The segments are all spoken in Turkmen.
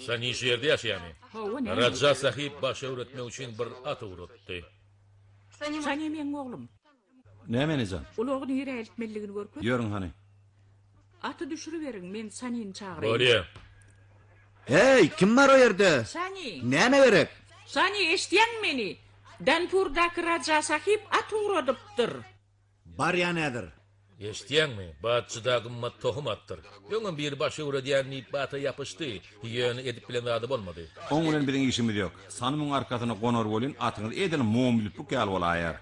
Sen iş yerde yaşayanı. Raja sahip baş öğretmek için bir at uğrattı. Sani men oğlum. Nämenijan? Ulog'un yere eltmelligini görkün. Ýörüň hani. Atı düşürüverin, men Sani'ni çağırayım. Böyle. Hey, kim var o yerde? Sani. Näme gerek? Sani eşdiýän meni? Danpurdaky Raja sahip at uğradypdyr. Baryan nedir? Eşdiyen mi? Batçıda gımmat tohum attır. Yönün bir başı uğradiyen bata yapıştı. Yön edip bilen adı olmadı. Oň bilen bilen işimiz ýok. Sanymyň arkasyna gonor bolyn, atyňyz edil muum bilip bu gal bolaýar.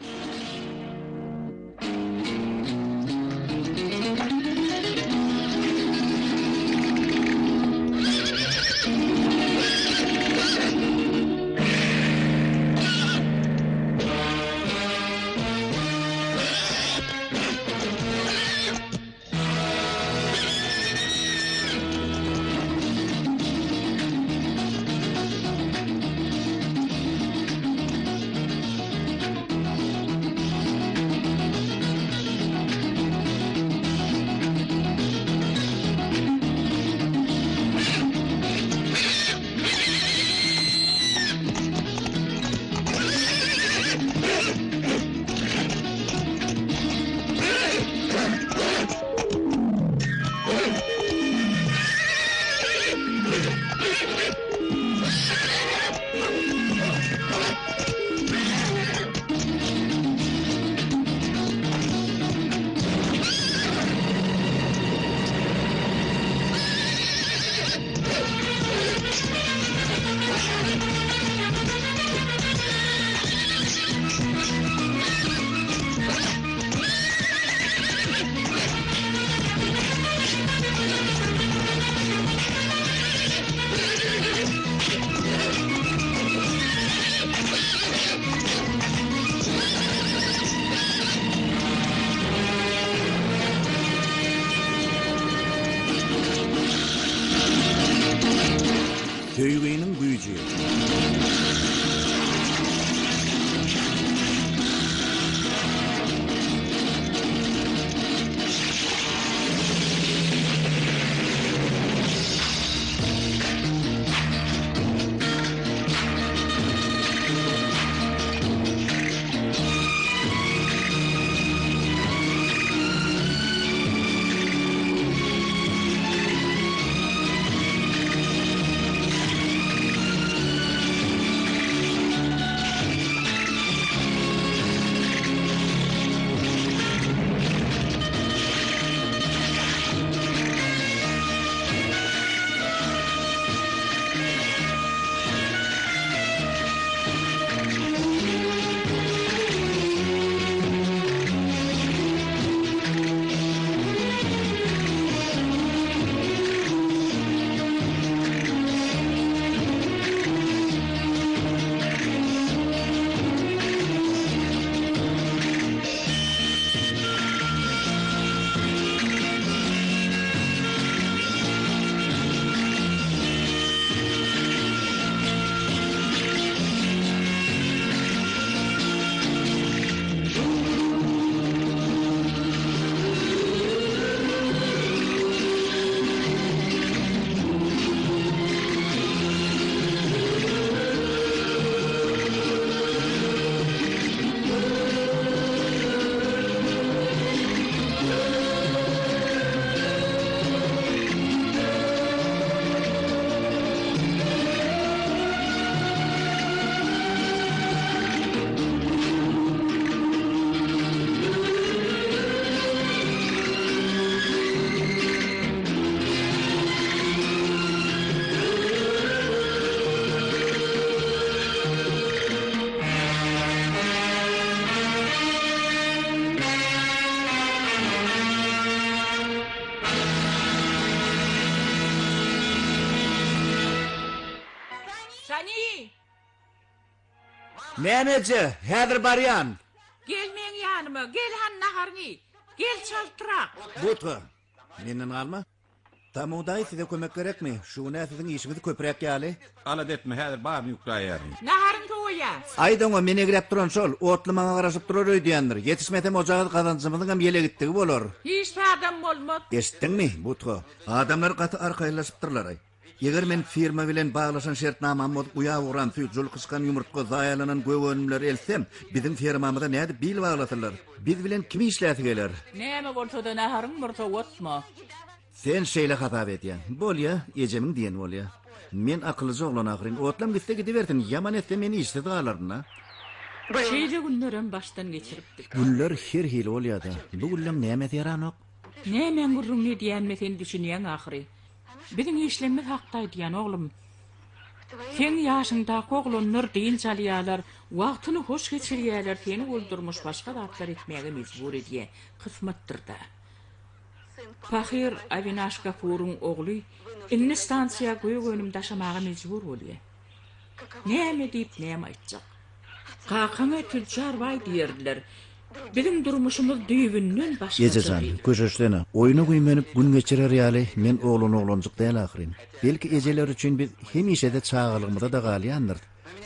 Töýgüýniň güýji. Sani, Nämeje? Häzir baryan. gel men ýanyma, gel han naharny. Gel çaltyrak. Butga. Menden galma. Tamuday size kömek gerekmi? Şuna sizin işinizi köprek ýaly. Ala detme häzir barny ýuklaýar. Naharyn toýa. Aýdaňa meni girep duran şol, otly maňa garaşyp durar öýdýändir. Yetişmesem ojagy kazançymyzyň hem ýele gitdigi bolar. Hiç adam bolmaz. Eşitdiňmi, Butga? Adamlar gaty arkaýlaşypdyrlar ay. Eger men firma bilen baglaşan şertnamamy uya uran süýjül kyskan ýumurtga zaýalanan göwönümler elsem, bizim firmamyza näde bil baglatyrlar? Biz bilen kim işläti geler? Näme bolsa da naharyň bolsa otma. Sen şeýle hatap etýän. Bolýa, ejemiň diýen bolýa. Men akyllyja oglan ahyryň otlam gitse gidiberdim. Yaman etse meni işde galardyna. Şeýle günlerem başdan geçiripdik. Günler her hil bolýardy. Bu güllem näme ýaranok? Näme gurrunly diýenme sen düşünýän ahyry. Bizim işlemimiz hakda diýen oglum. Sen ýaşynda oglanlar diýin çalýarlar, wagtyny hoş geçirýärler, seni öldürmüş başga zatlar etmäge mecbur edýär. Kısmatdyr da. Fahir Avinash Gafurun ogly inni stansiýa göýgönüm daşamaga mecbur bolýar. Näme diýip näme aýtjak? Kakana tüccar vay diýerdiler. Bizim durmuşumuz düýbünden başga. Ejezan, köşeşlene. Oyunu güýmenip gün geçirer ýaly, men oglanjyk däl ahyryň. Belki ejeler üçin biz hemişe de çağalygymyza da galýandyr.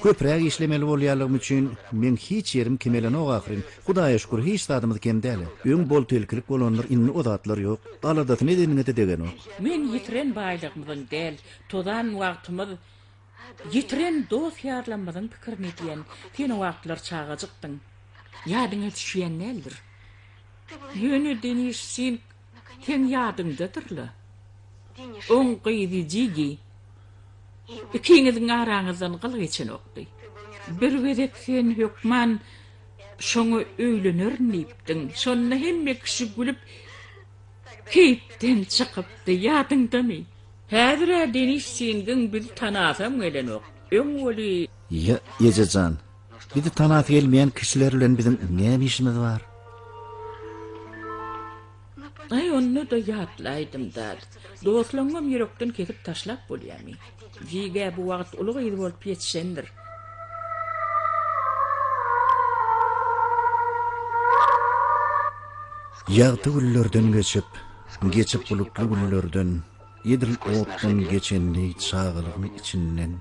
Köpräk işlemeli bolýarlygym üçin men hiç yerim kemelen ahyryň. Hudaýa şükür hiç tadymyz kem däl. Öň bol telkilik bolanlar inni odatlar ýok. Aladaty nedenine degen ok. Men ýitiren baýlygymyň däl, todan wagtymyz ýitiren dost ýarlamyň pikirini diýen, sen wagtlar çağajykdyň. Ýadyňa düşýän nädir? Ýöne deniş sen ýadyňdadyrly. Oň gyýdy jigi. İkiňiziň araňyzdan gyl geçen okdy. Bir wedek sen hökman şoňa öýlenir diýipdiň. Şonu hemme kişi gülüp keypden çykypdy. Ýadyňdamy? Häzir deniş senden bir tanasam gelen ok. Öň weli Ya Ejezan, bizi tanat gelmeyen kişiler bilen bizim näme işimiz var? Ay onu da ýatlaýdym da. Dostlaryňam ýürekden kesip taşlap bolýarmy. Jiga bu wagt ulyg ýyl bolup ýetişendir. Ýagty güllerden geçip bulutly güllerden, ýedil otdan geçenli çağalygyň içinden,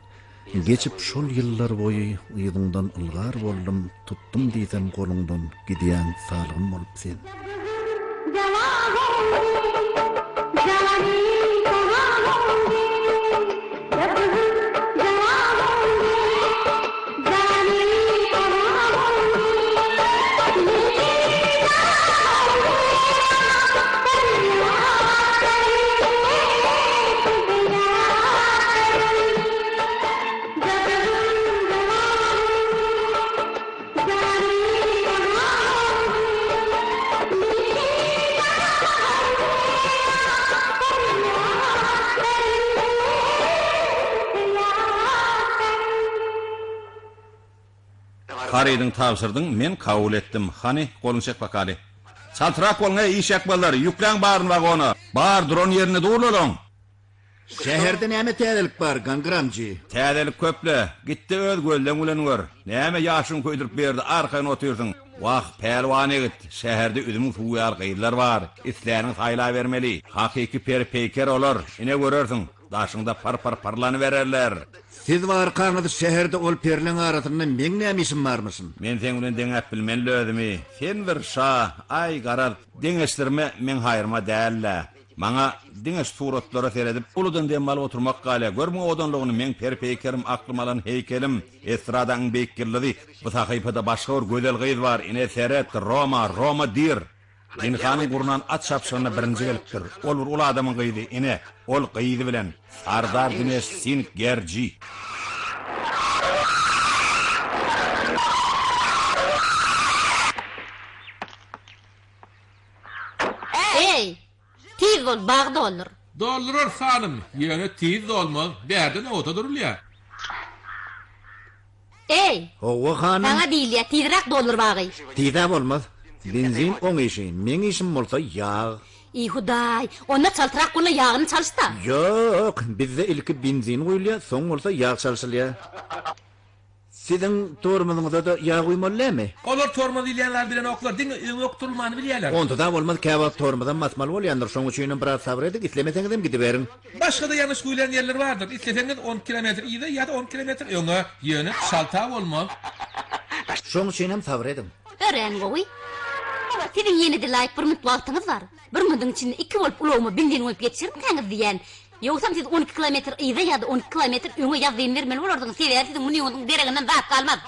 geçip şol ýyllar boýy ýygyňdan ylgar boldum, tutdum diýsem goluňdan gidýän salgym bolup sen. Karydyň tapşyrdyň, men kabul etdim. Hani goluň çek bakaly. Çaltyrak bolňa işek bollar, ýükleň baryn wagona. Bar dron ýerine durulaň. Şäherde näme täzelik bar, gangramjy? Täzelik köple, gitdi öz gölden ulan gör. Näme ýaşyň köýdürip berdi, arkaýyna otyrdyň. Wah, pelwan egit, şäherde üzümüň suwýar gyýlar bar. Isläniň saýla bermeli. Hakyky perpeyker olar, ine görersiň. Daşyňda parlany bererler. Siz var karnıda şehirde ol perlen arasında men näme işim barmysyn? Men sen bilen deňep bilmen lödümi? Sen bir şah, ay garar, deňeşdirme men haýyrma dälle. Maňa deňeş suratlary seredip uludan demal oturmak gala. Görmüň odanlygyny men perpeykerim aklym alan heykelim, estradaň beýikleri. Bu sahypada başga bir gözel gyz bar. Ine seret Roma dir. Dinhanyň gurnan at şapşygyna birinji gelipdir. Ol bir ul adamyň gyzy, ine ol gyzy bilen Sardar Dineş Sin Gerji. Ey, tiz bol, bagda olur. Doldurur hanım. Ýöne tiz olmaz. Berden ota durulýar. Ey, Owa hanım, sana diýilýär, tizrak dolur bagy. tida bolmaz. Benzin oň işi, men işim bolsa ýağ. Ey Hudaý, onda çaltyrak bolla ýagyny çalşda. Yok, bizde ilki benzin goýulýar, soň bolsa ýağ çalşylýar. Sizin tormanyňyzda da ýağ goýmalymy? Olar torma dilýänler bilen oklar, diňe ýokturulmany bilýärler. Onda da bolmaz, kebap tormadan masmal bolýandyr, şoň üçin biraz sabr edip islemeseňiz hem gidiberin. Başga da ýanyş goýulan ýerler bardyr. Isleseňiz 10 kilometr ýa ýa-da 10 kilometr öňe ýöne şalta bolmaz. Şoň üçin hem sabr edin. Ören goý. Sizin ýene de laýyk bir müt wagtyňyz bar. Bir müdüň içinde 2 bolup ulawma benzin goýup geçirip täňiz diýen. Yoksam siz 12 kilometr iyda ya da 12 kilometr öňe ýazdyň vermeli bolardyn. Sebäbi siziň muny ýoňyň dereginden zat galmaz.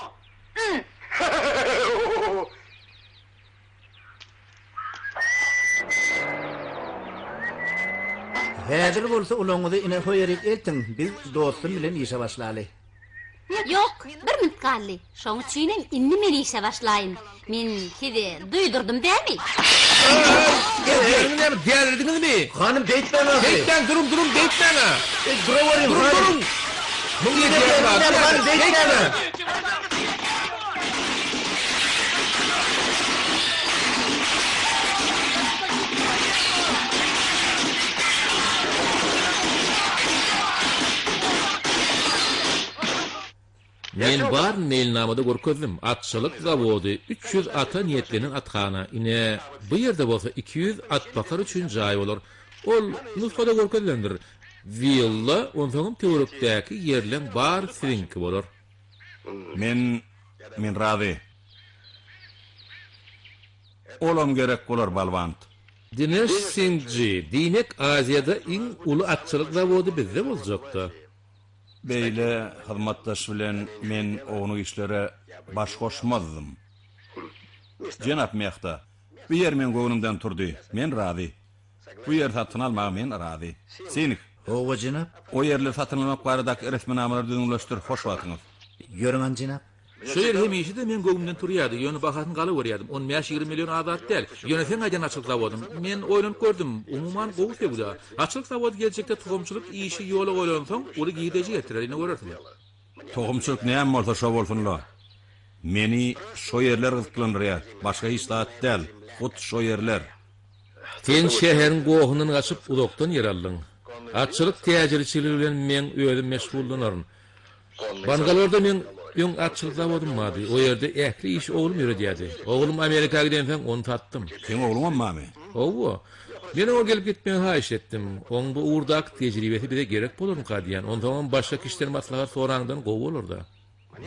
Häzir bolsa ulaňyzy ine hoýerik eltiň. Biz dostum bilen işe başlaly. Yok, bir minut gally. Şoň üçinem inni meni işe başlaýyn. Men sizi duýdurdum dämi? Ne delirdiniz mi? Hanım deytmen ağzı. Deytmen durum deytmen ha. Durum. Bu ne diyor var? Hanım deytmen. Men bar mailnamada görkezdim. Atçılık zavody 300 ata niyetlenen atkana. Ine bu yerde bolsa 200 at bakar üçin jaý bolar. Ol nusxada görkezlendir. Villa onsoň teorikdäki yerlen bar sizinki bolar. Men razy. Olam gerek bolar balwant. Dineş Singji, Dinek Aziýada iň uly atçılık zavody bizde boljakda. Beýle hyzmatdaş bilen men onu işlere baş goşmazdym. Jenap Mehta, bu yer men göwnümden turdy. Men razy. Bu yer satyn almagy men razy. Senik, Owa jenap, o yerler satyn almak barada resmenamalar düňleşdir, hoş watyňyz. ýöreňen jenap. Şu yer hemişe de men göwnümden turýardy. Ýöne bahatyn galy berýärdim. 15-20 million azat del. Ýöne sen ajan açyk zawodym. Men oýlanyp gördüm. Umuman gowy sebda. Açyk zawod geljekde tohumçylyk işi ýola goýlansoň, uly giýdeji getirer, ine görersiň. Tohumçylyk näme bolsa şo bolsunlar. Meni şo yerler gyzyklandyrýar. Başga hiç zat del. Hut şo yerler. Sen şäheriň gohundan gaçyp uzakdan yer aldyň. Atçılık täjirçiligi bilen men özüm meşgullanaryn. Bangalarda men Ýöň atçylyk zawodum mady. O ýerde ähli iş oglum ýöredýärdi. Oglum Amerikaga gidensoň onu tatdym. Sen oglum mamy? Owa. Men o gelip gitmegi haýyş etdim. Oň bu urdak tejribesi bize gerek bolarmy kadýan. Ondan başga kişiler maslahat soraňdan gowy bolarda.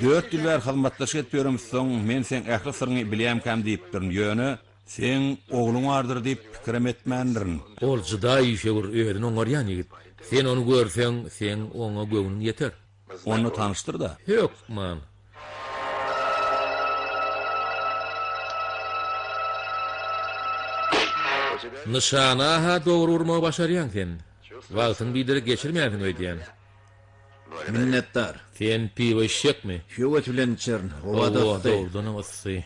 4 ýyl hyzmatdaş etýärmisiň, men sen ähli syryny bilýän kam diýipdirin. Ýöne sen oglum ardyr diýip pikirim etmändirin. Ol jydaý şegur öýden oňarýan ýigit. Sen onu görseň, sen oňa göwnün ýeter. Onu tanıştır da. Yok man. Nişana ha doğru vurma başaryan sen. Wagtyň bidirip geçirmeýän öýdýän. Minnetdar. Sen piwo içekmi? Şöwet bilen içerin. Owada doğrudan awsy.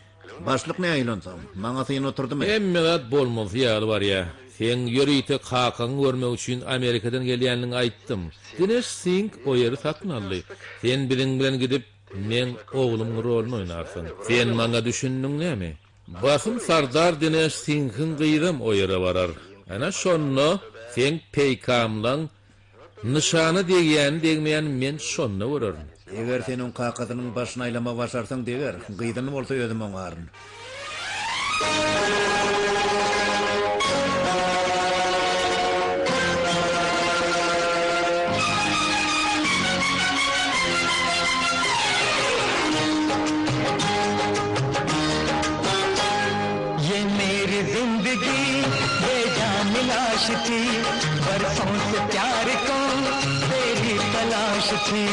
Başlyk ne aýlansam? Maňa sen oturdymy? Emmegat bolmaz ýaly bar ýa. Sen ýörüýte kakan görmek üçin Amerikadan gelýänligiňi aýtdym. Dineş Singh o ýeri satyn aldy. Sen bilen gidip men oglumyň rolunu oýnarsyň. Sen maňa düşündiň näme? Basym Sardar Dineş Singh'in gyýdym o ýere barar. Ana şonno sen peýkamlaň nişana degýän degmeýän men şonno görürüm. Eger senin kakatynyň başyna aýlama başarsaň deger, gyýdyny bolsa özüm oňaryn. थी बरसों से प्यार को तेरी तलाश थी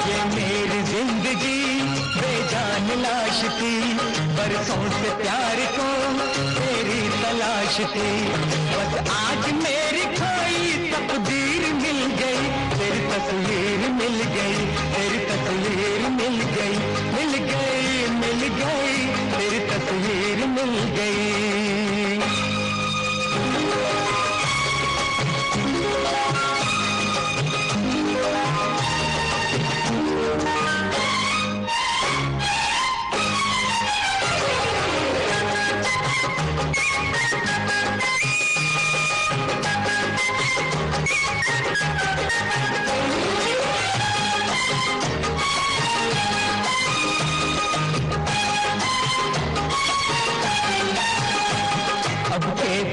ये मेरी जिंदगी बेजान लाश थी बरसों से प्यार को तेरी तलाश थी बस आज मेरी खोई तकदीर मिल गई तेरी तस्वीर मिल गई तेरी तस्वीर मिल गई मिल गई मिल गई तेरी तस्वीर मिल गई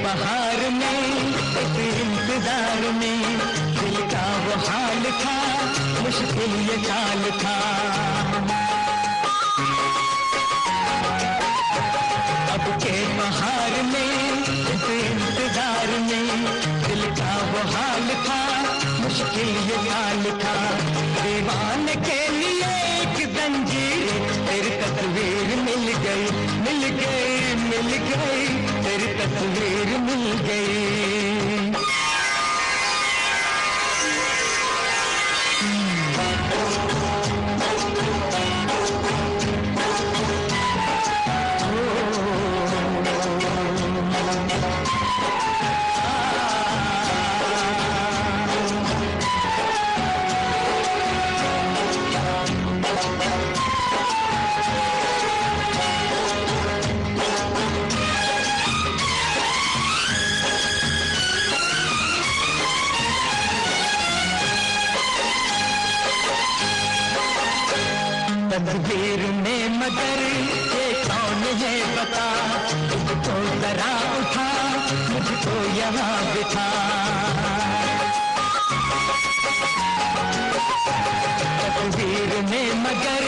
बहार में एक इंतजार में दिल का वो हाल था मुश्किल ये चाल था अब के बहार में एक ना लिखा, दीवाने के लिए एक जंजीर, तेरी तस्वीर मिल गई, मिल गई, मिल गई, तेरी तस्वीर मिल गई। तस्वीर में मगर ये कौन है बता, तुझको जरा उठा, मुझको यहाँ बिठा। तस्वीर में मगर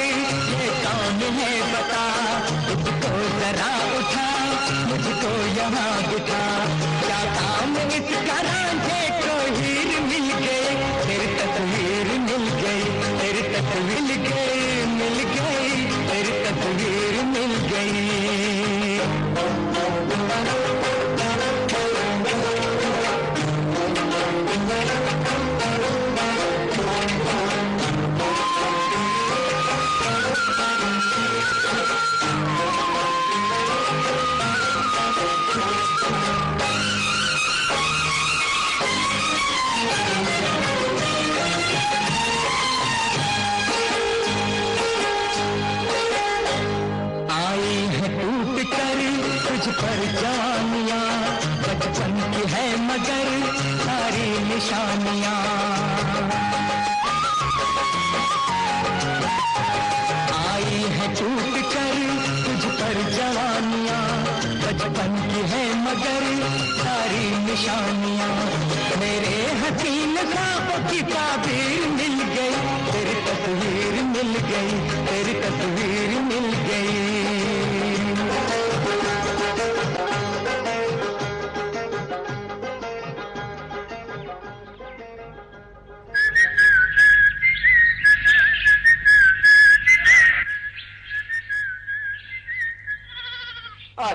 ये कौन है बता, तुझको जरा उठा, मुझको यहाँ बिठा। क्या काम इसका रांझे को हीर मिल गई, तेरी तस्वीर मिल गई, तेरी तस्वीर मिल गई, मिल गई, तेरी तस्वीर मिल गई। पर जानियां बचपन की है मगर सारी निशानियां, आई है टूट कर तुझ पर जवानियां, बचपन की है मगर सारी निशानियां। मेरे हसीन ख्वाबों की ताबीर मिल गई, तेरी तस्वीर मिल गई, तेरी तस्वीर मिल गई।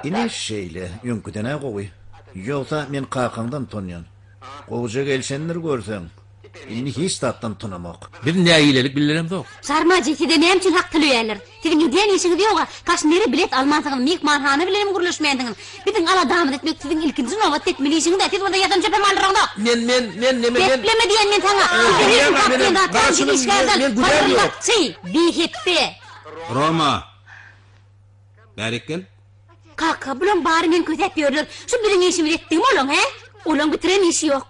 Ine şeyle önküdene gowy. Yoksa men qaqandan tonyan. Qowja gelsenler görsen, inni hiç tattan tonamak. Bir näyilelik billerem zok. Sarma jetide nem için hak tilýärler. Tiňi diýen işiňiz ýokga, kaşmeri bilet almansyň mehmanhana bilen guruluşmaýandyň. Biziň ala damat etmek tiň ilkinji nowat etmeli işiň de, tiz bunda ýadam çepem aldyraňda. Men Bekleme diýen men taňa. Bihippi. Roma. Berik gel. Kaka bulan bari men kötep ýörler. Şu biriň işimi etdiňmi olaň, he? Olaň bitiren işi ýok.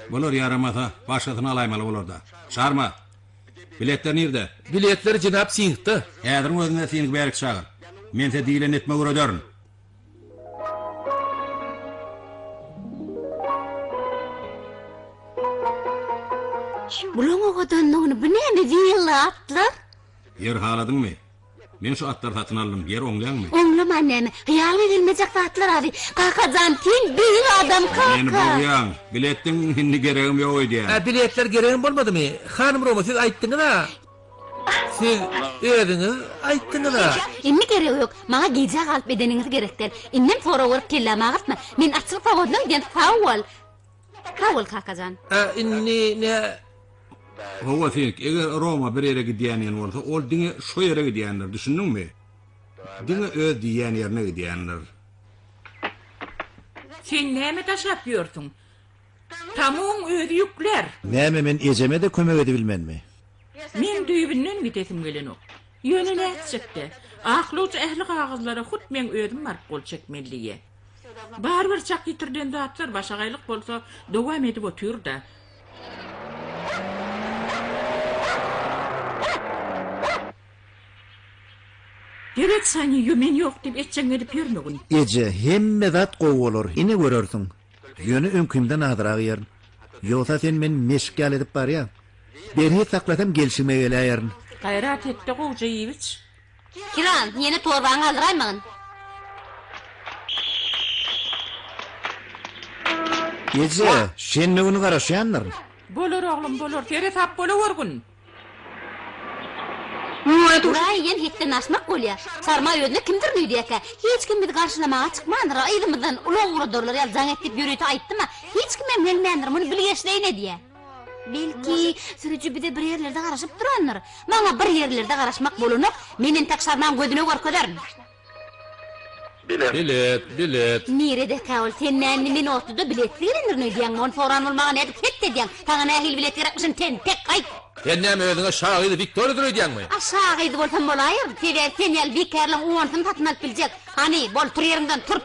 Bolor yaramasa, başgasyny alaýmaly bolar da. Şarma. Biletler nerede? Biletler jinap siňikde. Häzir özüne siňik berik çagyr. Men se diýilen etme görödörün. Bulan o gadan onu binäme diýerler? Yer haladyňmy? Men şu atlar satyn aldım. Yer oňlaýanmy? Oňlama näme? Hyýal edilmejek zatlar abi. Kakajan tin bir adam kaka. Men boýan, biletdiň hindi geregim ýok diýär. Biletler geregim bolmadymy? Hanym Roma siz aýtdyňyz ha. Siz öýüňiz aýtdyňyz ha. Inni gerek ýok. Maňa gije galyp edeniňiz gerekdir. Innen fora görüp kellemagitme. Men açyk pagodlaň diýen Paul. Paul kakajan. Inni ne Howa siňik, eger Roma bir ýere gidýän bolsa, ol diňe şo ýere gidýänler, düşündiňmi? Diňe öz diýän ýerine gidýänler. Sen näme taşap ýörtüň? Tamuň özi ýükler. Näme men ejeme de kömek edebilmenmi? Men düýbinden gidesim gelenok. Ýönüne çykdy. Ahluç ähli gagyzlara hut men özüm barp bol çekmeligi. Barbar çak ýitirden zatlar başagaýlyk bolsa dowam edip otur da. Gerek sani ýömen ýok dip etçeň edip ýörmegin. Eje hemme zat gowy bolar. Ine görersiň. Ýöne öňkümden adyrak ýer. Ýoksa sen men meşgal edip barýa. Berhe saklatam gelşime gelýärin. Gaýrat etdi Gowja Ýewiç. Kiran, ýene torbaň aldyraýmagyn. Eje, sen me bunu garaşýanlar. Bolar oglum bolar, tere tap bolawergün. Burayı yen hitten asmak bolya. Sarma ödüne kimdir nüydiyeke? Hiç kim bizi karşılamağa çıkmandır. Aydımızdan ulan uğradorlar ya zan etip yürüytü ayttı mı? Hiç kim bilmeyendir bunu bilgeçleyine diye. Belki sürücü bir de bir yerlerde karışıp duranlar. Bana bir yerlerde karışmak bolunup, menin tak sarmağın gödüne korkudarım. Bilet. Nire kavul tenne men ortada bilet verendir nüydiyen. Mon foran olmagan edip hette diyen. Tağına ehil bilet verekmişsin ten tek ay. Enne ödüňe şahydy Viktoriýa diýýäňmi? Aşağıydı bolsam bolayır. Tenyal bikerliň uwantyn tatyn alyp biljek. Hani bol tur yerinden tur.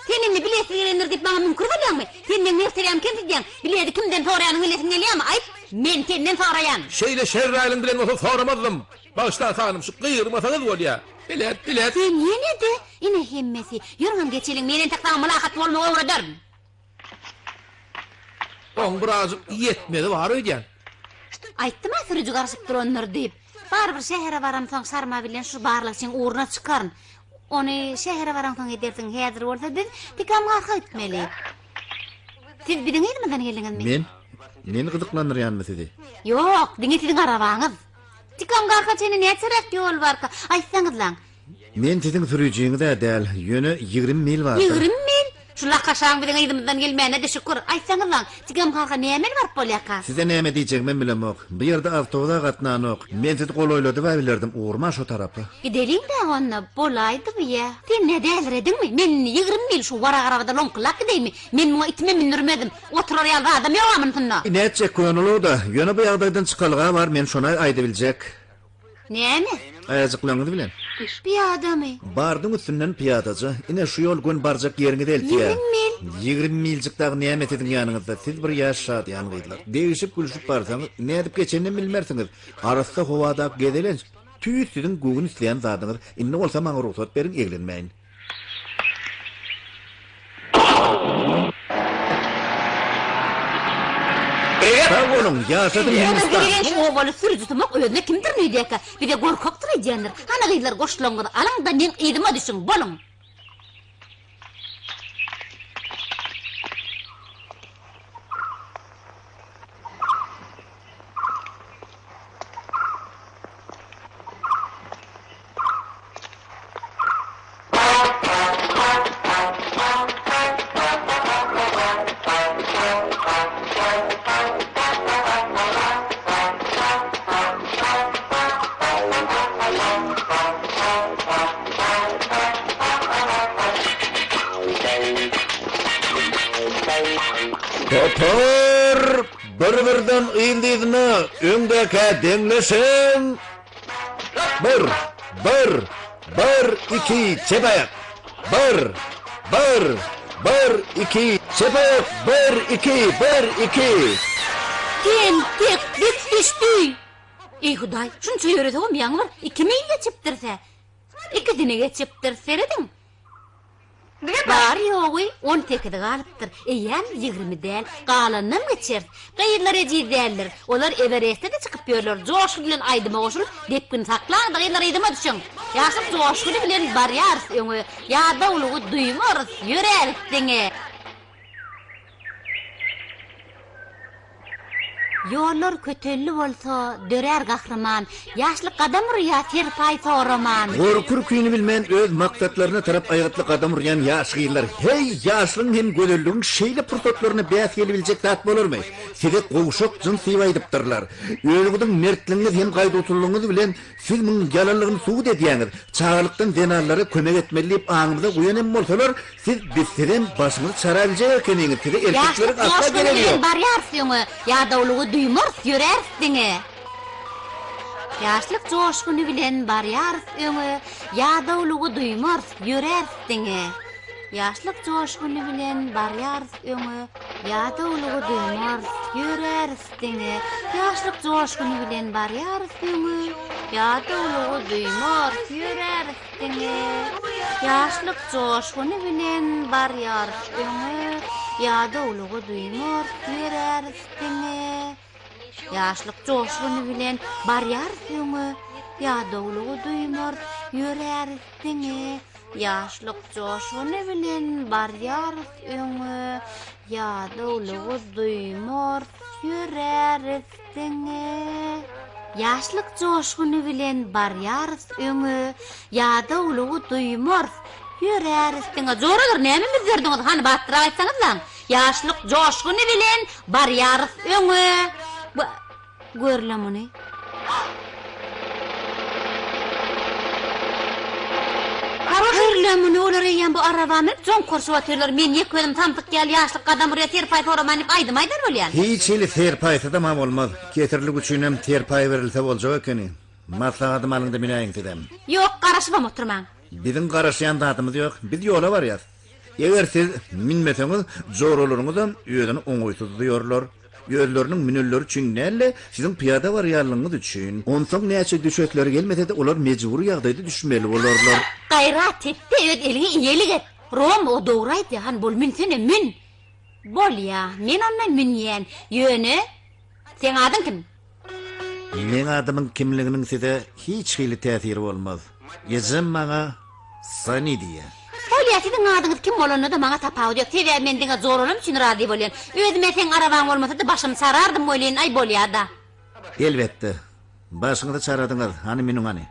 Tenini bilet verendir dip bana mümkün bolýarmy? Tenden nerterem kim diýen? Biledi kimden toranyň biletini gelýärmi? Ayt, men tenden torayan. Şeýle şerraýlyň bilen oturup soramazdım. Başta tanım şu gıyrmasaňyz bolýar. Bilet. Sen ýene-de ine hemmesi. Ýürgän geçeliň menen takdan mulakat bolmagy öwredirm. On biraz yetmedi var öýdän. Aytdym ha sürücü garşyp duranlar diýip. Barbyr şähere baram soň sarma bilen şu barlyk sen uğruna çykaryn. Ony şähere baram soň edersiň häzir bolsa biz tikam garka etmeli. Siz bidiň elmeden geldiňizmi? Men gıdıklanıryanmy sizi? Yok, diňe siziň arabaňyz. Tikam garka seni näçerek ýol barka? Aýtsaňyz lan. Men siziň sürüjüňizde däl, ýöne 20 mil bar. 20 mil? Şula kaşaň bilen ýydymdan gelmäne de şükür. Aýtsaňyz lan, tikam garka näme bar bolýaka? Size näme diýjekmi bilemok. Bu ýerde awtobusa gatnanyk. Men sizi goloýlady we bilerdim uğurma şu tarapy. Gidelim de onna bolaydy bu ya. Sen ne dälir edinmi? Men 20 mil şu wara garabada lonklak diými? Men muňa itme mindirmedim. Oturar ýalda adam ýokamy tunda. Näçe könüli da, ýöne bu ýagdaýdan çykalyga bar, men şonu aýdy biljek. Näme? Aýazyklaňyzy bilen. Bir adamy. Bardyň üstünden piyadaca, ine şu ýol gün barjak ýerine deldi ya. 20 mil? 20 miljikdagy näme ediň ýanyňyzda, siz bir ýaşat ýanyňyzlar. Degişip gülüşüp barsaňyz, nädip geçenden bilmersiňiz. Arasda howada gedelen, tüýüt siziň göwün isleýän zadyňyz, inne bolsa maňa ruhsat beriň eglenmäýin. Sağolun, ýaşadym Hindistan. O boly sürüjü tutmak öňe kimdir nüýdeka? Bir de gorkakdyr edýändir. Hana gyýlar goşulaňyz, alaň da men eýdime düşüň, boluň. Totor, bir-birden ýyldydny öňdäki deňleşen. 1, 2, çepayak. 1, 2, çepayak. 1, 2. Sen tek bit düşdi. Ey Hudaý, şunça ýöredegim ýaňy bar. 2 mil geçipdirse. 2 dine geçipdirse edin. Bar ýogy 10 tekide galypdyr. Eýem 20 däl, galanyň geçer. Gaýyrlar ejidäller. Olar Everest'e de çykyp ýörler. Joşgy bilen aýdyma goşulyp, depkin saklan, gaýyrlar aýdyma düşüň. Ýaşyp joşgy bilen barýar öňe, ýa-da ulugy duýmar, ýörer diňe. Ýollar kötelli bolsa, dörer gahryman, ýaşlyk adam urýar, terpay soraman. Gorkur küýni bilmän öz maksatlaryna tarap aýatly adam urýan ýaşgylar. Hey, ýaşlyň hem gödelligiň şeýle pursatlaryny bäs biljek zat bolarmy? Size gowşak jynsy aýdypdyrlar. Ölügüdiň mertligiňiz hem gaýdutlygyňyz bilen siz muň ýalanlygyny suwut edýäňiz. Çağlykdan denallary kömek etmeli diýip aňymyza goýan hem bolsalar, siz bizden başymyzy çara biljek ekeniňiz. Size erkekleri atla gelýär. Barýar öňe, ýa-da ulugy duýmar, ýörer diňe. Ýaşlyk joşguny bilen barýar öňe, ýa-da ulugy duýmar, ýörer diňe. Ýaşlyk joşguny bilen barýar öňe, ýa-da ulugy duýmar, ýörer diňe. Ýaşlyk joşguny bilen barýar öňe, ýa-da ulugy duýmar, ýörer diňe. Ýaşlyk joşguny bilen barýar öňe, ýa-da ulugy duýmar, ýörer diňe. Ýaşlyk joşguny bilen barýar öňe, ýa-da ulugy duýmar, ýörer diňe. Yaşlık coşuny bilen barýar öňe ýa-da ulygy duýmor ýürerisdiňe. Yaşlyk coşuny bilen barýar öňe ýa-da ulygy duýmor ýürerisdiňe. Zoralar näme bizlerdiňiz hany batdyra aýtsaňyz lan. Yaşlyk coşuny bilen barýar öňe görlemini. Görlemini olar eýen bu arabamy joň korsuwatyrlar. Men ýekwedim tamtyk gel ýaşlyk adam buraya terpay toraman diýip aýdymaýdyr bolýan. Hiç eli terpaysa da mam bolmaz. Getirlik üçin hem terpay berilse boljak ekeni. Maslahaty malynda meni aýdydym. Ýok, garaşmam oturmaň. Bizim garaşýan dadymyz ýok. Biz ýola barýar. Eger siz minmeseňiz, zorolaryňyzdan öýden oňoýsuz diýorlar. Ýörleriniň minelleri üçin näle sizin piyada barýarlygyňyz üçin. Onsoň näçe düşetler gelmese de olar mejbur ýagdaýda düşmeli bolarlar. Gayrat etdi, öýt elini iýelik et. Rom o dogry aýtdy, han bol minsene min. Bolýa, men ondan minýän. Ýöne, sen adyň kim? Men adamyň kimliginiň size hiç hili täsiri bolmaz. Ýezim maňa Sani diýär. Bolýa, siziň adyňyz kim bolanyny da maňa tapaw diýip, "Tebe men diňe zorlanam üçin rady bolýan. Özüme sen arabaň bolmasa da başym sarardym bolýan, ay bolýa da." Elbetde. Başyňyzda çaradyňyz, hani meniň hani.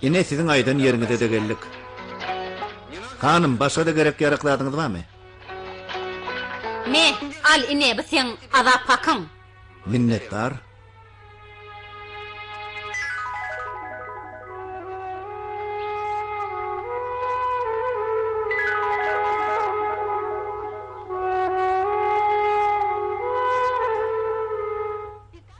Ine sizin aýdan ýeriňizde de geldik. Hanım, başga da gerek ýarakladyňyz barmy? Me, al ine bu sen azap pakyň. Minnetdar.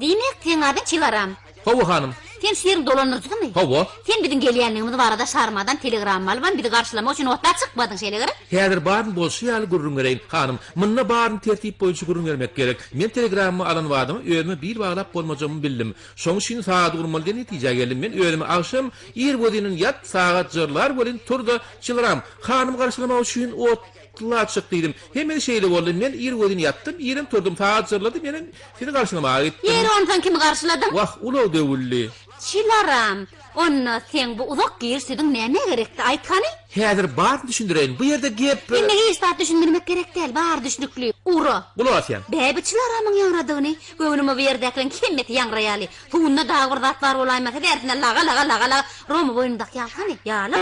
Diýmek sen adyň Çilaram. Hawa hanım. Sen şeýrin dolanyrjymy? Hawa. Sen biziň gelýänligimiz barada şarmadan telegram alyp bizi garşylamak üçin otda çykmadyň şeýle. Häzir barın bolsa ýaly gurrun gereýin. Hanım, munna barın tertip boýunça gurrun gelmek gerek. Men telegrammy alan wadymy öýüme bir baglap bolmajymy bildim. Şoň üçin saat gurmaly diýen netije geldim. Men öýüme akşam ýer bodinin ýat saat jyrlar bolin turda Çylaram. Hanım garşylamak üçin otla çykdydım. Hemen şeýle boldy. Men ýer bodini ýatdym, ýerim turdum, saat jyrlady, meni seni garşylamaga gitdim. Ýer ondan kimi garşyladың? Wah, ulaw döwülli. Çilaram, onna sen bu uzak girsidiň näme gerekdi aýtkany? Häzir bar düşündireýin. Bu ýerde gep Indi hiç taht düşündirmek gerek değil, bar düşnükli. Ura. Ulaw sen. Bäbi Çilaramyň ýaňradygyny, göwnüme berdiňkiň kimmet ýaňraýaly. Tuğunda dağır zatlar bolaýmasa dersine laga Roma boýundaky ýalkany, ýaly.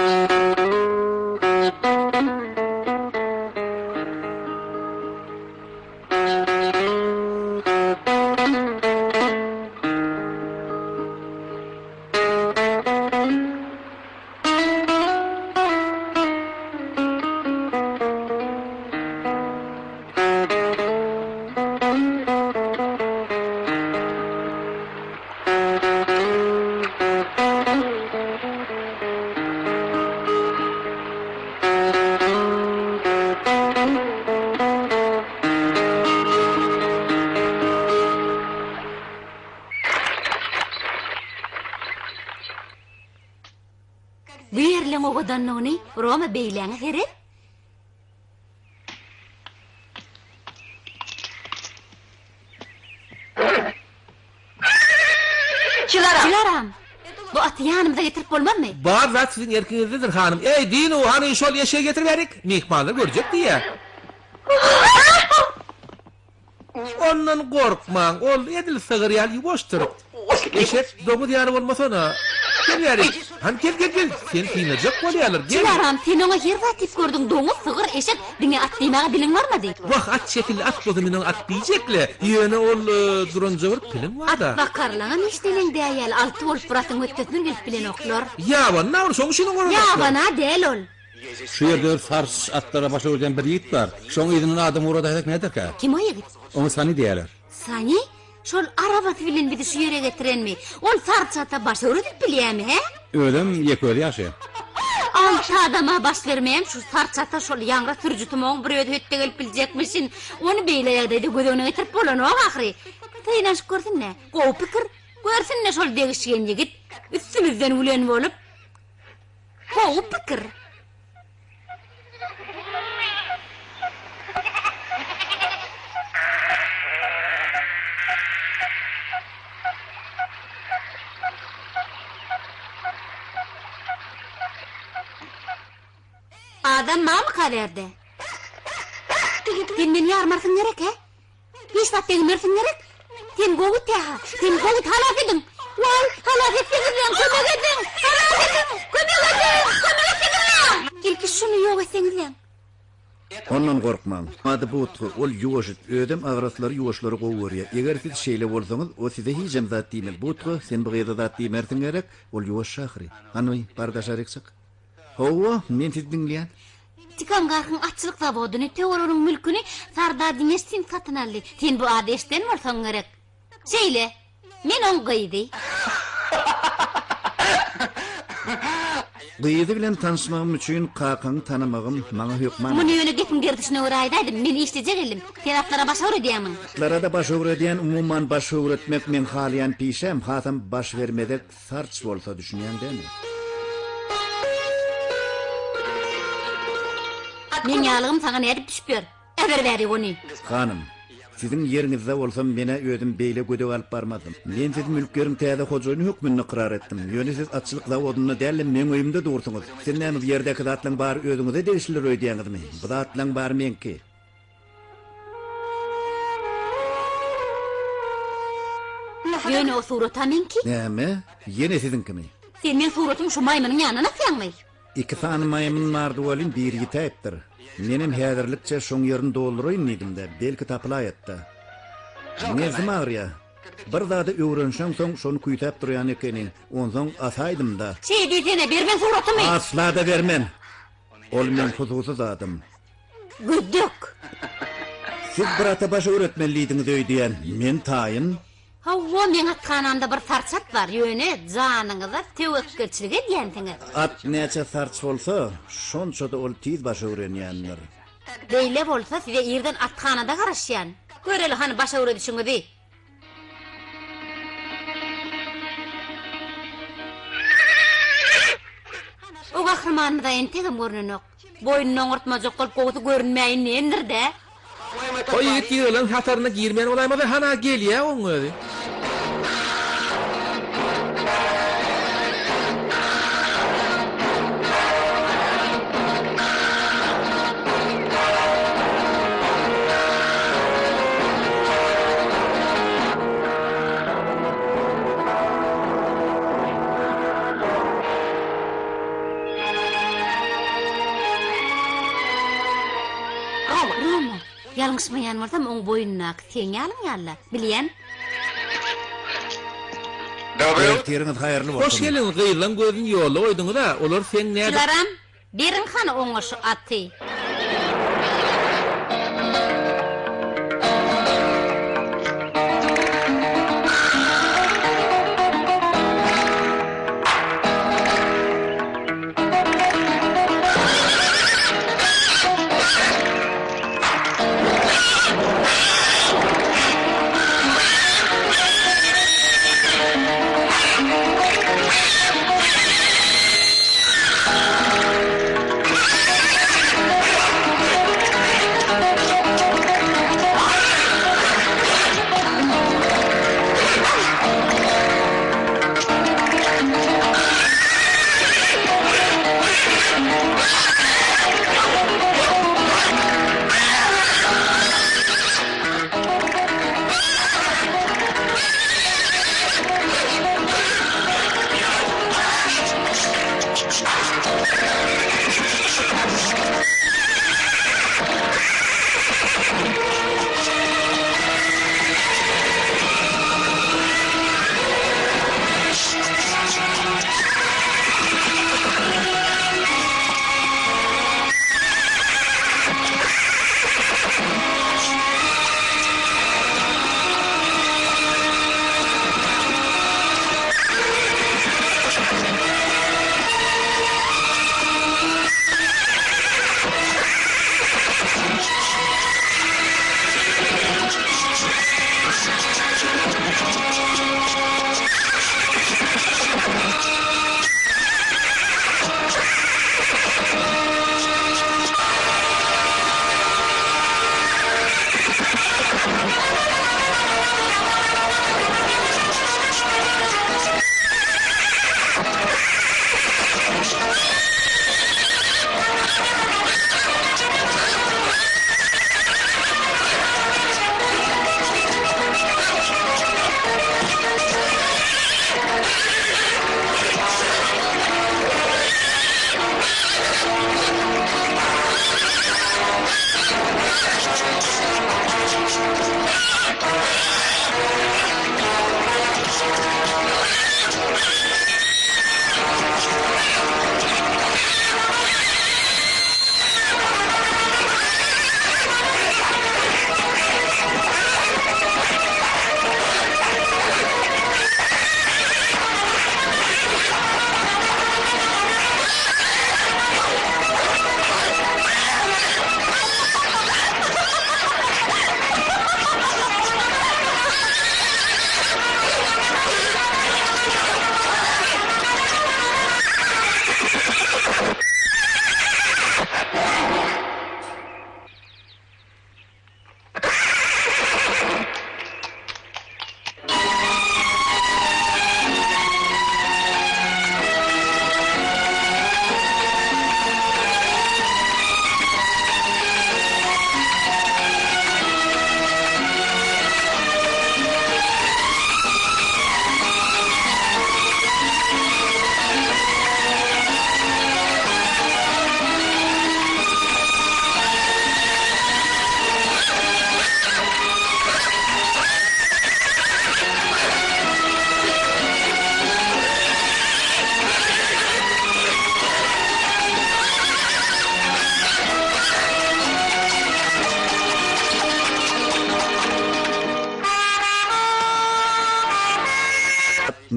Bu yerleň ogadanlygyny Roma beýleňi heret. Çilaram. Bu aty ýanymyza getirip bolmamy? Bar zat sizin erkiňizdir hanım. Ey dino, hani şol ýeşe getirberik. Mehmanlar görecek diýe. Ondan gorkmaň, ol edil sygyryal ýuwaşdyr. Eşek domu diýary bolmasana. Gelýärik. Han gel. Sen tinajak bolýarlar. Çilaram, sen oňa ýer watyp gördüň, doňuz, sygyr, eşek, diňe at diýmäge biliň barmy? Wah, at şekilli at boldy meniň at diýjekle. Ýöne ol duranjy bir pilim bar da. At bakarlaňa işdeleň diýýäl, 6 bolup buratyň ötgesini bilip bilen oklar. Ýa, näme şoň şunu görýär? Ya bana del ol. Şu ýerde fars atlara başa ölen bir ýigit bar. Şoň ýygynyň adamy urada aýdak näderkä? Kim o ýigit? Onu Sani diýerler. Sani? Şol araba bilen bizi şu ýere getirenmi? Ol farçata başa öredip bilýärmi, he? Ölüm ýeköli ýaşy. Altı adama baş vermeyem şu sarçata şol yangra türjütümoň bir öde hette gelip biljekmişin. Onu beýle ýagdaýda gözüňe getirip bolanok ahry. Taýnaş gördünmi? Gowy pikir. Görsinne şol degişgen ýigit üstümizden ulen bolup. Gowy pikir. Adam mağmı kalerde. Sen beni yarmarsın gerek he? Hiç vat denmirsin gerek? Sen goğut ya, sen goğut halaf edin. Vay, halaf etsinizden, kömek edin. Halaf edin, kömek etsinizden. Gelki şunu yok etsinizden. Ondan gorkmaň. Ady bu utky, ol ýuwaşyt, ödem agratlary ýuwaşlary gowurýar. Eger siz şeýle bolsaňyz, o size hiçem zat diýmel. Bu utky, sen bu ýerde zat diýmersiň gerek, ol ýuwaş şahry. Hany, bardaşaryk syk. Hawa, men siz dinleýän. Tikan garkın açılık zavodyny, teolorun mülküni Sarda Diňeştin satyn aldy. Sen bu adeşden bolsaň gerek. Şeýle, men on gyýdy. Gyýdy bilen tanışmagym üçin kakan tanymagym maňa hökman. Muny ýöne gepim gerdişine öraýdaýdym. Men işlejek elim. Teraplara baş öwredýämmi? Lara da baş öwredýän umumman baş öwretmek men halyan pişem, hatam baş vermedek sarç bolsa düşünýän dämi? Men ýalygym saňa nädip düşüpýär? Eger bäri ony. Hanım, sizin yerinizde bolsam mene ödüm beýle gödek alyp barmadym. Men siz mülklerim täze hojaýyny hökmünde iqrar etdim. Ýöne siz açylyk zawodyny däl men öýümde dursunuz. Sen näme ýerdeki zatlaň bar ödüňize degişler öýdýäňizmi? Bu zatlaň bar menki. Ýöne o surata menki? Näme? Ýene sizinkimi? Sen men suratym şu maýmynyň ýanyna näçäňmi? İki tane maymın mardy bolyn biri ýetipdir. Menem häzirlikçe şoň ýerini dolduraýyn negimde, belki taplaýatda. Nezim agyrýa. Bir zady öwrenşäň soň şonu kuýtap durýan ekeni, onsoň asaýdym da. Şey diýsene, bermen suratymy. Asla da bermen. Ol men huzursuz adam. Güdük. Siz bir ata baş öwretmenliğinizi öýdýän, men taýyn. Hawa men atkanamda bir sarçat bar, ýöne janyňyza tewekkelçilik edýänsiňiz. At näçe sarç bolsa, şonça da ol tiz baş öwrenýänler. Beýle bolsa size ýerden atkanada garaşýan. Göreli hani baş öwredişiňizi. O gahrymanyda entegem görnenok. Boynuny oňartmajak bolup gowy görünmäýin nendirde? O ýigit ýylan hataryna girmän bolaýmady, hana gelýär oň özi. Roma, ýalňyşmaýan bolsam oň boýunna sen ýalyň ýalla, bilýän? Teriniz haýyrly bolsun. Hoş gelin, gyýlan gözüň ýoly oýduňyz da, olar sen näde? Şularam, berin hany oňa şu aty.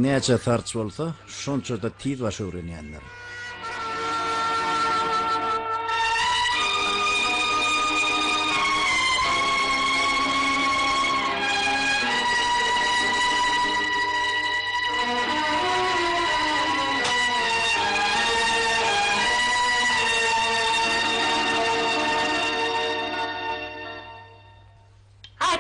näçe tarç bolsa, şonça da tiz başa öwrenýänler.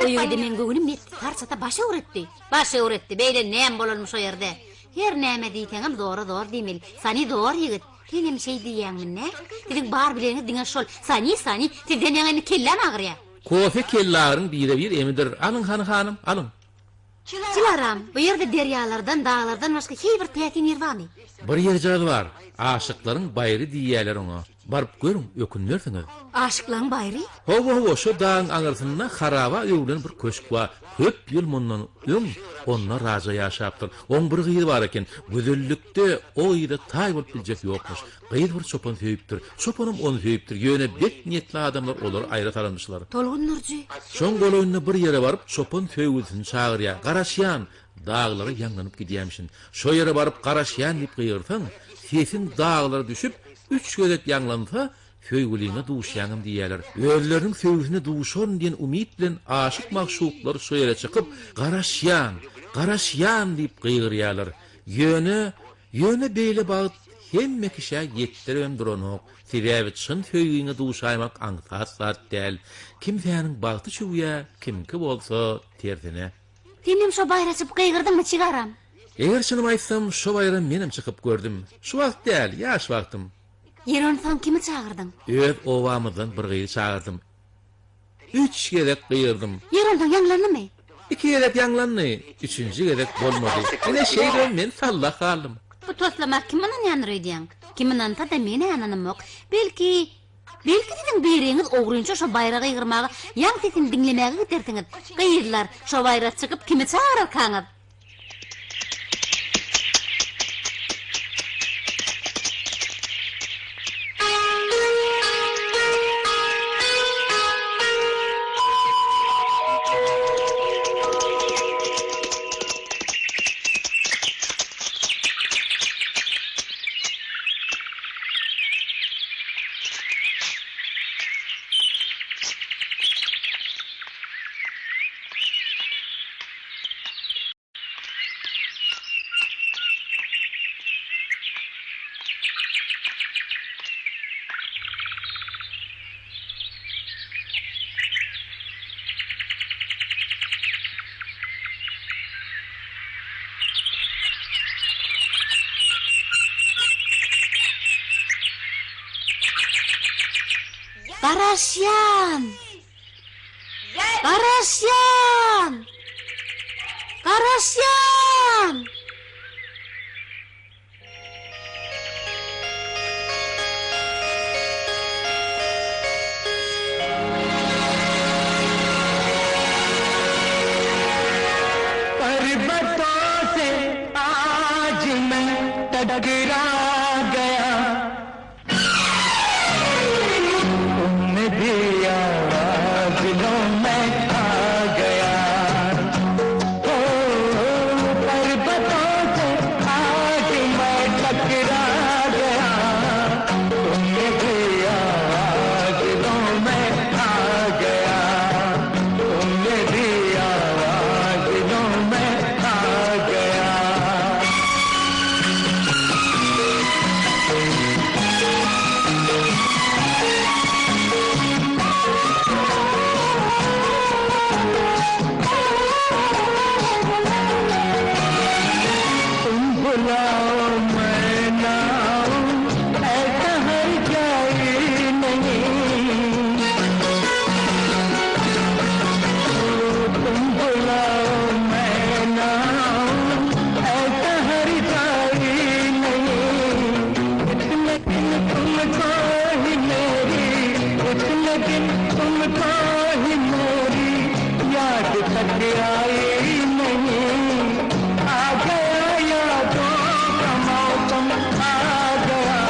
Oýuydy men göwnüm met tarçata başa öwretdi. Başa öwretdi. Beýle näme bolanmış o ýerde? Her näme diýteňem dogry diýmeli. Sani dogry ýigit. Tenem şey diýýäňmi ne? Diňiň bar bileni diňe şol. Sani tiden ýaňyny kellem agyrya. Kofe kellaryň bire bir emidir. Alyň hanım, alyň. Çilaram, bu ýerde derýalardan, dağlardan başga hiçbir tätin ýer barmy? Bir ýer bar. Aşyklaryň baýry diýýärler oňa. Barıp görüň, ökünmersiňiz. Aşyklaryň baýry? Ho, şu dağın aňyrsyna haraba ýöwlen bir köşk bar. Köp ýyl mundan onlar raja ýaşapdyr. Oň bir gyýy bar eken, gözellikde o ýerde taý bolup biljek ýokmuş. Gyýy bir çopan söýüpdir. Çopanım onu söýüpdir. Ýöne bek niýetli adamlar olar aýra taranmışlar. Tolgun Nurji. Şoň goloýuna bir ýere baryp çopan söýüsini çagyrýar. Garaşýan, dağlary ýanlanyp gidýärmişin. Şo ýere baryp garaşýan diýip gyýyrsaň, sesin dağlara düşüp 3 gölet ýanglansa, söýgüliňe duşýaňym diýerler. Özleriniň söýgüsine duşan diýen umyt bilen aşyk magşuklar şo ýere çykyp, garaşýan diýip gyýyrýarlar. Ýöne beýle bagyt hemme kişä ýetdirem duranok. Sebäbi çyn söýgüňe duşaýmak aňsat däl. Kimsäniň bagty şuya, kimki bolsa tersine. Tenem şo baýra çyp gyýyrdyňmy çygaram? Eger şunu aýtsam, şo baýra menem çykyp gördüm. Şu wagt däl, ýaş wagtym. Ýeron kimi çağırdyň? Öz owamyzdan bir gyýy çağırdım. 3 gerek gyýyrdım. Ýerondan ýanglandymy? 2 gerek ýanglandy, 3-nji gerek bolmady. Ene şeýden men salla kaldım. Bu toslamak kiminden ýanryýdyň? Kiminden ta da meni ananymok. Belki diňiň bereňiz ogrunça şo baýra gyýyrmagy, ýang sesin diňlemäge giderdiňiz. Gyýyrlar, şo baýra çykyp kimi çağırar kaňyz? Garaşyan! Garaşyan! Garaşyan! पर्वतों से आज मैं टकरा गया, तुमने भी आवाज लो मैं आ गया। ओ पर्वतों से आज मैं टकरा गया, तुमने भी आवाज लो मैं आ गया, तुमने भी आवाज लो मैं आ गया। तुम बुलाओ मैं ना आऊं, ऐसा हर जाए नहीं। तुम बुलाओ मैं ना आऊं, ऐसा हर जाए नहीं। इतने दिन तुमको ही मेरी, इतने दिन तुमको ही मेरी याद तक आई नहीं। आ गया यादों का मौसम, आ गया,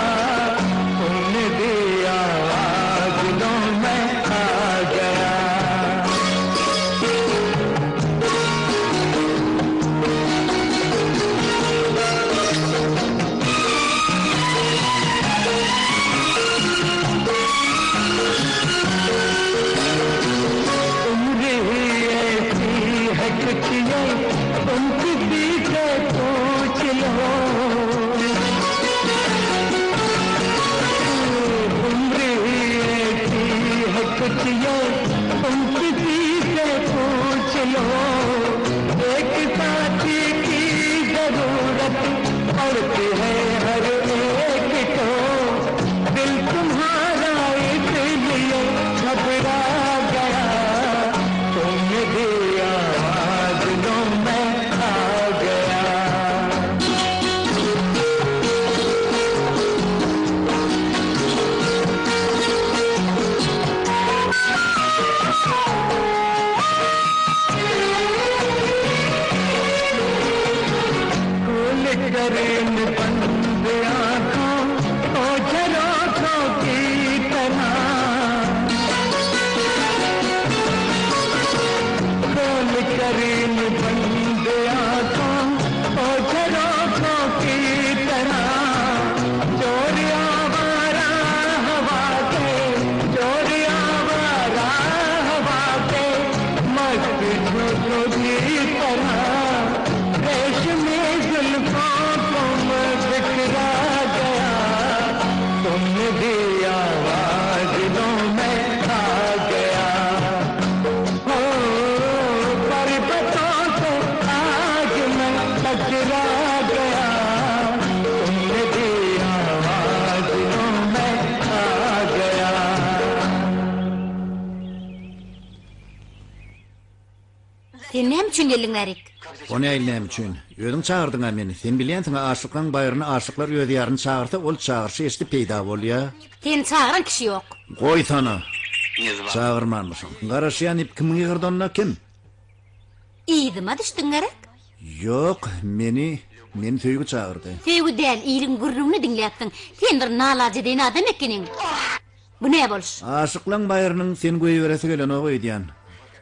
तुमने भी आवाज लो मैं आ गया। कुछ ये तुम किसी से पूछ लो, एक साथी की जरूरत पड़ती है हर एक को, दिल तुम्हारा इसलिए घबरा गया, तुमने दिया आवाज लो मैं आ गया। करें बंद आँखों ओ झरोखों की तरह, खोल करें बंद आँखों ओ झरोखों की तरह, चोर आवारा हवा के, चोर आवारा हवा के, मस्त झोंकों की तरह, रेशमी जुल्फों को मैं बिखरा गया, तुमने दी आवाज लो मैं आ गया। हो पर्वतों से आज मैं टकरा गया, तुमने दी आवाज लो मैं आ गया। Sen nem üçün gelin Erik? Onu eylem üçün. Ödün çağırdın meni. Sen bilen sana aşıklan bayrını aşıklar öde yarını çağırsa ol çağırşı esti peyda bol ya. Sen çağıran kişi yok. Koy sana. Çağırmanmışsın. Garaşıyan ip kimin yığırdığına kim? İyidime düştün Erik? Yok, meni tüygü çağırdı. Tüygü değil, iyilin gurrunu dinlettin. Sen bir nalacı deyin adam ekinin. Bu ne bolş? Aşıklan bayrının sen koyu veresi gelen o koydiyan.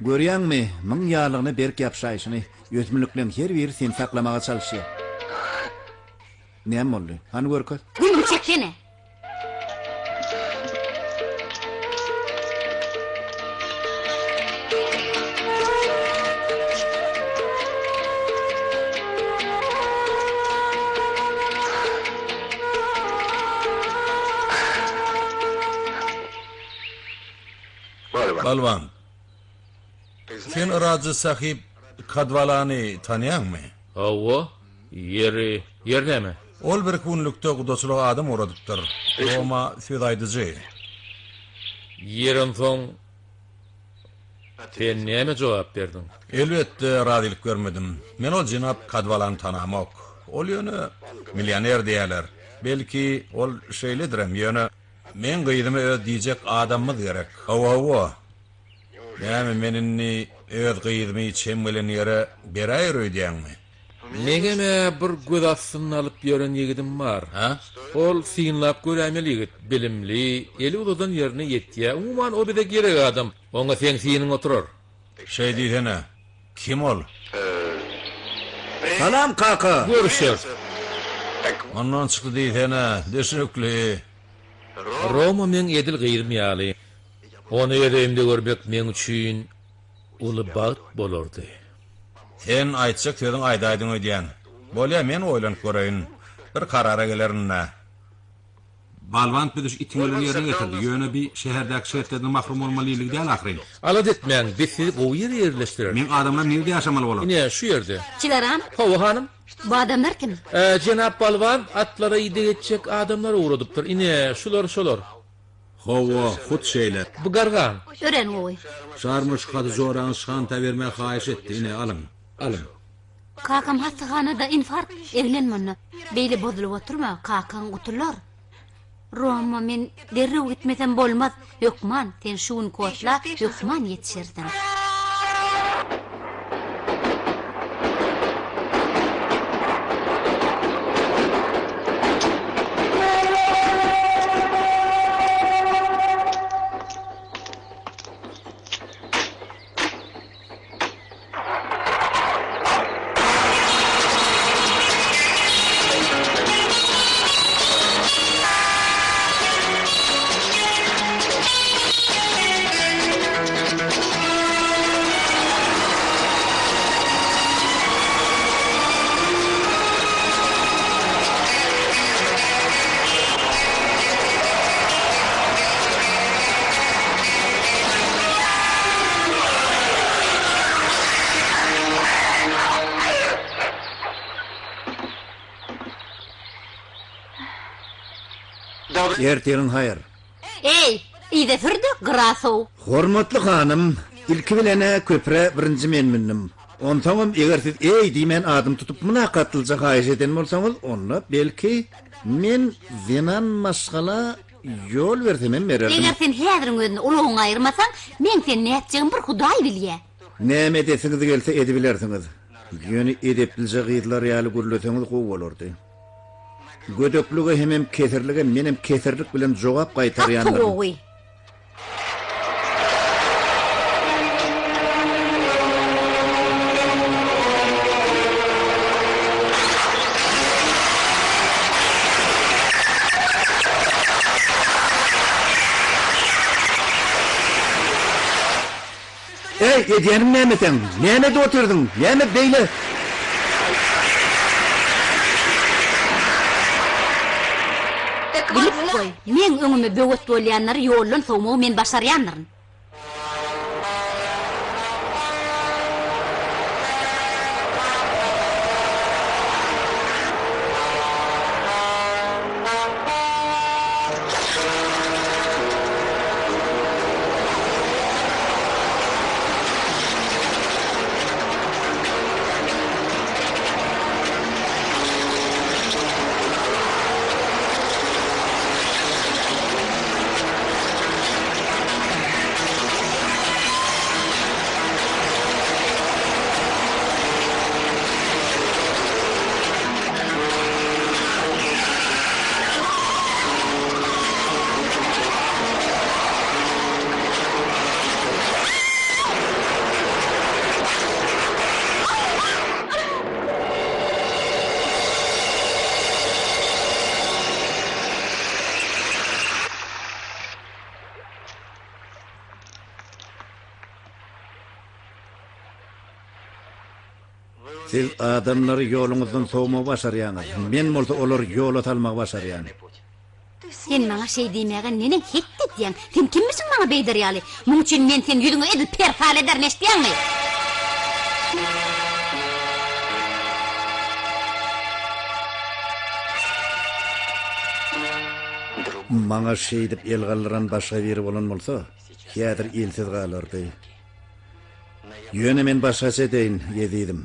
Görüyen mi? Mın yağlığını berk yapşayışını. Ötmülüklen her bir sen saklamağa çalışıyor. Neyem oldu? Hani görkot? Gülüm çeksene. Balvan, sen Racı sahip Kadvalani tanıyan mı? Hawa, yer näme? Ol bir kunlukta gudosulu adam oradıptır. Roma Füdaydıcı. Yerin soň sen näme jogap berdin? Elbette radilik görmedim. Men ol Jinap Kadvalani tanamok. Ol yönü milyoner diýerler. Belki ol şeýledirem yönü. Men gıýdymy ödeyjek adammy gerek. Hawa. Näme meninni öd gıýdymy çemgelen ýere beräýär öýdýänmi? Negeme bir göz astyny alyp ýören ýigidim bar. Ha? Ol synlap görämeli ýigit, bilimli, eli uzadan ýerine ýetýär. Umuman o bide gerek adam. Oňa sen synyň oturar. Şey diýene. Kim ol? Salam kaka. Görüşür. Ondan çykdy diýene. Deşekli. Roma men edil gyrmýaly. Onu ýerimde görbek men üçin uly baht bolardy. Sen aýtsak söýüň aýdaýdyň öýdýän. Bolýa men oýlanyp göreýin. Bir karara gelerinne. Balvan püdüş itiň ölen ýerine getirdi. Ýöne bir şäherdäki şertlerden mahrum bolmalylyk diýen ahry. Ala detmäň, bizi o ýere ýerleşdirer. Men adamlar nerede ýaşamaly bolar? Ine şu ýerde. Çileran, Hawa hanım, bu adamlar kim? Cenap Balvan atlara ýydy geçecek adamlar uğradypdyr. Ine şolar. Hawa, hut şeýler. Bu gargan. Ören oy. Şarmış kadı zoran şanta verme haýyş etdi. Ine alın. Kakam hastahanada infarkt, evlenmeni. Beýle bozulup oturma, kakan gutullar. Roma men derrew gitmesem bolmaz. Ýokman, sen şuun kotla, ýokman ýetişirdin. Erterin hayır. Ey, ide fırdı Grasow. Hormatly hanım, ilki bilene köpre birinci men minnim. Ontaňam eger siz ey diýmen adım tutup muna katylja haýyş eden bolsaňyz, onda belki men zenan maşgala yol bersemem bererdim. Eger sen häziriň özüni ulugyň aýyrmasaň, men sen näçegin bir Hudaý bilýär. Näme desiňiz gelse edibilersiňiz. Ýöni edepbilje gyýdylar ýaly gürleseňiz gowy bolardy. Gödöklüge hemem kesirlige menem kesirlik bilen jogap gaýtarýanlar. Owy. Ey, edýänim näme sen? Näme de oturdun? Näme beýle? Bilip koy, men öňüme böwet bolýanlary ýollan sowmagy men başarýanlaryn. Siz adamları ýoluňyzdan sowma başarýanyz. Men bolsa olar ýol atalmak başarýan. Sen maňa şey diýmäge nene hetdi diýen. Sen kimmisin maňa beýdirýaly? Muň üçin men sen ýüzüňe edil perfal eder näşdiýänmi? Maňa şey dip el gallaran başga biri bolan bolsa, häzir elsiz galardy. Ýöne men başgaça deýin, ýedidim.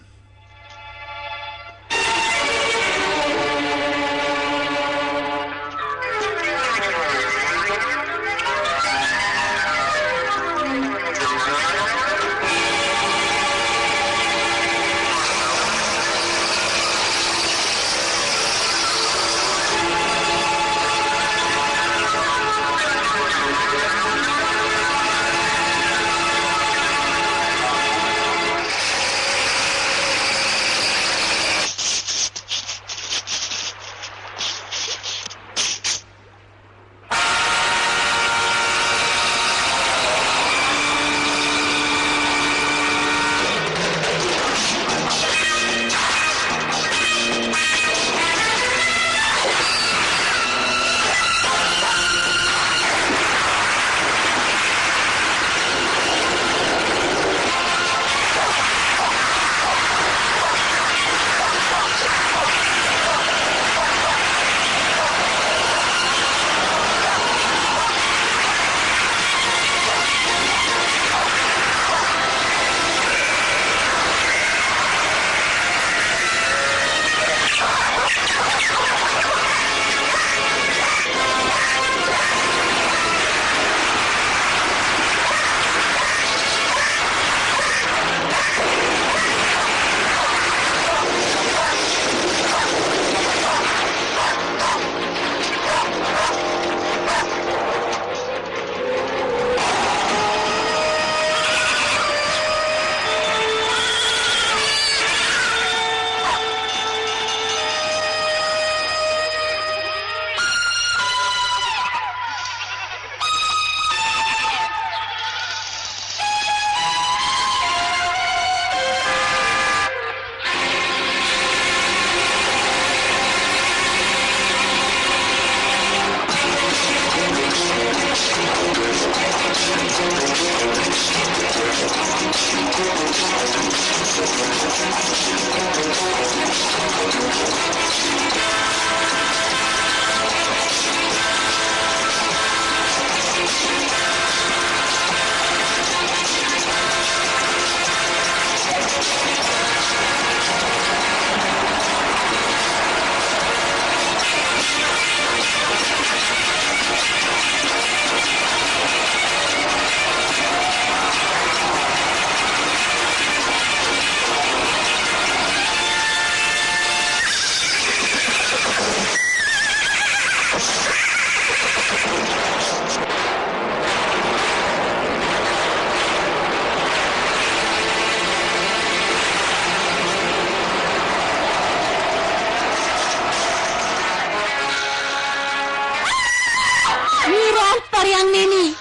durýan meni?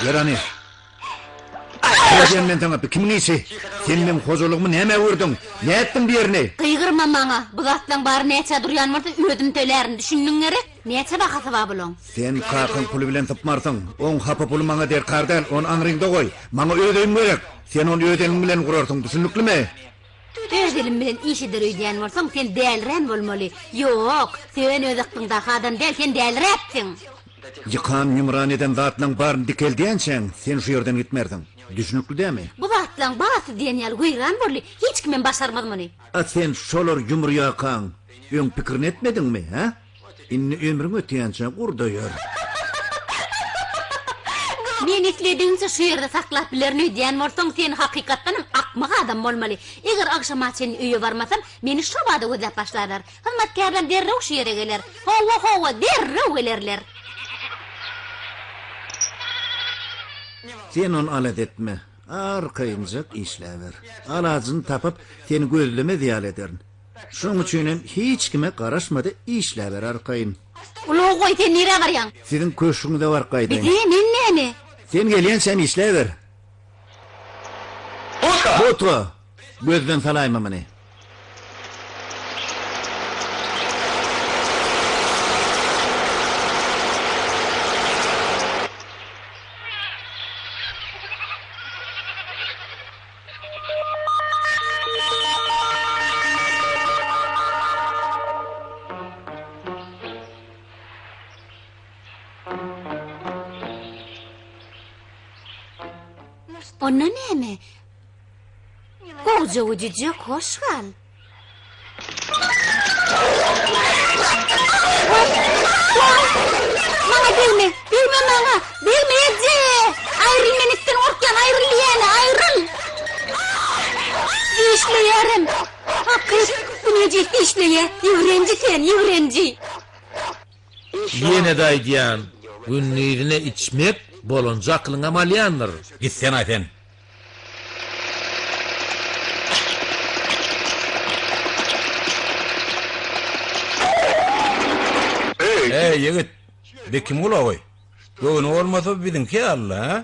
Yarani. Sen men taňa kim nisi? Sen men hozurlygymy näme gördüň? Näetdiň birini? Gıygırma maňa. Bu zatlaň bary näçe durýan bolsa ödüm tölerini düşündiň gerek. Näçe bahasy bar bolan? Sen kakyn puly bilen tapmarsyň. Oň hapa puly maňa der kardan, on aňryňda goý. Maňa ödeýim gerek. Sen onu ödeýim bilen gurarsyň, düşündikmi? Ödelim bilen iş eder öýdýän bolsaň sen dälren bolmaly. Ýok, sen özakdyň da adam däl, sen dälräpsiň. Yıkan Ümran eden zatlaň baryn dikeldiýänçäň, sen şu ýerden gitmerdiň. Düşünükli dämi? Bu zatlaň bahasy diýen ýaly güýran bolly. Hiç kimen başarmady muny. A sen şolar ýumurýakan, öň pikirini etmediňmi, ha? Inni ömrüň ötýänçä urda ýör. Men islediňçe şu ýerde saklap bilerini öýdýän bolsaň sen hakykatdan akmak adam bolmaly. Eger akşama sen öýe barmasam, meni şu bada gözläp başlarlar. Hyzmatkarlar derrew şu ýere geler. Howa derrew gelerler. Sen onu alet etme. Arkayınca işlever. Alacını tapıp seni gözleme diyal ederin. Şunun üçin hiç kime garaşmadı işlever arkayın. Ulu goý sen nire barýan? Sizin köşüňizde var gaýdaň. Bizi men näme? Sen gelýän sen işlever. Botra. Gözden salaýma meni. Onna näme? Goja ujijo koşgal. Maňa bilme maňa. Bilme ejje. Aýryl meni sen orkan aýryl ýene aýryl. İşleýärim. Hakyt, bu neje işleýär? Ýürenji sen, ýürenji. Ýene daýdýan, günnirine içmek bolonja aklyňa malýandyr. Gitsen aýten. Hey yigit, de kim ola goý? Göwün olmasa biziňki alla, ha?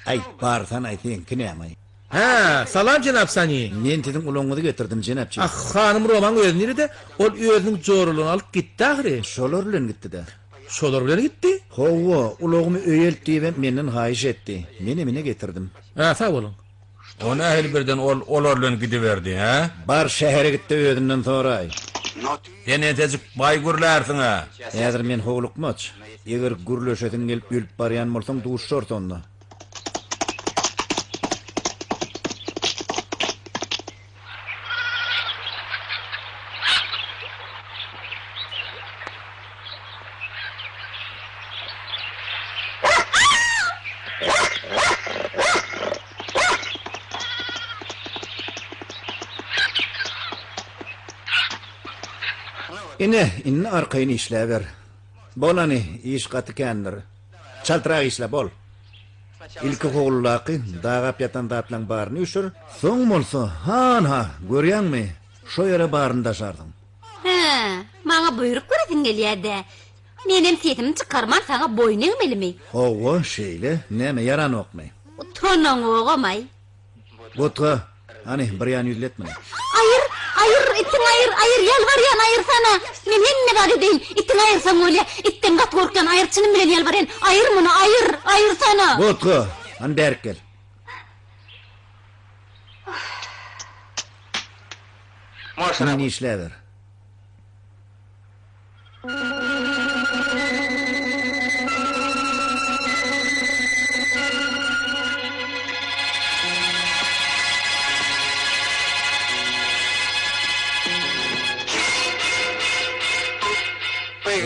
Ay barsan aýtyn kinäme? Ha, salam jenap sani. Men tidim uloňyzy getirdim jenapçy. Ah, hanım Roman öýnüride, ol özüniň jorulygyny alyp gitdi ahry. Şolar bilen gitdi-de. Şolar bilen gitdi. Howa, ulogymy öýeltdi we menden haýyş etdi. Men emine getirdim. Ha, sag bolun. Ona ähli birden olar bilen gidiberdi, ha? Bar şähere gitdi öýünden soraý. Sen entejik bay gürlersiň, ha? Häzir men howlukmaç. Eger gürleşetiň gelip ölüp barýan bolsaň duşşort onda. Inne arkaýyny işläber. Bolany iş gatykandyr. Çaltyrak işle bol. İlki howlullaky dagap yatan datlaň baryny üçür. Soň bolsa, ha, görýänmi? Şo ýere barynda şardyň. Ha, maňa buyruk berdiň gelýärde. Menem setimi çykarman saňa boýnyň bilmi. Howa şeýle, näme yaran okmy? Tonaň ogamay. Botra, hani bir ýan ýüzletme. Ayır, itin ayır, yalvaryan ayır sana. Men hemme gady deýin, itin ayırsan öyle, itten gat gorkan ayırçyny bilen yalvaryan. Ayır muny, ayır sana. Botra, han berkel. Sen işlever.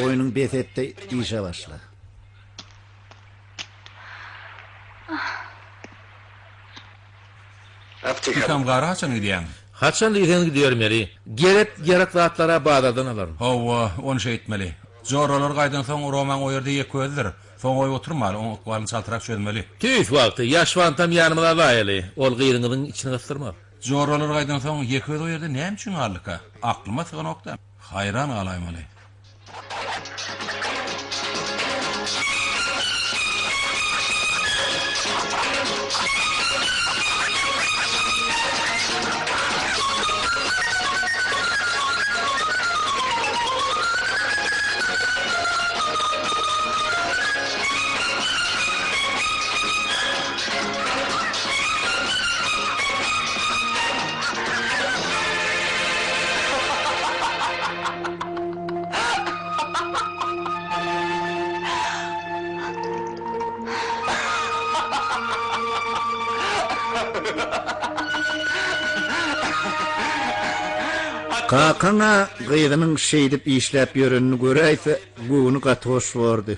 Oyunun betette işe başla. Ikam gara haçan gidiýän? Haçan ýeren gidiyorum eri. Gerek zatlara badadan alarım. Hawa, onu şey etmeli. Joralar gaýdan soň Roman o ýerde ýeközdir. Soň oý oturmaly, onu ýalyn çaltyrak çözmeli. Tüýs wagty, ýaşwantam ýanymda baýaly. Ol gyýryňyzyň içine gysdyrmak. Joralar gaydan soň ýeke o ýerde näme üçin garlyka? Aklyma sygan okda. Hayran galayım aly. Kakana gıydının şeydip işläp ýörenini göräýse, göwüni gathoş boldy.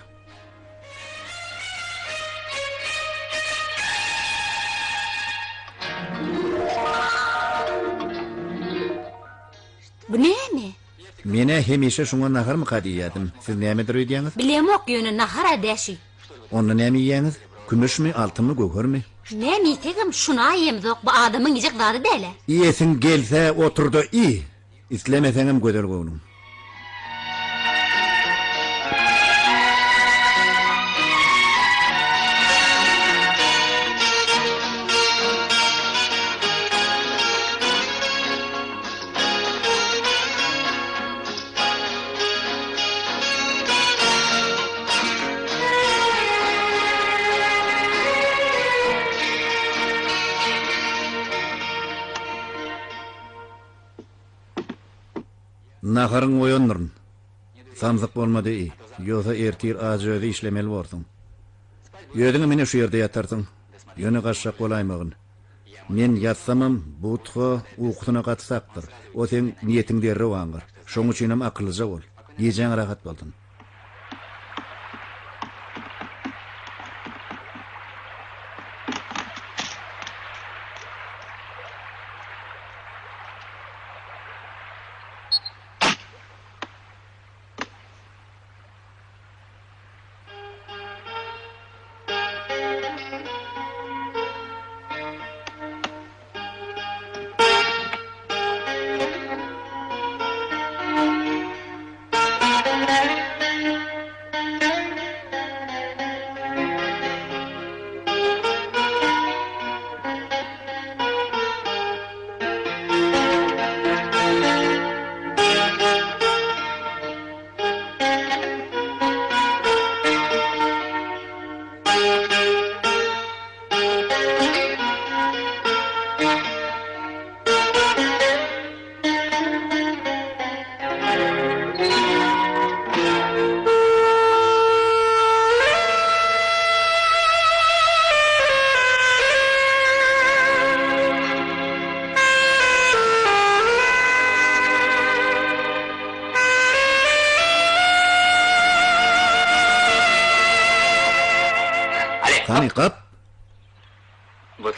Bu näme? Mene hemişe şuňa naharmy kadiýadym. Siz näme diýýäňiz? Bilemok ýöne nahara däşi. Onda näme ýeňiz? Kümüşmi, altynmy, göhürmi? Näme tegim şuna ýemzok bu adamyň ýyjak zady däle. Iýesin gelse oturdy i. İslemeseňem gödel gownum. Naharın oýandyryň. Samsyk bolmady i. Ýogsa ertir ajöde işlemeli bolsaň. Ýödüňi mene şu ýerde ýatarsyň. Ýöne gaşşak bolaýmagyn. Men ýatsamam butga ukyna gatsakdyr. O sen niýetiň derre waňyr. Şoň üçinem akyllyja bol. Ýejeň rahat boldun.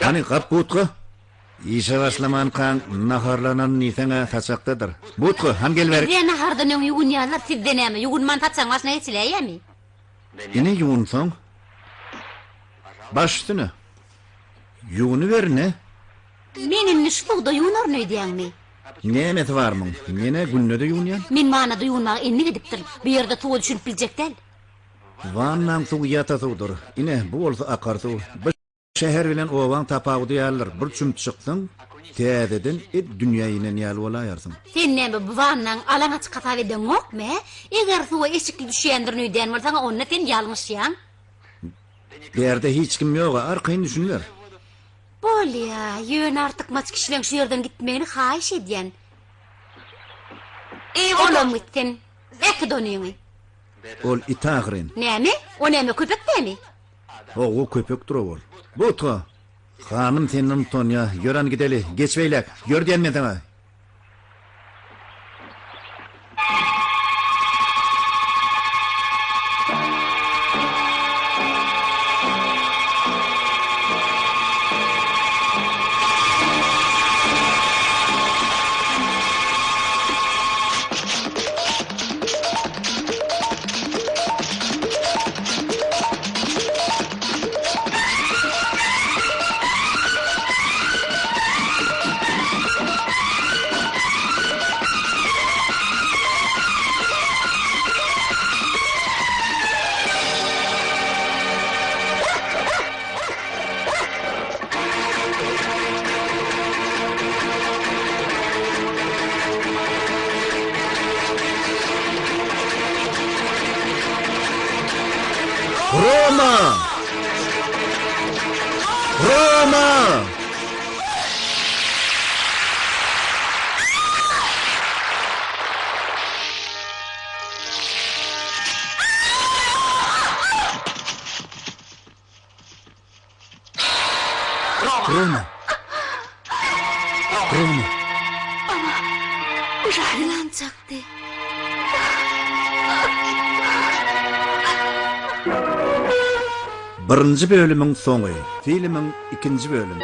Hani kap butku? İşe başlaman kan naharlanan nisene taçaktadır. Butku, ham gel verik. Ne nahardan öň ýugun ýalar sizden näme? Ýugunman tatsaň başyna geçileýärmi? Ine yugunsoň? Baş üstüne. Yugunu ver ne? Menin nişlugda ýugunar ne diýäňmi? Nemeti varmyň? Mene günlede yugunýan? Men manada ýugunmak enni gidipdir. Bu ýerde tuğ düşünüp biljek del. Vannan suw ýata suwdur. Ine bu bolsa akar suw. Şehir bilen owan tapagy diýerler. Bir çümp çykdyň, täzeden dünýäne ýaly bolaýarsyn. Sen näme bu vannan alaňa çykata beden okmy? Eger suwa eşikli düşýändir nüýden bolsaň onda sen ýalňyşýan. Berde hiç kim ýok, arkaýyn düşünler. Bolýa, ýön artyk maç kişileň şu ýerden gitmegini haýyş edýän. Olam gittin. Bäki donyňy. Ol itagrin. Näme? O näme köpekdemi? O köpek durur. Butku. Hanım senin Tonya, ýören gideli, geçbeýlek. Gördiýänmi taňa? Roma! Roma! Roma! Roma! Yılan çaktı. Birinci bölümün sonu, filmin ikinci bölümü.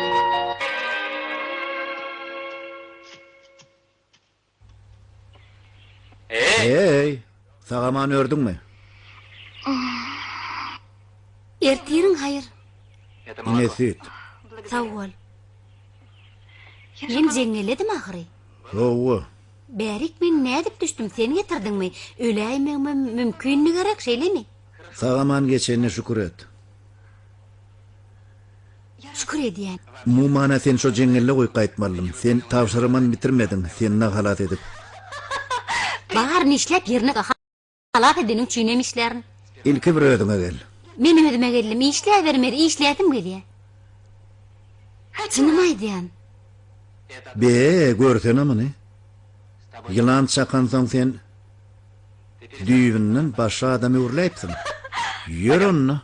Hey, sağaman ördün mü? Ertirin hayır. Yine süt. Sağ ol. Men jengeledim ahiri. Oğu. Bärik men ne edip düştüm, sen getirdin mi? Öläýmem mümkünni gerek şeýlemi? Sağaman geçenine şükür et. Şükür edýän. Mumana sen şu jengelle koy qaytmalım. Sen tavşırımın bitirmedin, sen nagalat edip. Bahar nişläp ýerine halat edenin çüýnemişlerin. İlki bir ödüme gel. Menim ödüme geldim, işläbermer, işlädim gelýär. Çynyma edýän. Be, görsen ama ne? Yılan çakan soň sen düýbünden başga adamy urlaýpsyn. Ýör onu.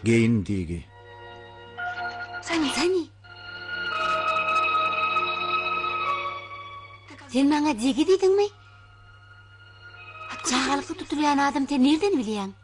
Geyin digi. Sani. Sen bana digi dedin mi? Çağalıklı tutulayan adam sen nereden biliyorsun?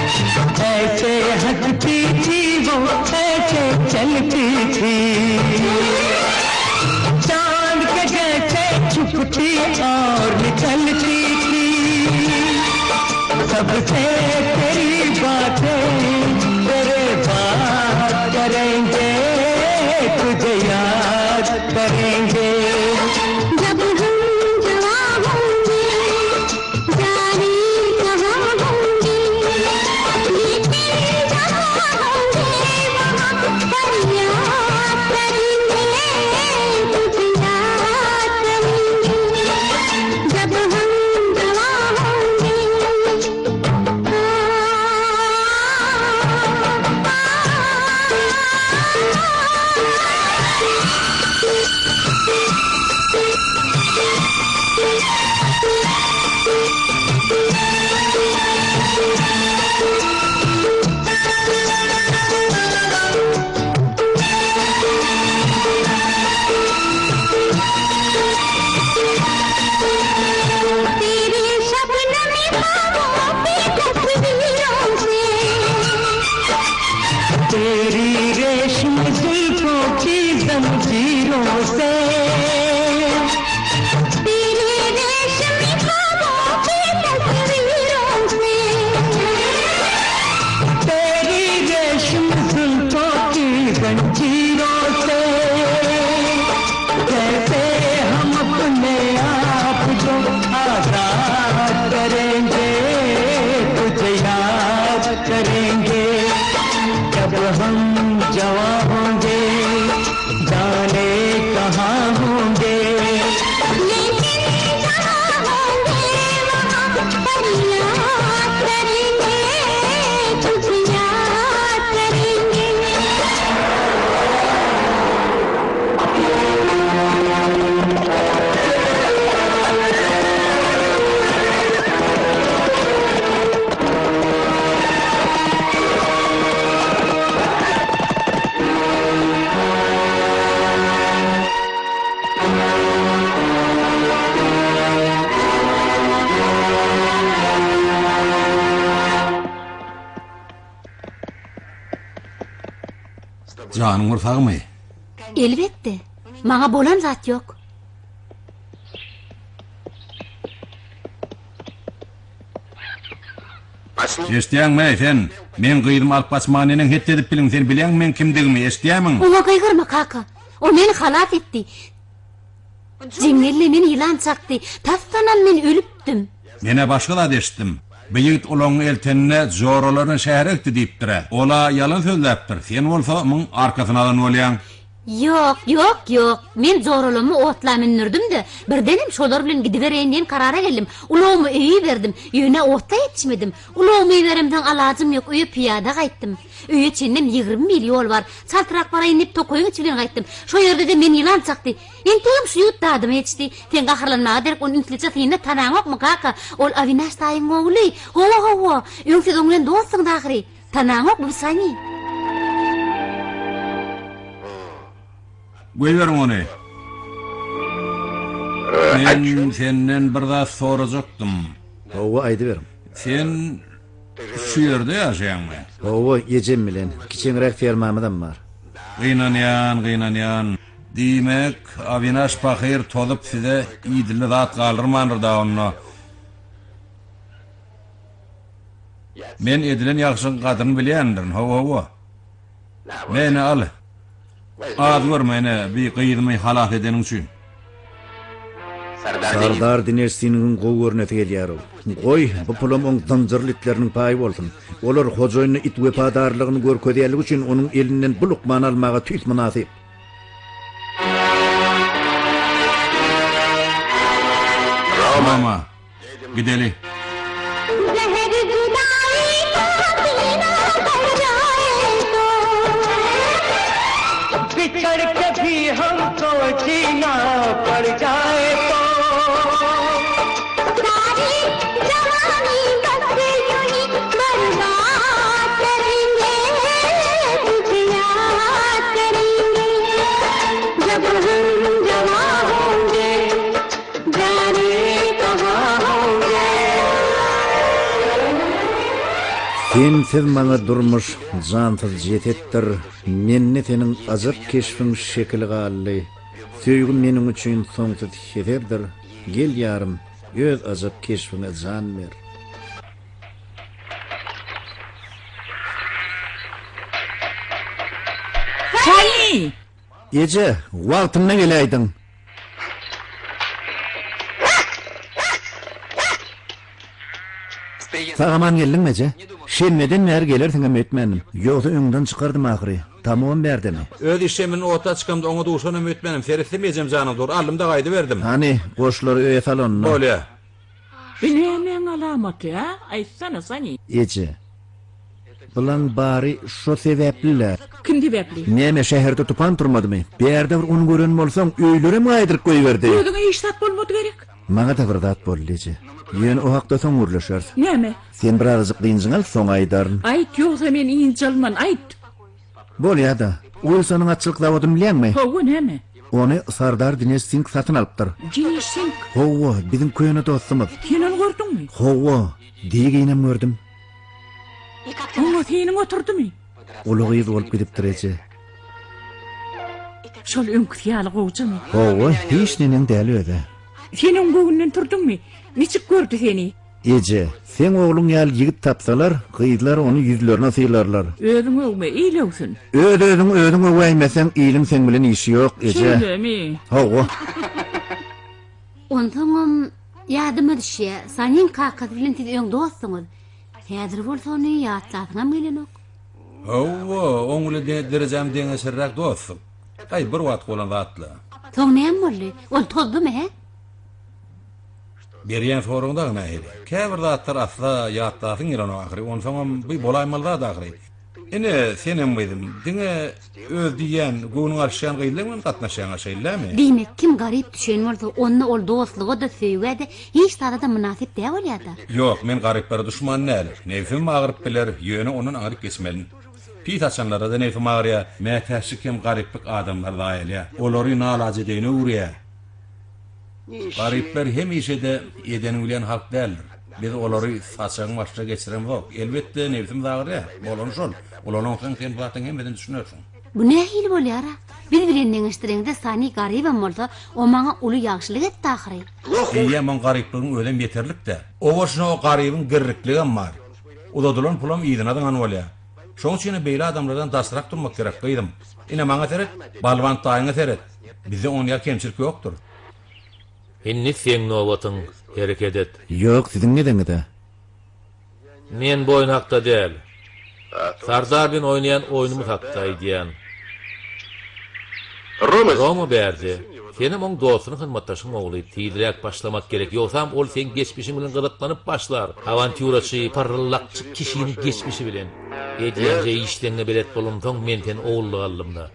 ऐसे हंसती थी वो, ऐसे चलती थी, चांद के जैसे छुपती और निकलती थी। सबसे तेरी बातें तेरे बात करेंगे, तुझे याद करेंगे। जब हम जवां होंगे, जाने कहाँ होंगे, लेकिन जहाँ होंगे वहाँ पर याद करेंगे, तुझे याद करेंगे। जब हम जवां होंगे, तेरे शबनमी ख्वाबों की तस्वीरों से, तेरी रेशम जुल्फों की जंजीरों से, तेरे रेशमी ख्वाबों की तस्वीरों से, तेरी रेशम जुल्फों की जंजीरों से, कैसे हम अपने आप को आजाद करेंगे, तुझे याद करेंगे। जब हम जवां होंगे, जाने कहाँ होंगे, लेकिन जहाँ होंगे वहाँ पर याद करेंगे, तुझे याद करेंगे। Canın ırsak mı? Elbette. Bana bolan zat yok. Estiýän mi sen? Men gıydım alıp basmanynyň het edip bilin, sen bilen men kimdigimi estiýämiň? Ona kaygırma kaka. O meni halaf etti. Cingirli meni ilan çaktı. Tastanan men ölüptüm. Mene başga da deşdim. Beýit olaň eltenine zoralaryny şäher ekdi diýipdir. Ola ýalan sözläpdir. Sen bolsa muň arkasynadan bolýan. Yok. Men zorulumu otla minirdim de birdenim şolar bilen gidibereyim diýen karara geldim. Ulağımı öýe berdim. Ýöne otla yetişmedim. Ulağımı öýberemden alajym ýok. Öýe piyada gaýtdym. Öýe çennem 20 mil ýol bar. Saltyrak bara inip tokoýun içilen gaýtdym. Şo ýerde de men ýylan çakdy. Entegim şu ýutdadyma ýetişdi. Ten gahrlanmaga derek onu üntliçe tyýyna tanaňokmy kaka? Ol Avinaş daýyň ogly. Howa. Öňse doňlen dostsyň dahry. Tanaňok bu sany. Goýberin onu. Men senden bir zat sorajakdym. Owa aýdy berim. Sen şu ýerde ýaşaýanmy? Owa ejem bilen kiçiňrek fermamydan bar. Gynanýan. Diýmek, Avinaş Pahyr tozup size ýydyly zat galyrmandyr da onu. Men edilen ýakşy gadyny bilýändir. Howa. Meni al. Az görmeyne bir gıydımy halak edenin üçin. Sardar dinestiniň gowy görneti gelýär. Goý, bu pulum oň tanjyrlyklarnyň paýy bolsun. Olar hojaýyny it wepadarlygyny görkezýärlik üçin onuň elinden bu lukmany almaga tüýt munasyp. Mama, gideli. Zehir judayi ka pina pad jaye to, बिछड़ के भी हमको जीना पड़ जाए तो, सारी जवानी बस यूं ही बर्बाद करेंगे, तुझे याद करेंगे। जब हम जवां होंगे, जाने कहाँ होंगे, Sensiz maňa durmuş jansyz jetetdir. Menne senin azap keşfin şekili gally. Söýgün meniň üçin soňsuz şeherdir. Gel ýarym, öz azap keşfine jan ber. Sani! Ece, wagtyna geleýdiň. Sagaman geldin Ece? Şenmeden näre gelersiň etmenim. Ýogsa öňden çykardym ahyry. Tamam berdimi? Öz işemin ota çıkamda ona duşanam ötmenim. Feritlemeyeceğim canım dur. Aldım da gaydı verdim. Hani goşlary öýe salonuna. Bolýa. Bilemeň alamaty ha? Aýtsana Sani. Ece. Bulan bari şo sebäpli. Kim dibäpli? Näme şäherde tupan turmadymy? Berde bir onu gören bolsaň öýlere mi aýdyryp goýberdi? Öýüňe iş sat bolmady gerek. Maňa da bir zat boldy Ece. Ýöne o hakda soň urlaşar. Näme? Sen bir arzyk diňiň al soň aýdaryn. Aýt ýogsa men iňjalman, aýt. Bolýa da. Ulsanyň atçylyk zawodyn bilýärmi? Howa näme? Ony Sardar Dines Singh satyn alypdyr. Jinsing. Howa, bizim köýüne dostumyz. Sen onu gördüňmi? Howa, diýiginem gördüm. Oňa senin oturdumy? Ulugy bolup gidipdir Ece. Şol öňkü ýaly gowjamy. Howa, hiç nenen däl öde. Sen oň göwünden turduňmy? Niçik gördü seni? Ece, sen oğlun ýaly ýigit tapsalar, gyýdylar onu ýüzlerine syýlarlar. Özüň öňme iýlewsin. Özüň öwäýmeseň ilim sen bilen işi ýok Ece. Şöylemi? Howa, Ondan ýadyma düşýär. Sanyň kaka bilen siz öň dostumyz. Häzir bolsa ony ýatlatyňam gelenok. Owo, oňly derejäm deňeşerrak dostum. Ay bir wagt bolan wagtla. Soň näme boldy? Ol tozdumy he? Berýän soruňda nähili? Käbir zatlar asla ýatlasyň ýalan ahyry. Onsoň bu bolaýmalda da ahyry. Ene senem bedim. Diňe öz diýen göwnüň arşan gyýlygyň gatnaşýan aşaýlamy? Diýmek kim garyp düşen bolsa ony ol dostlugy da söýgäde hiç tarada münasip däl bolýarda. Yok, men garyplara düşman näl. Nefsim agyryp biler, ýöne onun agyryp geçmelin. Pit açanlara da nefsim agyrýa. Mätäşik hem garyplyk adamlar daýylýa. Olary nalaje deýne urýa. Garyplar hem işede eden bilen halk däldir. Biz olary saçaň başga geçirem zok. Elbetde nefsim agyrýa. Bolan şol. Olaryň sen batyň hemden düşünersiň. Bu nähili bolýar? Bir birinden iştirende Sani garypam bolsa, o maňa uly ýagşylyk etdi ahyry. Diýe men garyplygyň ödem ýeterlikde. O boşuna o garybyň girrikligi bar. Udadylan pulam ýydyna daňan bolýar. Şoň üçin beýle adamlardan dasrak durmak gerek gyýdym. Ine maňa teret, balwan taýyňa teret. Bizde on ýa kemçilik ýokdur. Inni sen nowatyň hereket et. ýok siziň nedeňde? Men bu oýun hakda däl. Sardar bilen oýnaýan oýnumyz hakda diýen. Roma berdi. Senem oň dostunyň hyzmatdaşyň ogly tiýdirek başlamak gerek. Ýogsam ol sen geçmişiň bilen gyzyklanyp başlar. Awantýuraçy, parrylakçy kişiniň geçmişi bilen. Edýänje işleňe bilet bolunsoň men sen ogullyk aldymda.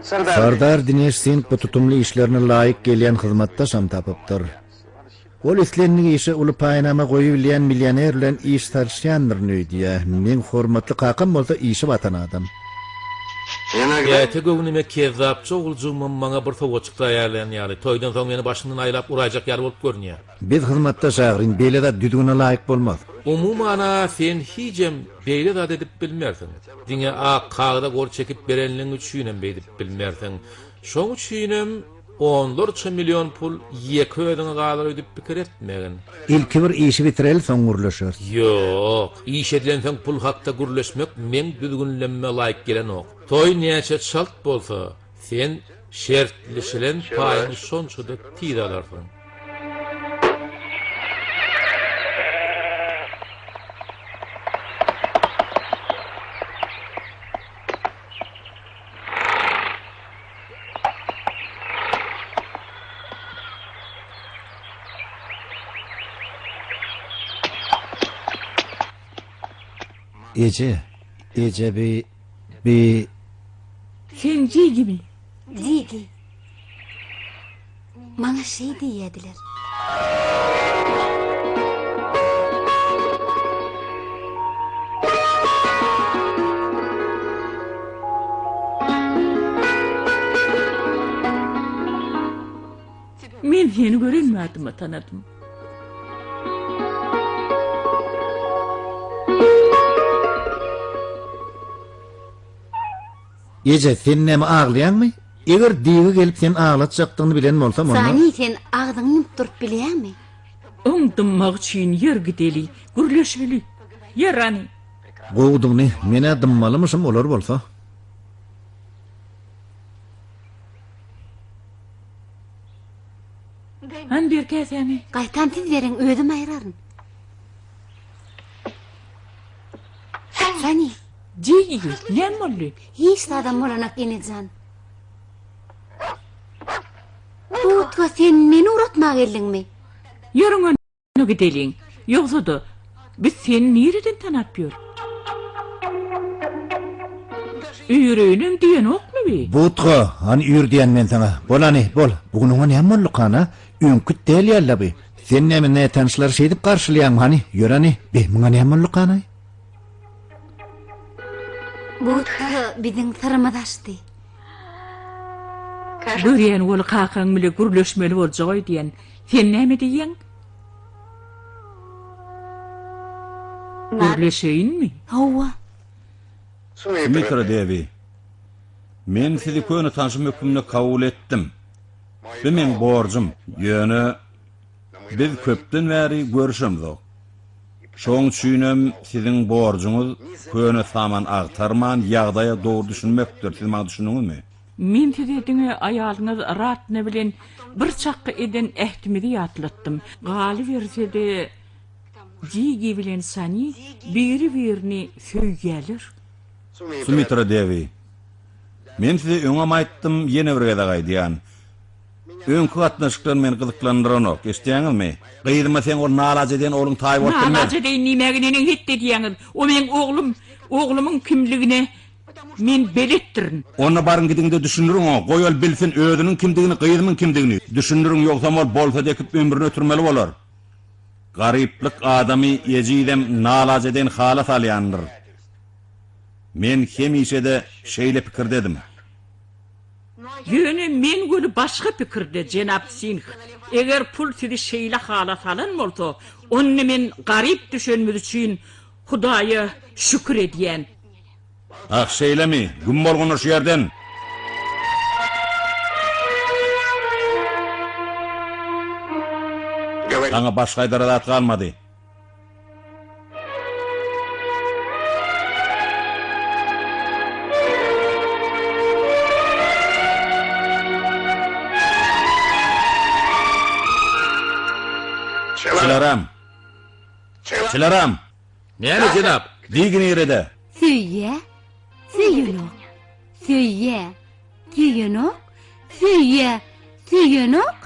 Sardar Dines Singh bu tutumly işlerine laýyk gelýän hyzmatdaşam tapypdyr. Ol islenigi işe uly paýnama goýup bilýän millioner bilen iş tarşýandyr nöýdiýä. Men hormatly kakam bolsa işi watan adam. Ýa-da göwnüme kezzapçy oguljuğum maňa bir sowaçyk taýýarlayan ýaly. Toýdan soň meni başyndan aýlap urajak ýar bolup görünýär. Biz hyzmatdaş agryn beýle de düdügüne laýyk bolmaz. Umumana sen hijem beýle zat edip bilmersiň. Diňe kagda gor çekip berenliň üçinem beýdip bilmersiň. Şoň üçinem 10 milyon pul ýeködüň galar ödüp pikir etmegin. İlki bir işi bitirel soň urlaşar. Yok, iş edilen soň pul hakda gürleşmek men düzgünlenme laýyk gelen ok. Toy näçe şalt bolsa, sen şertlişilen paýyny şonçuda tiýdi alarsyň. Ece bir Sen jiýgimi? Diýdi. Maňa şey diýediler. Men seni görenmädim, tanadym. Ece sen näme ağlaýanmy? Eger diýgi gelip sen ağlatjakdygyny bilen bolsam onda. Sani sen ağzını yumup durup bilýärmi? Öňdümmak üçin yer gideli, gürleşmeli. Ýerani. Gowdugyny mene dymmalymyşym olar bolsa. Han bir käsemi. Gaýtan tizleriň özüm aýraryn. Sani, Diýi, näme boldy? hiç adam olanak enejan. Tutga sen meni uratmak geldiňmi? Ýerine gideliň. Ýogsa da biz seni nireden tanapýar? Üýreýiň diýen okmy bi? Butga, hani ýür diýen men sana. Bolany, bol. Bugüňe näme boldy kana? Öňküt däl ýaly bi. Sen näme ne tanşlar şey dip garşylýan hani? Ýörani, be muňa näme boldy kana? Tutga biziň sırymyz açdy. Görýän ol kakaň bile gürleşmeli boljak diýen. Sen näme diýen? Gürleşeýinmi? Hawa. Mitra devi. Men sizi köni tanşym hökmüne kabul etdim. Bu men borjum. Ýöne biz köpden bäri görüşemdik. Şoň üçinem siziň borjuňyz köni saman agtarman ýagdaýa dogry düşünmekdir. Siz maňa düşündiňizmi? Men siziňe aýalyňyz ratny bilen bir çakka eden ähdimizi ýatlatdym. Galy bersede Digi bilen Sani biri-birini söýýärler. Sumitra devi. Men size öňe aýtdym, ýene bir gada gaýdýan. Öňkü gatnaşyklar meni gyzyklandyranok. Eşdiňizmi? Gyýdyma sen o nalaz eden oğlum taýip otdurma. Nalaz eden nimegini hitte diýäňiz. O men oğlumyň kimligine men beletdirin. Onu barın gidinde düşündürün o. Goýal bilsin özünün kimdigini, gyýdymyň kimdigini. Düşündürün ýoksa ol bolsa dekip ömrüni ötürmeli bolar. Garyplyk adamy ejidem nalaz eden halat alýandyr. Men hemişe de şeýle pikirdedim. Ýöne men göli başga pikirde Jenap Singh. Eger pul sizi şeýle halat alan bolsa, onu men garyp düşünmüz üçin Hudaýa şükür edýän. Ah şeýlemi, gün bolgyny şu ýerden. Sana başga ýarat galmady. Çilaram. Näme jenap? Digini ýerde. Söýýä, söýýänok. Söýýä, söýýänok. Söýýä, söýýänok.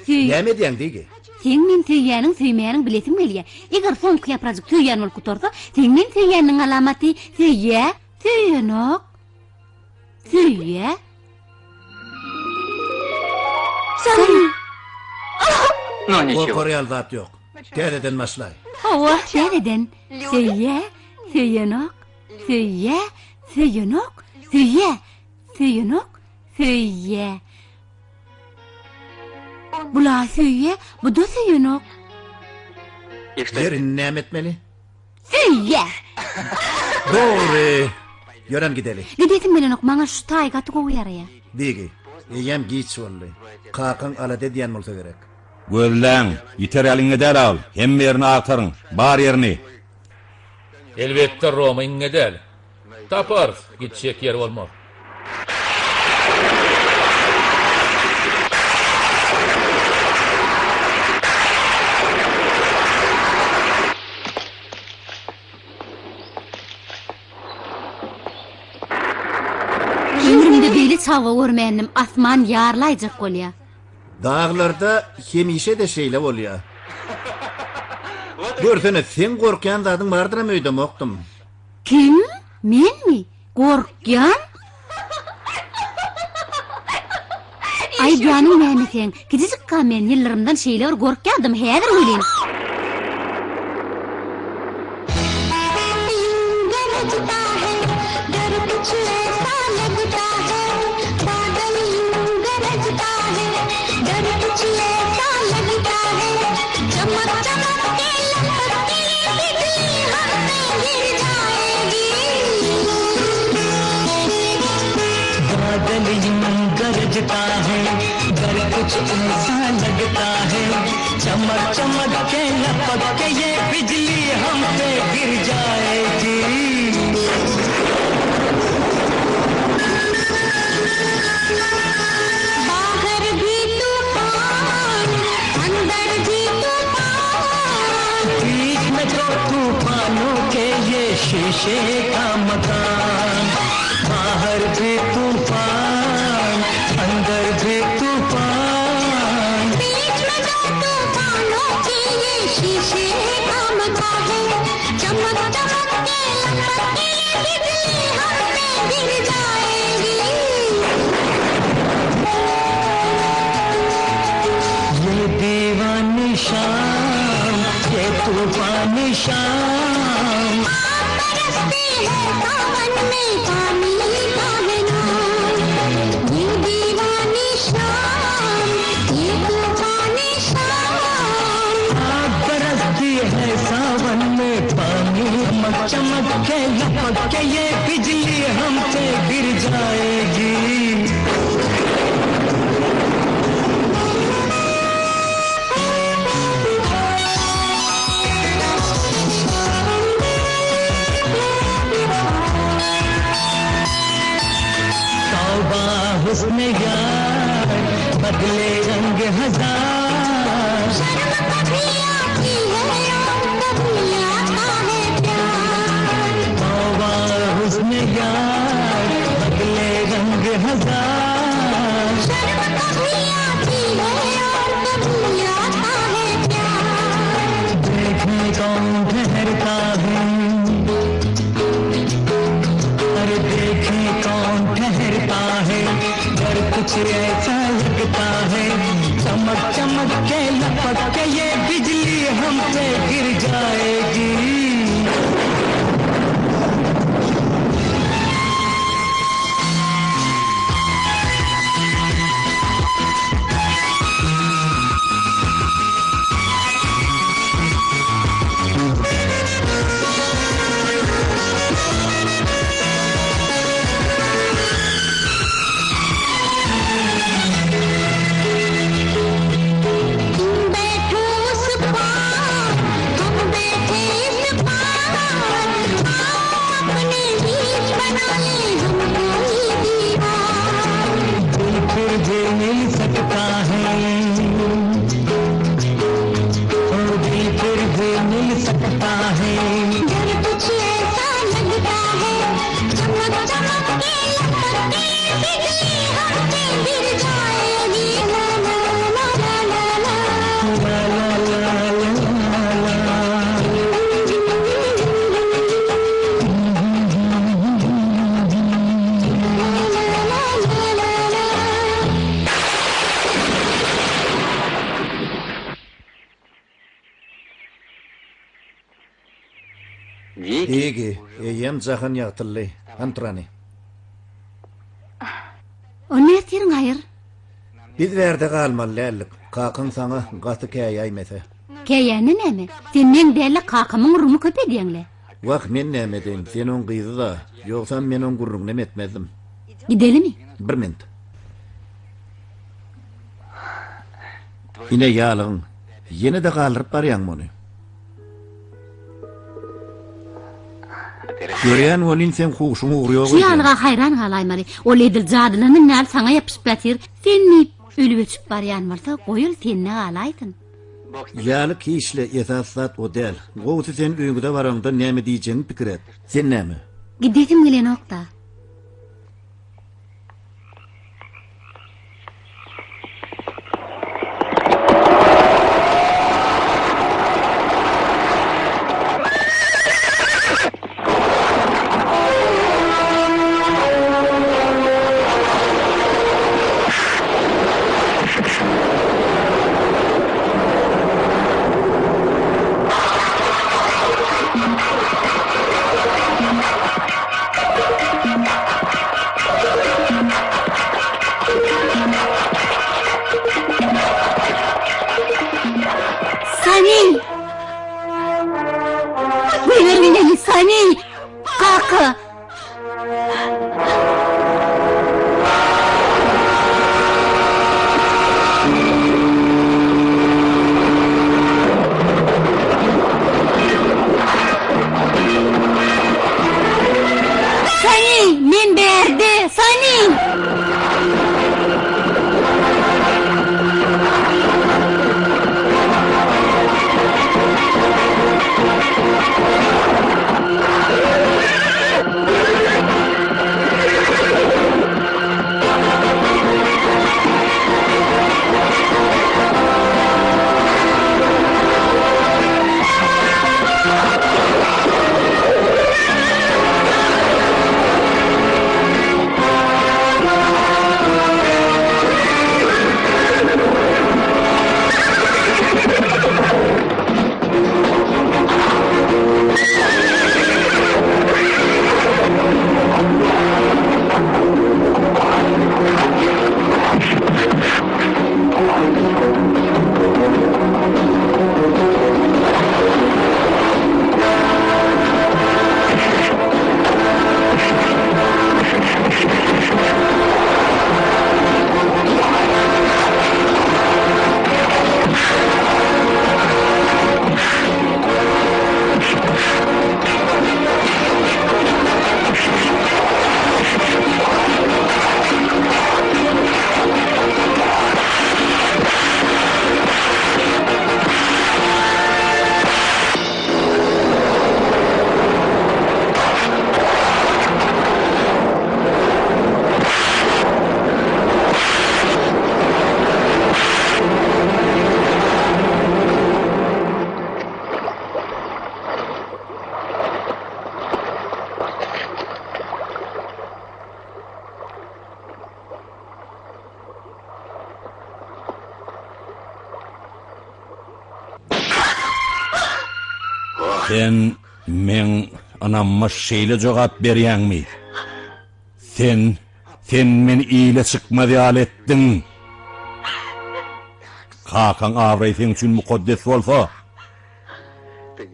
Näme diýen digi? Sen men söýýäniň söýmeýäniň bilesim gelýär. Eger soňky ýaprazyk söýýän bolup gutorsa, sen men söýýäniň alamaty söýýä, söýýänok. Söýýä. Sani. Korkorial zat ýok. Däleden maslay. Hawa, däleden. Söýýä, söýýänok. Söýýä, söýýänok. Söýýä, söýýänok. Söýýä. Bula söýýä, bu da söýýänok. Yerin näme etmeli? Söýýä. Dogry. Ýören gideli. Gidesim bilenok maňa şu taýgaty goýar ya. Digi. Eýem giç boldy. Kakaň alade diýen bolsa gerek. Gözläň, ýiter ýalyňy däl al. Hem ýerini agtaryň, bar ýerini. Elbetde Roma iňedel. Tapar gitjek ýer bolmak. Ömrümde beýle çawa görmeýändim, asman ýarlaýjak bolýar. Dağlarda hemişe de şeyle bolýar. Görsene sen gorkyan zadyň bardyr öýdem okdum. Kim? Menmi? Gorkyan? Ay canım näme sen? Gidijik kamen ýyllarymdan şeýler gorkýandım, häzir öýlen. बुझता है, घर कुछ ऐसा लगता है, चमक चमक के लपक के ये बिजली हम पे गिर जाएगी। बाहर भी तूफान, अंदर भी तूफान, बीच में तो तूफानों के ये शीशे का मकान। बाहर भी तूफान, अंदर भी तूफान, बीच में दो तूफानों के ये शीशे का मकान है। चमक चमक के लपक के ये बिजली हम पे गिर जाएगी। ये दीवानी शाम, ये तूफानी शाम, बरसती है सावन में पानी का है नाम। ये दीवानी शाम, ये तूफानी शाम, आग बरसती है सावन में पानी। चमक चमक के लपक के ये बिजली हम पे गिर जाएगी। तौबा हुस्न यार, बदले रंग हजार। शर्म कभी आती है और कभी आता है प्यार। तौबा हुस्न यार, बदले रंग हजार। शर्म कभी आती है और कभी आता है प्यार। देखें कौन ठहरता है, अरे देखें कौन ठहरता है, डर कुछ ऐसा लगता है, चमक चमक के लपक के ये बिजली हम पे गिर जाएगी। तुम बैठो उस पार, हम बैठे इस पार, आओ अपने बीच बना ले हम कोई दीवार। दिल फिर भी मिल सकता है, ओ दिल फिर भी मिल सकता है। डर कुछ ऐसा लगता है, चमक चमक के लपक के बिजली हम पे गिर जाएगी। ला ला ला ला ला ला। ला ला ला ला ला। Ege, yem zahan yaqtille, antrani. O ne tirin hayır? Biz verde qalmallaylik, qaqın sana qatı kayay mese. Keyeni ne mi? Senin deli kakamın rumu köpe diyenle. Vaq men nämedin, senin qyzy da, yoksa men on gurrun etmedim. Gidelim mi? Bir minut. Yine yalın, yine de qaldırıp baryan monu. Görýän bolyn sen huşuňy ugrýar Şu yanıga hayran galaymary. O ledil jadylynyň näl saňa ýapyşyp batyr. Sen mi ölüp öçüp barýan bolsa, goýul senne galaýdyn. Yalı kişle esasat o del. Goğutu sen öňüňde baranda näme diýjeňi pikir et. Sen näme? Gidesim gelen okda. sen berde, sanin. Sen men anamma şeýle jogap berýäňmi? Sen meni iyile çıkmadı alettin. Kakan avray sen üçün mukaddes bolsa,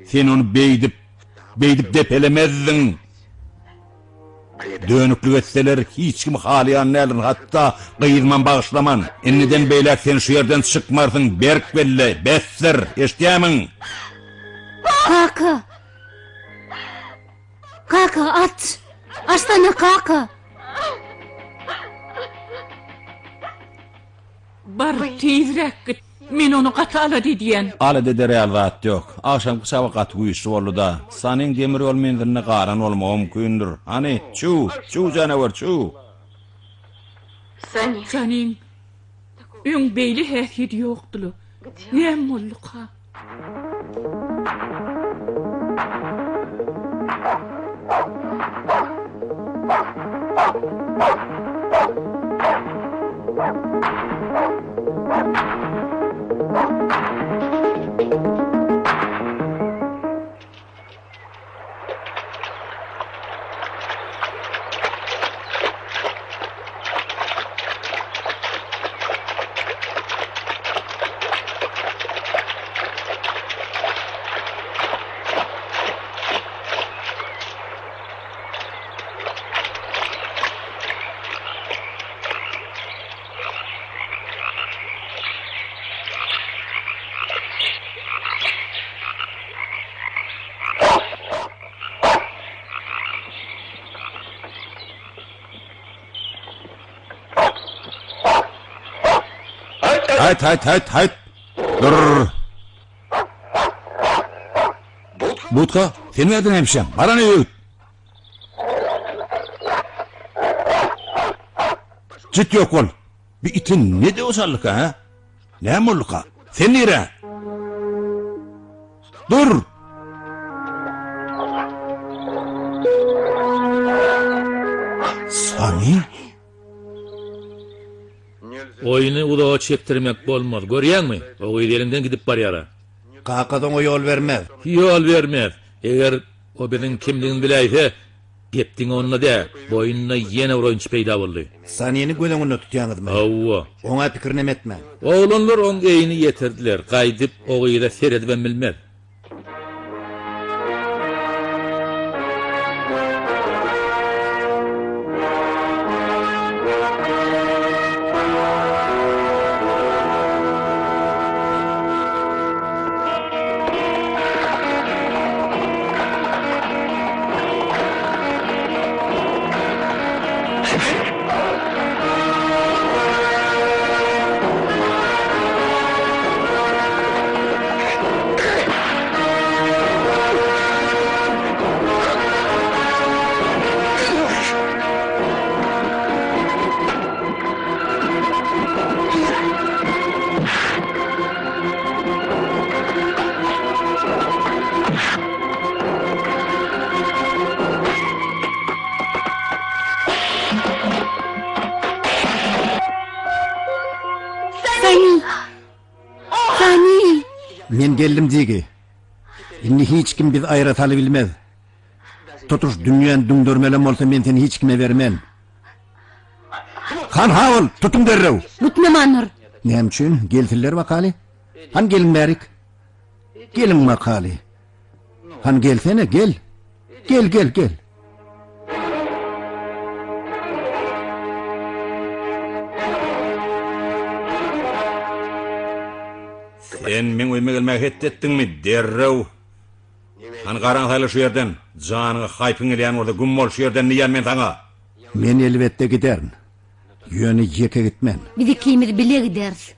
sen onu beydip depelemezdin. Dönüklük etseler hiç kim haliyan nälin, hatta gıyızman bağışlaman. Enniden beylek sen şu yerden çıkmarsın, berk belle, besser, eşdiyämiň? Kaka at. Astana kaka. Bar tezrek git. Men onu gatala diýen. Ala dede real zat yok. Akşamki sabakat uyuşu bolu da. Sanin demir yol mendiline qaran olmagy mümkündür. Hani çu canavar çu. Sanin öň beyli häsiýeti ýokduly. Näme bolduka? Hayt. Dur. Budka, sen verdin hemşem. Bana ne öğüt? Cid yok ol. Bir itin ne de osallık ha? Ne molluka? Sen nere? Dur. Sani? Oyunu udağa çektirmek bolmaz. Görýäňmi? O ýerinden gidip barýara. Kakadan o yol vermez. Yol vermez. Eger o biziň kimligini biläýse, gepdiň onunla de, boyunna ýene uranç peýda boldy. Saniyeni gödüňünde tutýaňyzmy? Awwa. Oňa pikirini etme. Oğlanlar on eýini ýetirdiler. Gaýdyp o ýere seredip bilmez. Men geldim digi. Inni hiç kim biz ayratalı bilmez. Tutuş dünyanın dündörmelem olsa men seni hiç kime vermen. Han havul, tutun derrev. Butne manur. Nem üçün? Geltirler vakali. Han gelin berik. Gelin vakali. Han gelsene gel. Gel. Sen men öýme gelmek etdetdiňmi derrew? Han garaň haýly şu ýerden, janyňy haýpyň elýän orada gummol şu ýerden niýen men taňa. Men elbette giderin. Yönü yeke gitmen. Bizi kimir bile gideriz.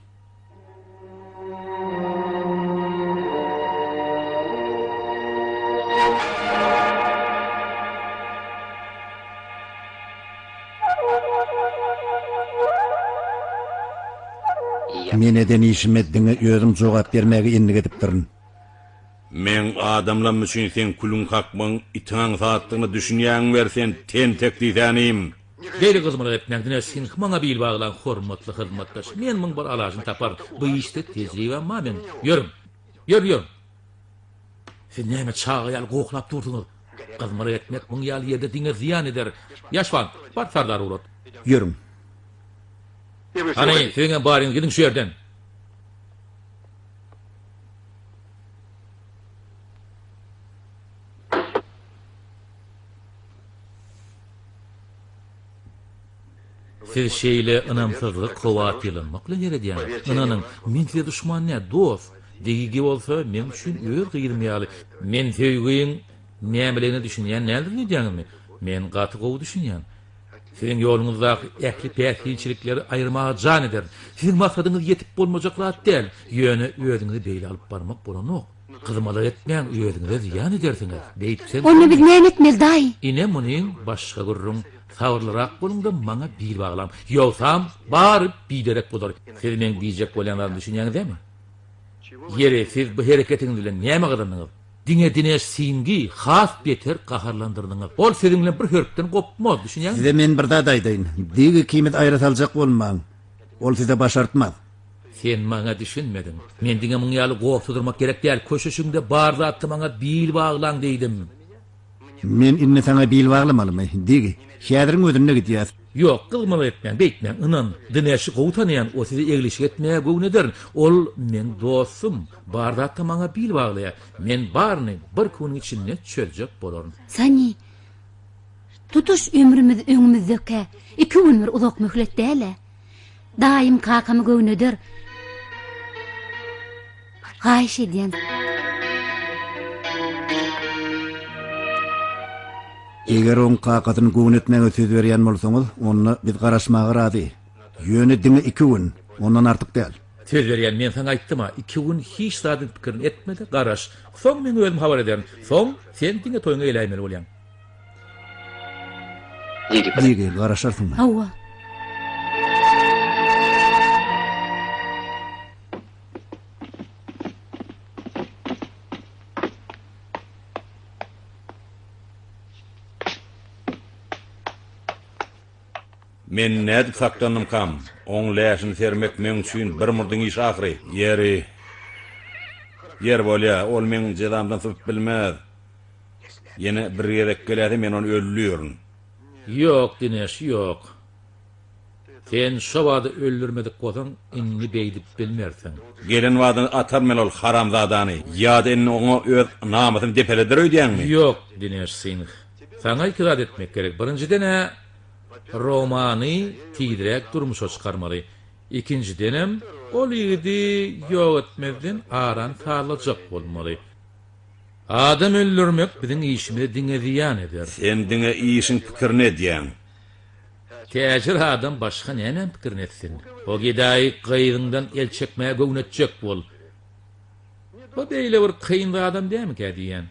Men eden işim etdiňe özüm jogap bermäge indi gidip durun. Men adamlar üçin sen kulun hakmaň itaň saatlygyny düşünýän bersen ten tekdiýänim. Geri kızmalar etmekdine sen maňa bil baglan hormatly hyzmatdaş. Men müň bir alaşyny tapar. Bu işte tezliğe ma men. Yör. Sen näme çağıyal goklap durdyňyz? Kızmalar etmek müň ýaly ýerde diňe ziýan eder. Ýaşwan, bar sardar ulat. Yürüm. Hani seňe baryň gidin şu ýerden. Siz şeyle ınamsızlık, kovat yılınmakla yerediyän. Inanyň, men size düşman ne, dost. Degi bolsa, men üçin öýür gyrmaýaly. Men söýgüň nämelerine düşünýän nädir diýäňmi? Men gaty gowy düşünýän. Sizin ýoluňyzdaky ähli pähliçilikleri aýyrmaga jan eder. Sizin maksadyňyz ýetip bolmajaklar däl. Ýöne özüňizi beýle alyp barmak bolanok. Kızmalar etmeýän özüňize ziýan edersiňiz. Beýtsen. Onu biz näme etmeli daý? Ine munyň başga gurrun sawırlarak bolunda maňa bir baglam. Ýogsam baryp biderek bolar. Siz men biýjek bolanlarny düşünýäňizmi? Yere siz bu hereketiňiz bilen näme gydyňyz? Diňe singi has beter gaharlandyrdyňyz. Ol siziň bilen bir hörpden gopmaz düşünýäňiz. Size men bir daha daýdaýyn. Digi kimet aýrataljak bolmaň. Ol size başartmaz. Sen maňa düşünmedin. Men diňe müň ýaly gopsudurmak gerek däl. Köşüşiňde bar zatdy maňa bil baglan diýdim. Men inni sana bil baglamalymy? Digi. Şädiriň ödünne gidýär. Yok, kılmalı etmeyen, beytmeyen, inan, dineşi gowy tanıyan, o sizi eglişik etmeye gowy neder. Ol, men dostum, barda maňa bil baglaýar. Men barny bir gün içinde çöljek bolarym. Sani, tutuş ömrümüz öňümüzdeki 2 günler uzak möhlet däl. Daim kakamy göwneder. Gaýş edýän. Eger on kakatyny gown etmäge söz berýän bolsaňyz, onu biz garaşmagy razy. Ýöne diňe 2 gün, ondan artyk däl. Söz berýän men saňa aýtdym, 2 gün hiç zadyň pikirini etmedi, garaş. Soň men özüm habar ederim. Soň sen diňe toýuňa eläýmeli bolýan. Digi, garaşarsyňmy? Hawa. Men nädip saklandım kam? Oň läşini sermek men üçin bir murdyň iş ahyry. Yer bolýa, ol men jedamdan syp bilmez. Ýene bir ýerek gelýär, men onu öldürýärm. Yok dineş, yok. Sen şu wady öldürmedik bolsaň, inni beýdip bilmersiň. Gelen wady atar men ol haramzadany. Ýa-da inni oňa öz namasyny depeleder öýdýäňmi? Yok dineş sen. Saňa ikrar etmek gerek. Birinciden romany tiýdirek durmuşa çykarmaly. İkinciden ol ýigidi ýok etmezden aran salajak bolmaly. Adam öldürmek biziň işimize diňe ziýan eder. Sen diňe işiň pikirini edýäň. Täjir adam başga näme pikirini etsin? O gidaý gyýyňdan el çekmäge göwnetjek bol. Bu beýle bir kıyın adam dämi diýen?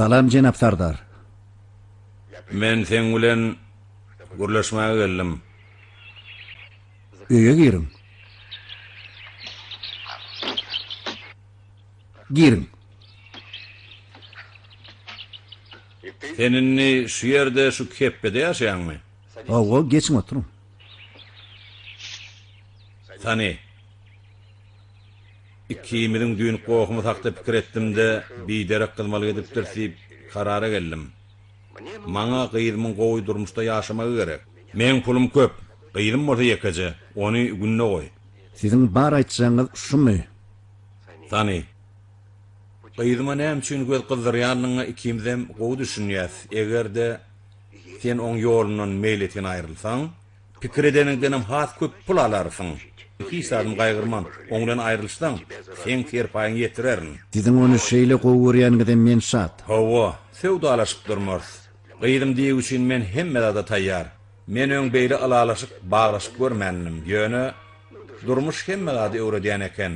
Salam jenap Sardar. Men sen bilen gurlaşmaya geldim. Öýe girin. Girin. Seninni şu yerde şu keppede yaşayanmı? Ogo geçin oturun. Tani. İkimizin düğün qoğumu takda pikir ettim de biderek kılmalı edip dirsip karara geldim. Maňa gyýdymyň gowy durmuşda ýaşamagy gerek. Men pulum köp. Gyýdym bolsa ýekece, ony günne goý. Sizin bar aýtsaňyz şumy? Tani. Gyýdyma näme üçin göz gyzdyrýanyňy ikimizem gowy düşünýäs. Egerde sen oň ýolundan meýil etgen aýrylsaň, pikir edeniňden hem has köp pul alarsyň. Hiçbir gaýgyrman, oňdan aýrylsaň, sen terpaýyň ýetirerin. Sizin onu şeýle gowy görýänigden men şat. Hawa, sewdalaşyp durmaz. Gyýdym diýip üçin men hemmede da taýýar. Men öň beýle alalaşyp, baglaşyp görmändim. Ýöne durmuş hemmede da öwredýän eken.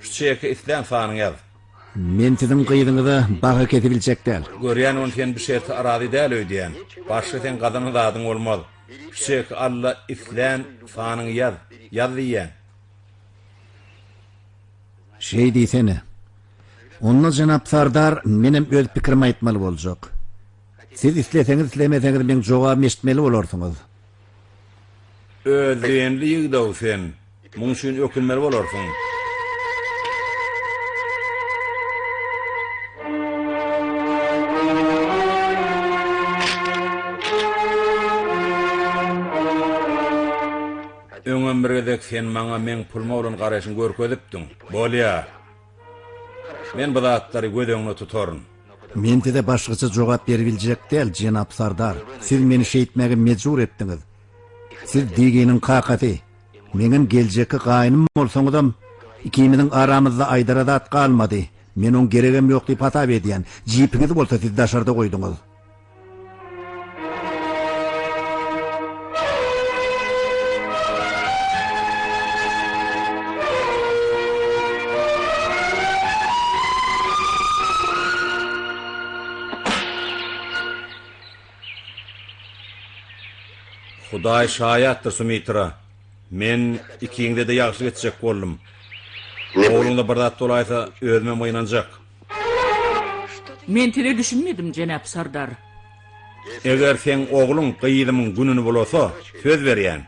Şeýke islam fanyň ýaz. Men sizin gyýdyňyza baga ketibiljek däl. Görýän on sen bir şerti arady däl öýdýän. Başga sen gadany zadyň bolmaz. Şeýke Allah islam fanyň ýaz. Ýaz diýen. Şey diýsene. Onda jenap Sardar menem öz pikirimi aýtmaly boljak. Siz isleseňiz islemeseňiz men jogap eşitmeli bolarsyňyz. Özleýänligi de sen. Muň üçin ökülmeli bolarsyň. Öňem birgedek sen maňa men pulma bolan garaşyň görkezipdiň. Bolýa. Men bu zatlary göz öňüne tutaryn. Men de başgaça jogap beribiljek däl jenap Sardar. Siz meni şeýitmäge mejbur etdiňiz. Siz diýgeniň hakaty. Menin geljekki gaýnym bolsaňyzam ikimiziň aramyzda aýdaradat galmady. Men oň geregem ýok diýip hatap edýän. Jipiňiz bolsa siz daşarda goýduňyz. Hudaý şaýatdyr Sumitra. Men ikiňde de ýaxşy geçjek boldum. Oğlunda bir zat dolaysa özüme oýnanjak. Men tire düşünmedim jenap Sardar. Eger sen oğlun gyýdymyň gününi bolasa, söz berýän.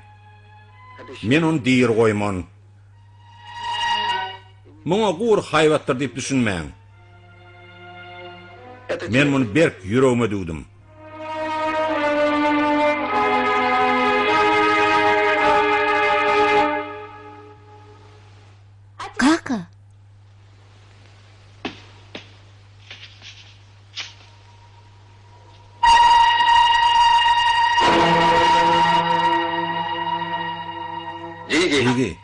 Men onu diýir goýman. Muňa gur haýwatdyr diýip düşünmäň. Men muny berk ýüregime dugdum. Kaka. Igi.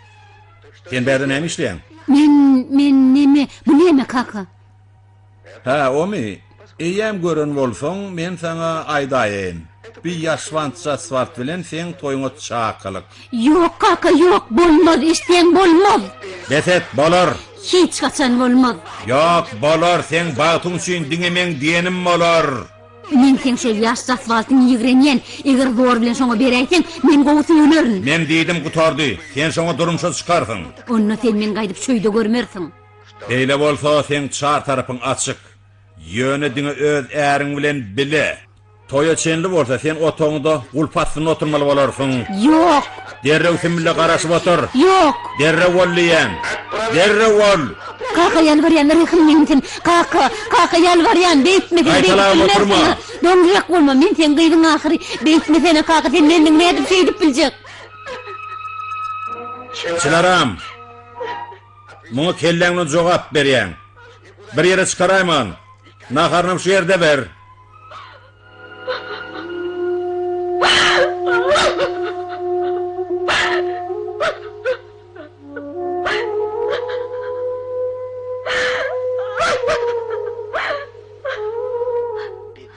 Sen berde näme işleýän? Men neme? Bu neme kaka? Ha, o mi? Eýem gören bolsaň, men sana aýdaýyn. Bir ýaşwantça swart bilen sen toýuňa çakalyk. Yok kaka yok. Bolmaz. İsteyen bolmaz. Beset bolar. Hiç kaçan bolmaz. Yok bolar, sen bagytyň üçin diňemeň diýenim bolar. Men sen şu yaş asfaltyny ýigrenýän. Eger dor bilen şoňa beräýsen, men gowsy ölerin. Men diýdim gutardy. Sen şoňa durmuşa çykarsyň. Onu sen men gaýdyp şöýde görmersiň. Eýle bolsa sen çar tarapyň açyk. Ýöne diňe öz äriň bilen bile. Toýa çenli bolsa sen otoňda gulpatsyna oturmaly bolarsyň. Yok. Derrew sen bilen garaşyp otur. Yok. Derrew bolýan. Derrew bol. Kaka yalvaryan rehim mintin. Kaka yalvaryan beýtme. Aytalar oturma. Döňjek bolma. Men sen gyýdyň ahyry. Beýtme seni kaka sen menden nädip şeýdip biljek. Çılaram. Muňa kelläňe jogap berýän. Bir ýere çykaraýman. Naharnym şu ýerde ber.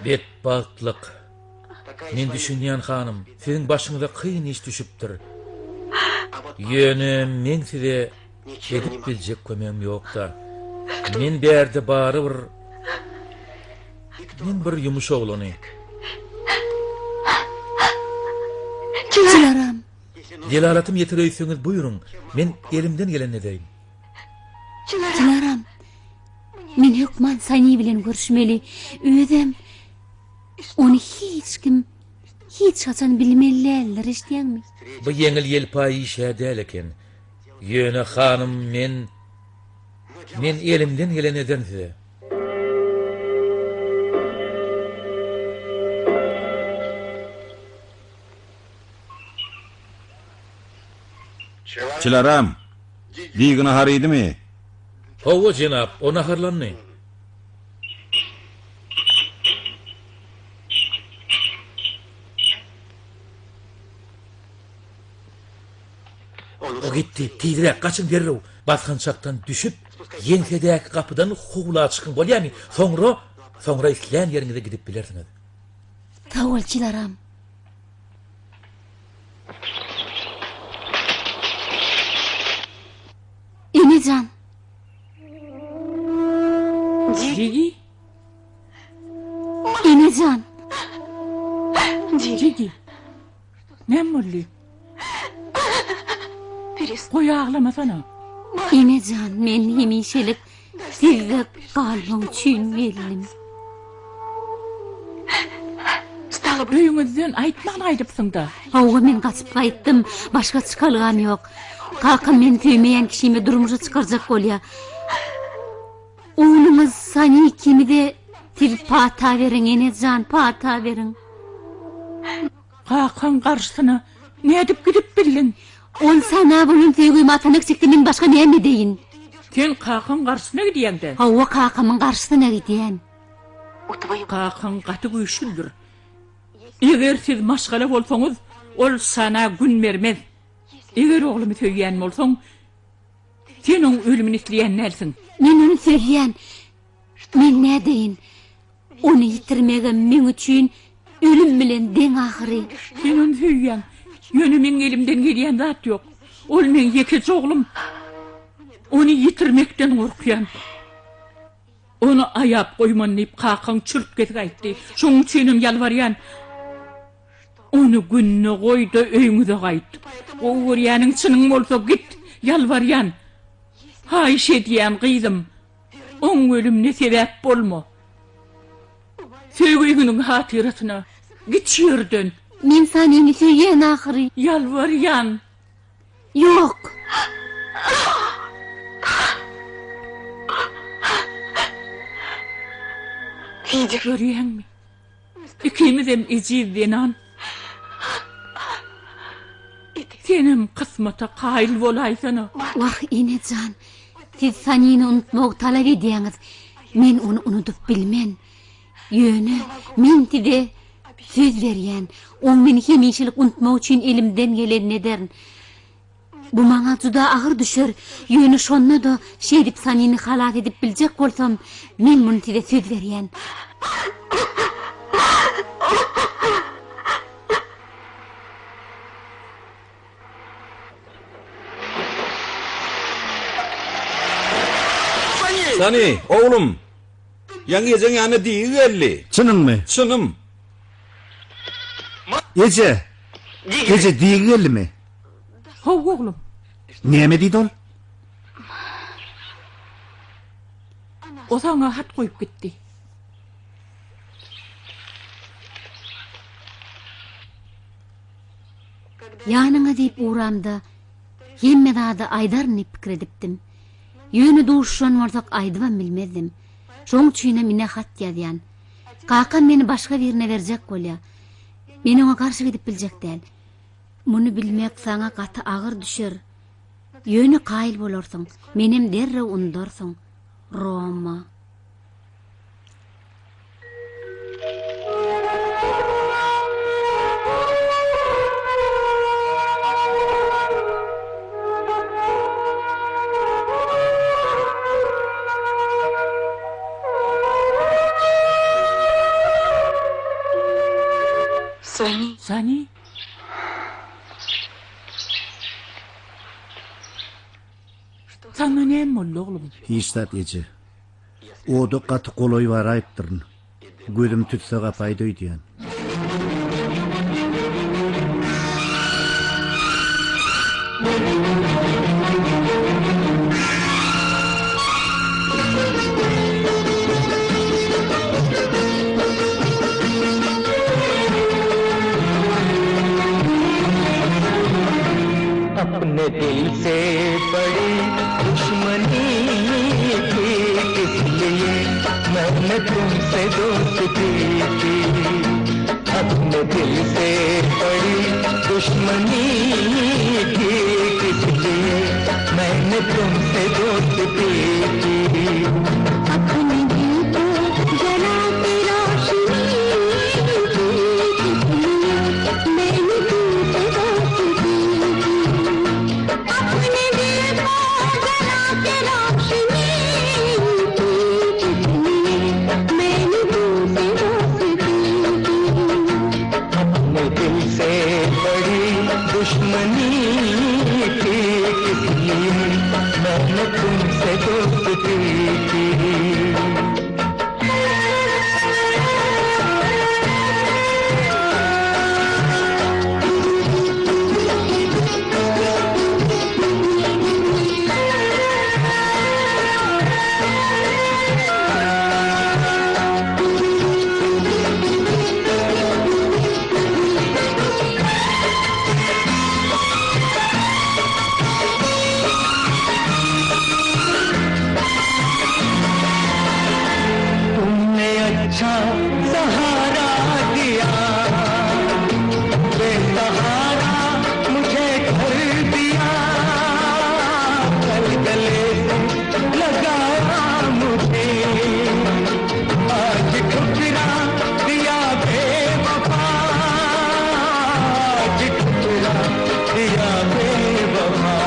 Betbaktlyk. Men düşünýän hanım, seň başyňyza kyn iş düşüpdir. Ýöne men size edip biljek kömegim ýokda. Men berde bary bir Men bir yumuş oglany. Çılaram. Delalatym ýetireýseniz buyurun. Men elimden geleni edeyim. Çılaram. Men Hükman Sani bilen görüşmeli. Ödem. Onu hiç kim hiç haçan bilmeliler işdiýärmi? Bu yeňil ýelpaý işe däl eken. Ýöne hanym men elimden geleni eden size. Çılaram. Diýgine harydymy? Hawa jenap, ona harlanny. O gitti, tiýdirek kaçın derrew. Baskançaktan düşüp, ýeňsedäki kapydan hugla çykyn bolýarmy? Soňra isleýän ýeriňize gidip bilersiňiz. Tawal çılaram. Enecan. Jigi, Enecan. Jigi. Nem boldy? Goý aglamasana. Enecan, men hemişelik sizde galbym üçin berdim. Öýüňizden aýtmagy aýdypsyň-da. Hawa men gaçyp gaýtdym, başga çykalgam ýok. Kakam men tüýmeýän kişimi durmuşa çykarjak bolýar. Oğlumuz Sani kimi de til pata verin Enecan, pata verin. Kakan karşısına ne edip gidip bildin? Ol sana bunun tüýgümatanyk çekdi, men başga näme deýin? Sen kakan karşısına gidiýäňde. Hawa kakamyň garşysyna gidýän. Kakan gaty güýçlüdür. Eger siz maşgala bolsaňyz, ol sana gün bermez. Eger oğlumy söýýän bolsaň, sen oň ölümini isleýän näsiň? Men onu söýýän. Men näme deýin? Onu ýitirmegem men üçin ölüm bilen deň ahyry. Sen onu söýýän. Ýöne men elimden gelýän zat ýok. Ol men ýekeç oğlum. Onu ýitirmekden gorkýan. Onu aýap goýman diýip kakan çürüp getip aýtdy. Şoň üçin ýalbarýan. Onu günne goýdy, öýüňize gaýt. O görýäniň çynyň bolsa git, ýalbarýan. Haýşe diýen gyzym. Oň ölümine sebäp bolma. Söýgüňiň hatyrasyna git şerden. Men Sanyny söýýän ahyry. Ýalbarýan. Ýok. Görýänmi? Ikimizem ejizdenan. Senem kısmata kail bolaýsana. Wah Enecan, siz Sanyny unutmak talap edýäňiz. Men onu unutup bilmen. Ýöne men tide söz berýän, oň meni hemişelik unutmak üçin elimden geleni ederin. Bu maňa juda agyr düşer. Ýöne şonda da şeýdip Sanyny halat edip biljek bolsam, men muny tide söz berýän. Sani, oğlum. Ýa-ni ejeň ýanyna diýi geldi. Çynyňmy? Çynym. Ece diýgi gelmi? Haw oğlum. Näme diýdi ol? O sana hat koyup gitti. Ýanyňa diýip uramda, hemme dada aýdaryn pikir edipdim. Ýöne duşşan warsak aýdybam bilmezdim. Şoň üçin mene hat ýazýan. Kakam meni başga birine berjek bolýar. Men oňa garşy gidip biljek däl. Muny bilmek saňa gaty agyr düşer. Ýöne gaýyl bolarsyň, menem derrew undarsyň. Roma. Sani? Sana näme boldy oglum? Hiç zat Ece. Oda gaty goloy var aýpdyryn. gözüm tütse gapaydı diýen. अपने दिल से बड़ी दुश्मनी थी, इसलिए मैंने तुमसे दोस्ती की। अपने दिल से बड़ी दुश्मनी थी, इसलिए मैंने तुमसे दोस्ती की। अपने दिल को जला के रोशनी थी, इसलिए मैंने तुमसे दोस्ती की। अपने दिल को जला के रोशनी थी, इसलिए मैंने तुमसे दोस्ती की। अपने दिल से बड़ी दुश्मनी थी, इसलिए मैंने तुमसे दोस्ती की। तुमने अच्छा सहारा दिया, बेसहारा मुझे घर दिया। कल गले से लगाया मुझे, आज ठुकरा दिया बेवफा। आज ठुकरा दिया बेवफा।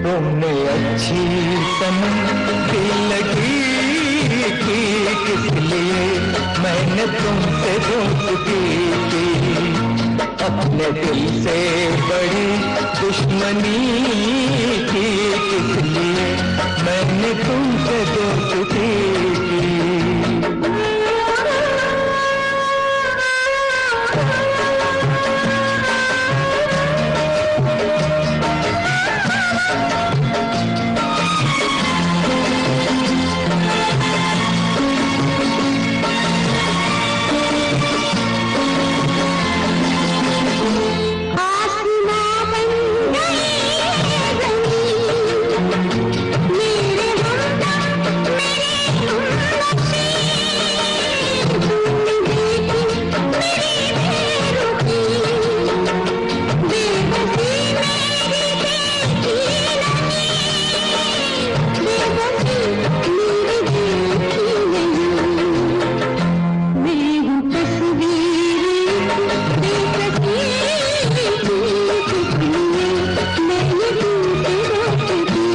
तुमने अच्छी सनम दिल लगी की, इसलिए मैंने तुमसे दोस्ती की। अपने दिल से बड़ी दुश्मनी की, इसलिए मैंने तुमसे दोस्ती की। आसमां बन गई ज़मीन, मेरे हमदम मेरी हमनशी। तुमने देखी मेरी बेरुखी, बेबसी मेरी देखी नहीं, बेबसी मेरी देखी नहीं। मैं हूँ तस्वीर बेकसी की, इसलिए मैंने तुमसे दोस्ती की।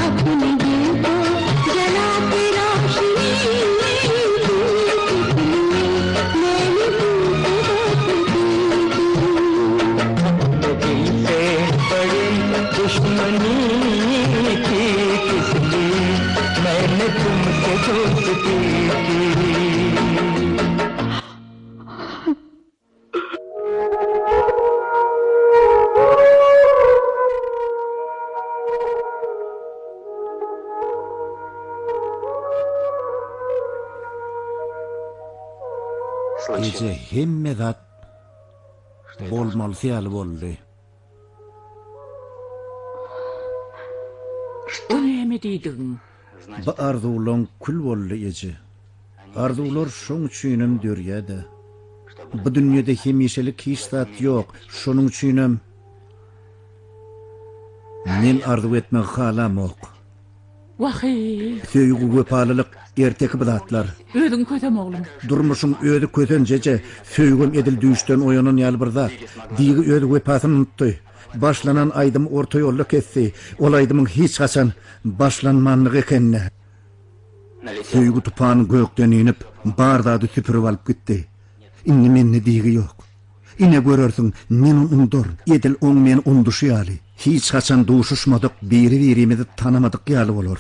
अपने दिल को जला के रोशनी थी, इसलिए मैंने तुमसे दोस्ती की। अपने दिल से बड़ी दुश्मनी थी, इसलिए मैंने तुमसे दोस्ती की। Ece hemme zat bolmaly syal boldy. O näme diýdiň? Bu arzuwlaň kül boldy ece. Arzuwlar şoň üçinem dörýäde. Bu dünýede hemişelik hiç zat ýok. Şonuň üçinem men arzuw etmek halamok. Wahy, Söýgü wepalylyk erteki bidatlar. özüň kötem oglum. Durmuşyň özi kötenjeje söýgüm edil düýüşden oýanan ýaly bir zat. Diýgi özi wepasyny unutdy. Başlanan aýdym orta ýolda kesdi. Ol aýdymyň hiç haçan başlanmanlygy ekenine. Söýgü tupany gökden inip bardady süpürip alyp gitdi. Inni menne diýgi ýok. Ine görersiň men undur. Edil oň men unduşýaly. Hiç haçan duşuşmadyk, biri-birimizi tanamadyk ýaly bolar.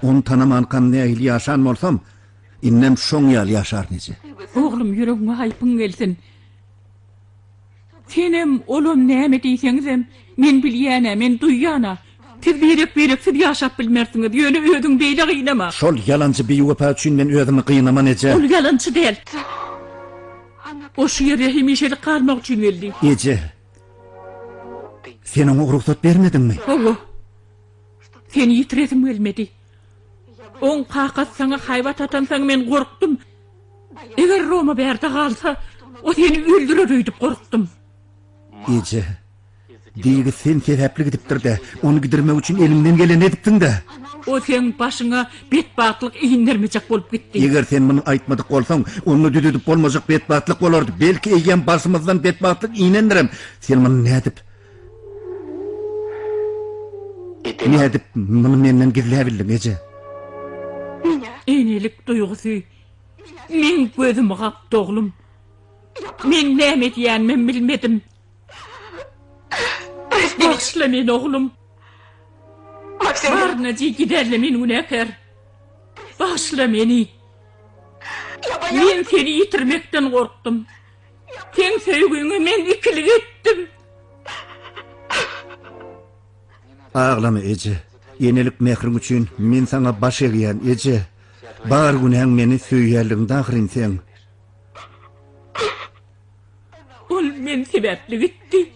On tanaman kandy ýaşan bolsam, innem şoň ýaly ýaşar nece. Oğlum yüreğime haypın gelsin. Senem olum näme diýseňizem, men bilýäne, men duýýana. Siz berek siz ýaşap bilmersiňiz, ýöne özüň beýle gynama. Şol ýalançy beýwapa üçin men özümi gynama nece. Ol ýalançy däl. O şu ýere hemişelik kalmak üçin geldi. Ece. Sen oňa ruhsat bermedinmi? Ogo. Seni ýitiresim gelmedi. On kakatsaňa haýbat atansaň men gorkdum. Eger Roma berde galsa, o seni öldürer diýip gorkdum. Ece. Diýigi sen sebäpli gidipdir-de, onu gidirmek üçin elimden geleni edipdiň-de. O sen başyňa betbatlyk iýindirmejek bolup gitdi. Eger sen muny aýtmadyk bolsaň, onu düdüdip bolmajak betbatlyk bolardy. Belki eýen başymyzdan betbatlyk iýnendirem. Sen muny nädip? Nädip muny menden gizläbildiň Ece? Enelik duýgusy. Men gözümi gapdy oglum. Men näme diýänmi bilmedim. Bağışla meni oğlum. Barna giderle men uneker. Bağışla meni. Men seni yitirmekten korktum. Sen söýgüňe men ikilik etdim. Ağlama Ece. Yenelik mehrin üçin men sana baş egýän Ece. Bar günäň meni söýýärliginde ahyryň sen. Ol men sebäpli gitdi.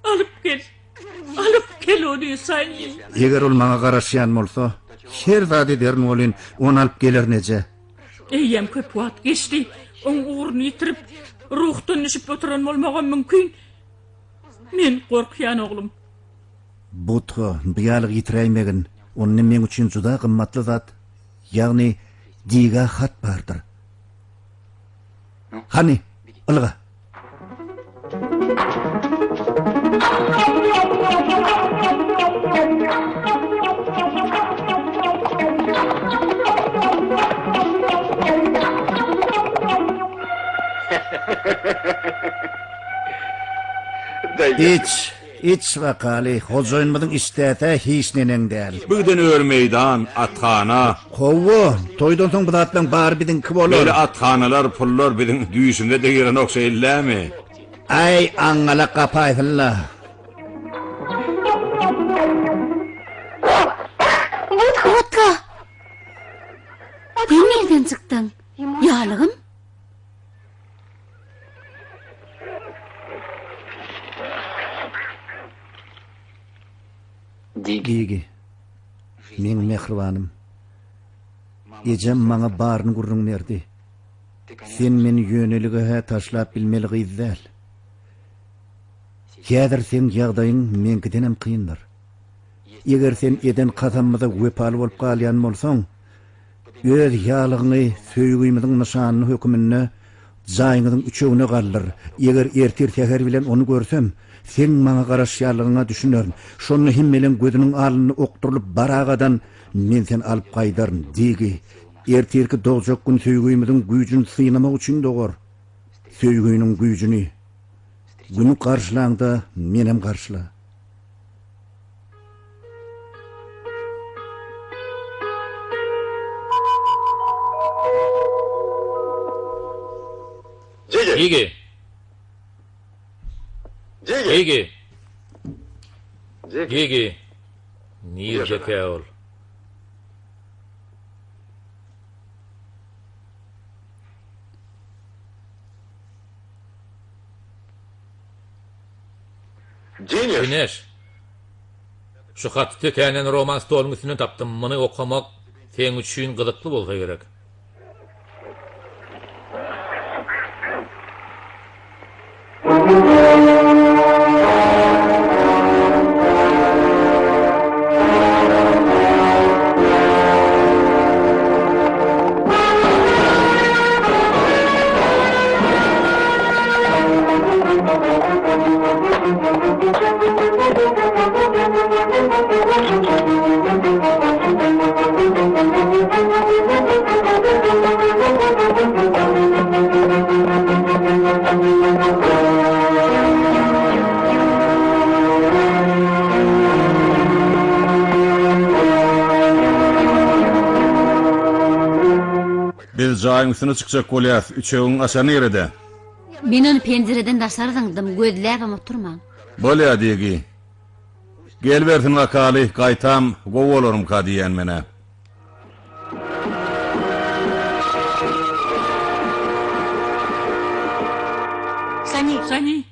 Alıp gel onu sayın. Eger ol maňa garaşýan bolsa, her zady derin bolyn, onu alyp geler nece. Eýem köp wagt geçdi. On uğrunu yitirip ruhdan düşüp oturan bolmagan mümkin. Men korkýan oglum. Butga biýalyk ýitiräýmegin, onu men üçin juda gymmatly zat, ýagny diýga hat bardyr. Hani, ılga. İç vakali, hojoýnymyň istäte hiç nenen däl. Bugün ör meydan, atxana. Kowo, toýdan soň bu zatlaň bar bidiňki bolar. Böyle atxanalar, pullar biziň düýsünde degiren okşaýyllarmy? Ay aňala gapaýdylla. Vodka. Sen nereden çıktın? Yağlığım? Digi. Men mehribanym. Ejem maňa baryny gurrun berdi. Sen meni ýönelige taşlap bilmeli izdäl. Häzir sen ýagdaýyň menkidenem kyndyr. Eger sen eden kazanmada wepaly bolup galýan bolsaň, öz ýalygyny, söýgüýmediň nişanyny hökmünde jaýyňyň üçegine galdyr. Eger ertir täher bilen onu görsem, sen maňa garaşýarlygyňa düşünerim. Şonu himmelen gözüniň alyny okturulyp baragadan men sen alyp gaýdaryn digi. Ertirki dogjak gün söýgüýmediň güýjüni synamak üçin dogor. Söýgüýüniň güýjüni. Günü karşılaňda menem karşıla. Ege. Ege. Nirge keol. Güneş. Şu hatty tekänen roman stolunyň üstüne tapdym. Muny okamak sen üçin gyzykly bolsa gerek. Biz jayın üstüne çıkacak bolyas. Üçeğin aşağı nerede? Men onu pencereden daşardım, gözläp ama oturmam. Bolya degi. Gel versin vakali, kaytam, govolorum ka diyen mene. Sani.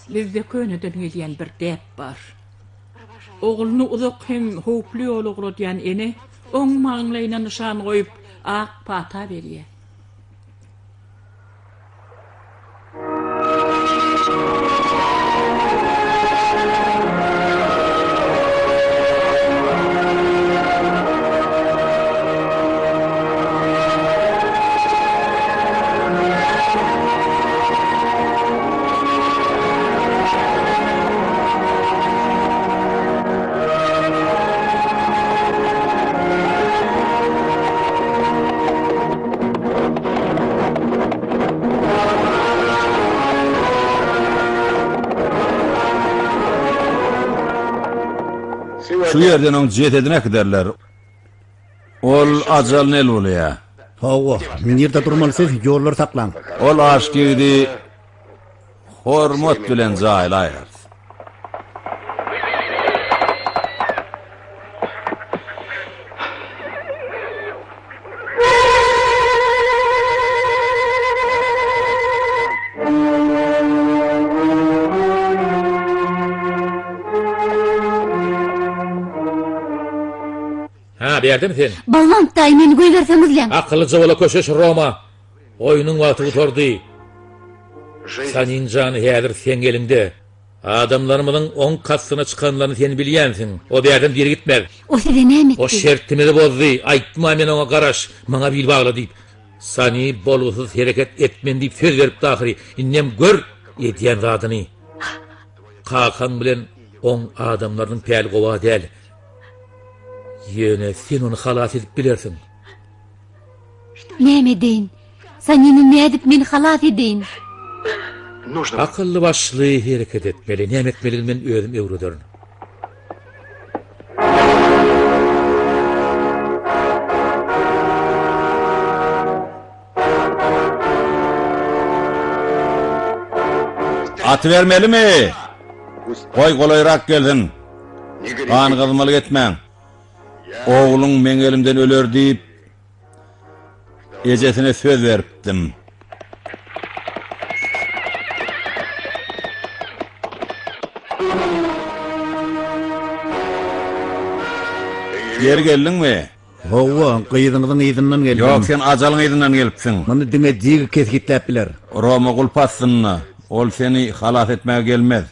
Bizde könüden gelýän bir dep bar. Oğlunu uzak hem hoply ýol ogladýan ene oň maňlaýyna nişan goýup ak pata berýär. Şu yerden on jetedine giderler. Ol ajal nel bolya. Hawa, men ýerde durmalysy, ýollar saklan. Ol aşkidi hormat bilen jaýlaýar. Ha, berdim sen. Balantay meni göýberseňizler. Akıllıca bola köşeş Roma. Oyunun wagty tordy. Sanin jany häzir sen gelinde. Adamlarymyň 10 katsyna çykanlaryny sen bilýänsiň. O berdim biri gitmez. O size näme etdi? O şertimi de bozdy. Aýtma men ona garaş, maňa bil bagla diýip. Sani bolusyz hereket etmen diýip söz berip dahyry. Innem gör edýän zadyny. Kakan bilen 10 adamlaryň päli gowa däl. Yine sen onu halas edip bilersin. Näme deyin? Sanini ne edip meni halas edeyin? Akıllı başlı hareket etmeli. Ne etmeli men özüm öwrederin. At vermeli mi? Koy kolayrak gelsin. Kan kızmalık etmeň. Oğlun men elimden öler deyip ejesine söz veripdim. Yer geldin mi? Hawa, gyýdyňyzyň ýyzynyň geldi. Yok, sen ajalyň ýyzynyň gelipsiň. Many diňe digi kesgitläp biler. Roma gulpassyny, ol seni halas etmäge gelmez.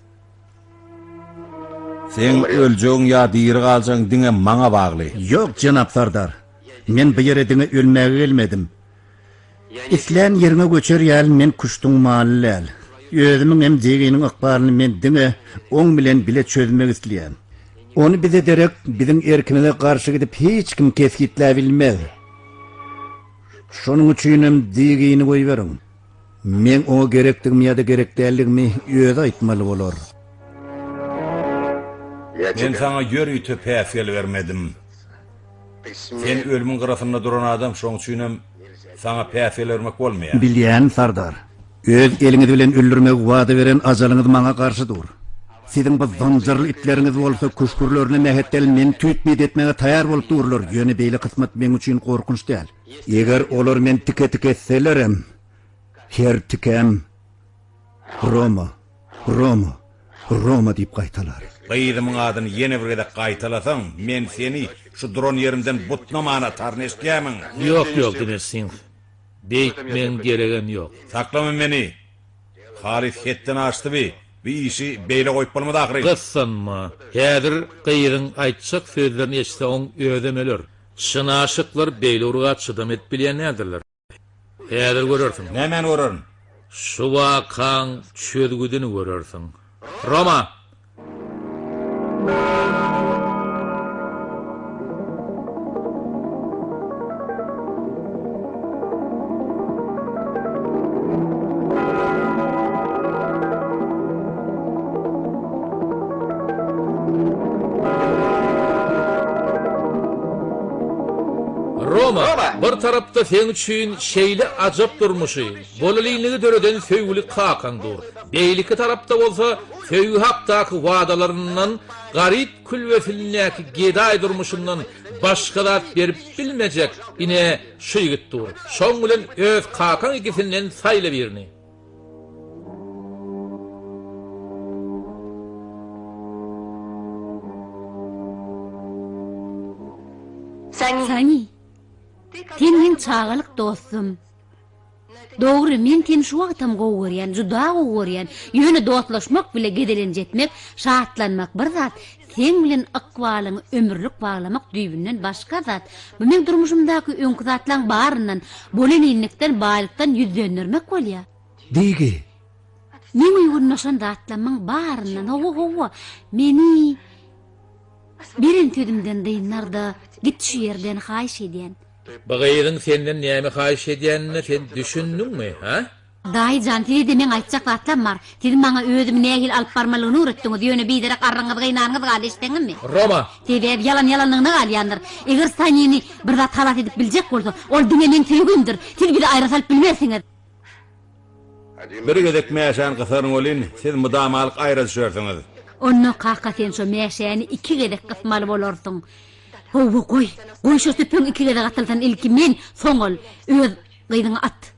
Sen öljegiň ýa diri galjaň diňe maňa bagly. Yok janap Sardar. Men bu ýere diňe ölmäge gelmedim. İslen ýerine göçer ýaly men kuştuň malyl. Özümiň hem jeginiň akbaryny men diňe oň bilen bile çözmek isleýän. Onu bize derek bizim erkimize karşı gidip hiç kim keskitläp bilmez. Şonuň üçin hem digini goýberin. Men o gerekdigimi ýa-da gerek däldigimi öýde aýtmaly bolar. Men sana ýöri töpäsel vermedim. Sen ölümün gyrasynda duran adam, şoň üçin hem sana päsel vermek bolmaýar. Bilýän Sardar. Öz eliňiz bilen öldürmek wada beren ajalyňyz maňa karşı dur. Sizin bu zanjyrly itleriniz bolsa kuşkurlaryny nähetdel men tüýtmedi etmege taýar bolup durlar. Ýöne beýle kysmat men üçin korkunç däl. Eger olar men tike etselerem, her tikem Roma diýip gaýtalar. Gyýdymyň adyny ýene bir gede gaýtalasaň, men seni şu dron yerimden butnamana tarny eskämiň. Yok demersin. Beýtmen geregem yok. Saklama meni. Halis hetden açdy bi. Bir işi beýle goýup bolmady ahry. Gyssanma. Häzir gyýdyň aýtjak sözlerini eşitse oň özüm öler. Şyn aşyklar beýle urgat çydam et bilýän nädirler. Häzir görersiň. Nämen görürün? Şu wakaň çözgüdini görersiň. Roma. Bir tarapda sen üçin şeýle ajap durmuşy. Bolaliňligi döreden söýgüli kakandyr. Beýliki tarapda bolsa söýgü hapdaky wadalaryndan garyp külwesilnäki gedaý durmuşyndan başga zat berip bilmejek ine şu ýigitdir. Şoň bilen öz kakan ikisinden saýla birini. Sani, sen men çağalyk dostum. Dogry, men sen şu wagtam gowurýan, juda gowurýan, ýöne dostlaşmak bile gedelenjetmek, şatlanmak bir zat. Sen bilen akwalyň ömürlük baglamak düýbünden başga zat. Bu men durmuşymdaky öňkü zatlaň baryndan, bolenýinlikden, baýlykdan ýüzlendirmek bolýar. Digi. Men uýgurnaşan zatlamyň baryndan, howa, meni birin tödümden dynlarda, git şu ýerden haýyş edýän. Bagyýyň senden näme haýyş edýänini sen düşündiňmi, ha? Daýjan, tidi men aýtjak zatlam bar. Tidi maňa özüm nähil alyp barmalygyny öğretdiňiz, ýöne biderek arraňyz gynanyňyz gal eşdeňmi? Roma. Tidi yalan-yalanlygyny galýandyr. Eger Sanyny bir zat talat edip biljek bolsa, ol diňeň tüýgündir. Tidi bir de aýra salyp bilmersiňiz. Bir gedek mäşän gysaryň bolyn, siz mudamalyk aýra düşersiňiz. Onno kaka sen şu mäşäni iki gedek gysmaly bolarsyň. Goý, şu sepüň iki gedek atylsan ilki men, soňol öz gyzyňy at.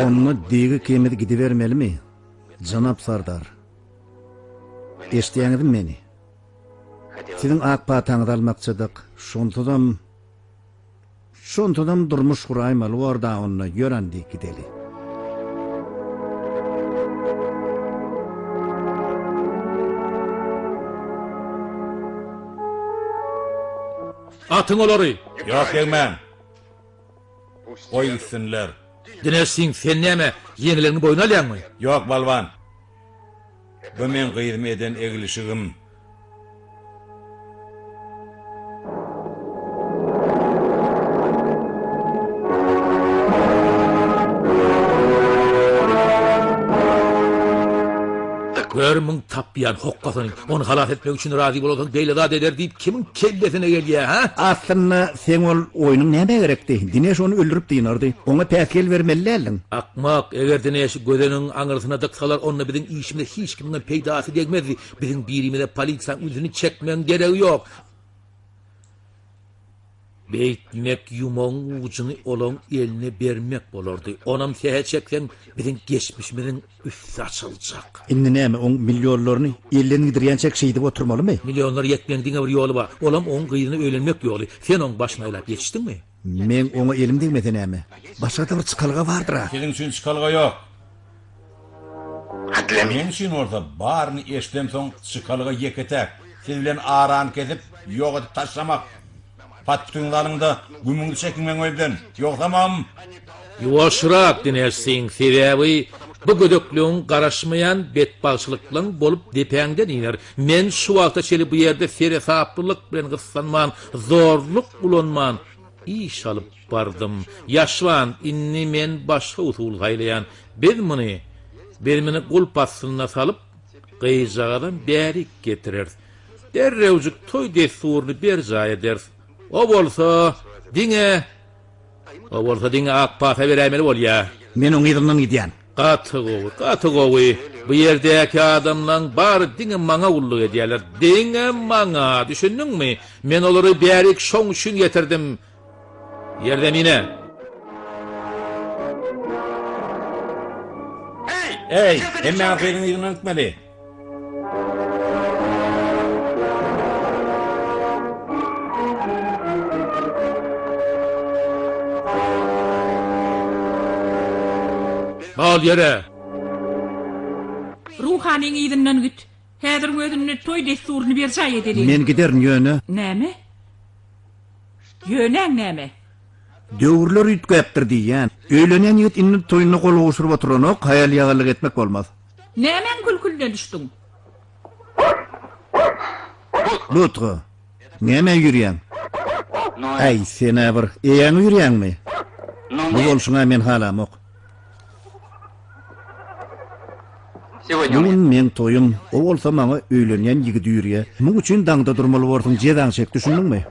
Onu digi kemedi gidivermelimi? Janap Sardar. Eşdiýäňizmi meni? Siziň akpa taňyzy almakçydyk. Şontudam durmuş guraýmaly orda onu ýörendi gideli. Atyň olary. Ýok gelmän. Goýsunlar. Dinersiň sen näme ýeňlerini boýuna alýanmy? Ýok balban. Bu men gyýdym eden egilişigim. Görmüň tapýan hokkasyny onu halat etmek üçin razy bolsaň beýle zat eder diýip kimiň kellesine gelýär, ha? Aslında sen ol oyunun näme gerekdi? Dineş onu öldürüp diýnardy. Oňa päkel bermeliläň. Akmak, eger Dineş gödenin aňyrysyna dyksalar, onda biziň işimize hiç kimden peýdasy degmezdi. Biziň birimize polisiýa üzüni çekmen geregi ýok. Beýtmek ýumaň uçuny olan eline bermek bolardy. Onam sehe çeksen biziň geçmişimiziň üstü açyljak. Indi näme oň millionlaryny ellerini gidirýänçek şeýdip oturmalymy? Milyonlar yetmeň diňe bir ýoly bar. Olam oň gyýyny öýlenmek ýoly. Sen oň başyna aýlap geçdiňmi? Men oňa elim degmedi näme? Başga bir çykalga bardyr. Senin üçin çykalga ýok. Men üçin orada baryny eşdem soň çykalga ýeketek. Siz bilen aran kesip ýok edip taşlamak. Patpyňlaryňda gümüňi çekmeň öýden. Ýok tamam. Ýuwaşrak dinersiň sebäbi bu gödöklüň garaşmayan betbalçylyklaryň bolup depäňden iner. Men şu wagtda çeli bu ýerde ferasaplyk bilen gyssanman, zorluk ulanman iş alyp bardym. Ýaşwan inni men başga usul gaýlayan. Bir meni gulpasyna salyp gyýjagadan bärik getirer. Derrewjik toý desturuny ber jaý eder. O bolsa diňe akpata berämeli bolýar. Men oň ýerden gidýän. Gaty gowy. Bu ýerdäki adamlaň bary diňe maňa ullyk edýärler. Diňe maňa, düşündiňmi? Men olary bärik şoň üçin getirdim. Ýerde mine. Hey, emme akyryny ýygyny gitmeli. Al yere. Ruhanyň ýygynyň git. Häzir özüne toý desturuny berýär edeli. Men giderin ýöne. Näme? Ýöneň näme? Döwürler ütgäpdir diýen. Öýlenen ýigit inni toýuny goly goşuryp oturanyk haýal ýagylyk etmek bolmaz. Nämen gülkülden düşdüň? Lutga. Näme ýürýän? Ay, sene bir eýäň ýürýänmi? Bu bolşuňa men halamok. Bugün men toyum, o bolsa maňa öýlenýän ýigit ýürýär. Muň üçin daňda durmaly bolsaň, jedaň şek düşündiňmi?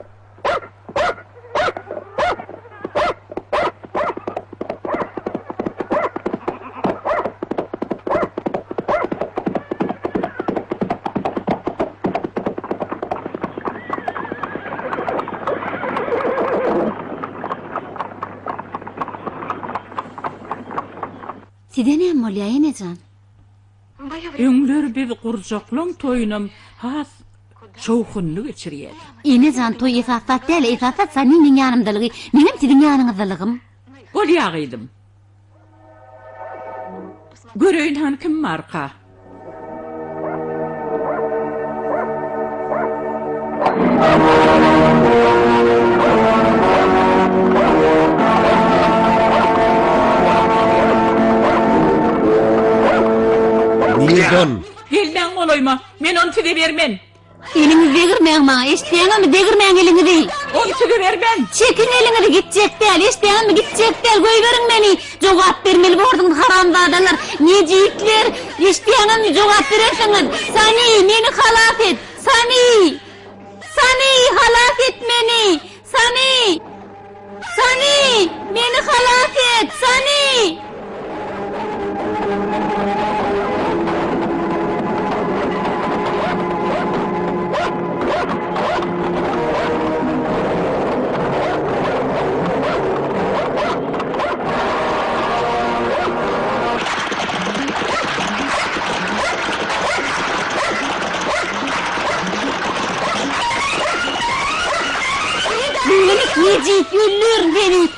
Sidene molya enejan. Öňler bir gurjaklaň toýunam has şowkunly geçirýär. Enejan toy ifafat däl, ifafat sanyň ýanymdalygy, menim tidiň ýanyňyzdalygym. Bolýagydim. Göreýin han kim marka? Niýedon? Gelden olayma, men onu tide bermen. Elini degirmeň maňa, eşitdiňmi? Degirmeň elini. Onu tide bermen. Çekin elini gitjek däl, eşitdiňmi? Gitjek däl, goý beriň meni. Jogap bermeli boldyň haramzadalar. Nejitler, eşitdiňmi? Jogap beresiňiz. Sani, meni halaf et. Sani! Sani, halaf et meni. Sani! Sani, meni halaf et. Sani! Necip güllür beni.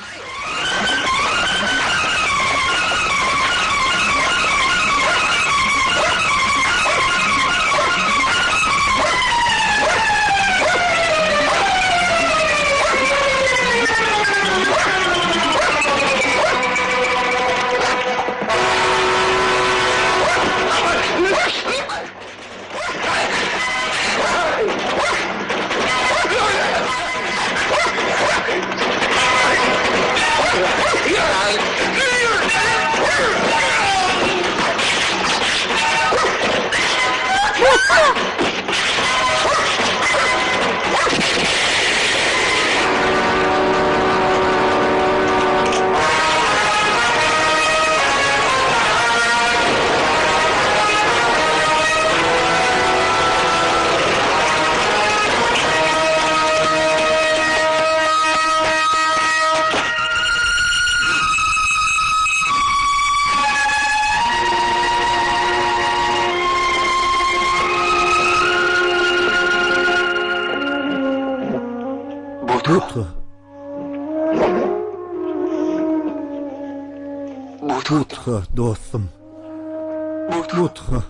Lutga. Lutga, dostum. Lutga.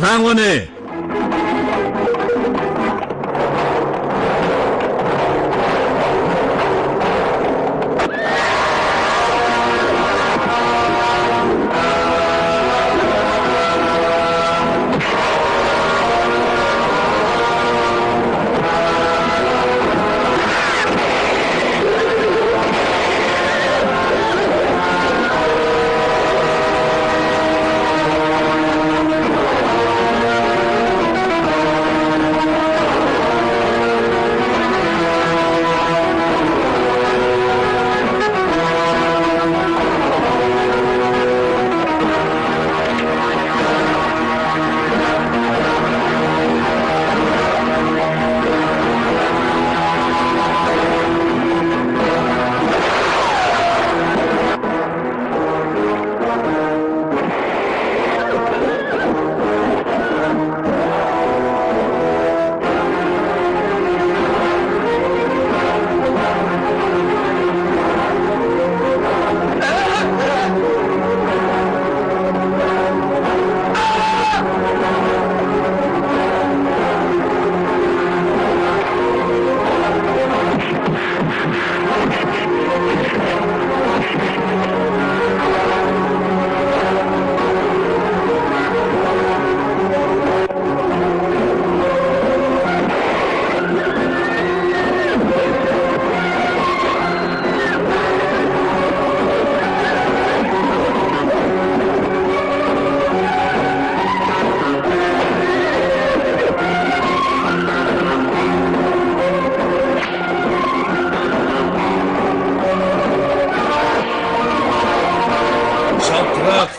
Rangone.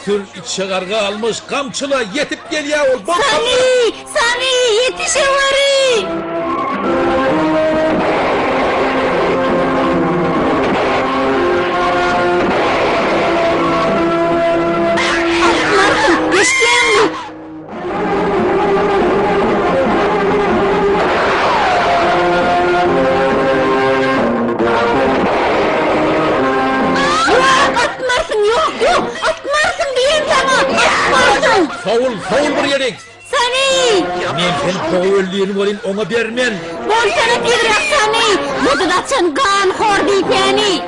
bütün içe karga almış kamçıla yetip gel ya ol. Bak Sani yetişevari. Atmarsın, geçken mi? Atmarsın, yok, atmarsın diyeyim sana, atmarsın. Soğul bir yedik. Sani! Men sen soğul öldüğünü bolin ona bermen. Bol sana tezrak Sani! Mududatçın gan hor deypeni!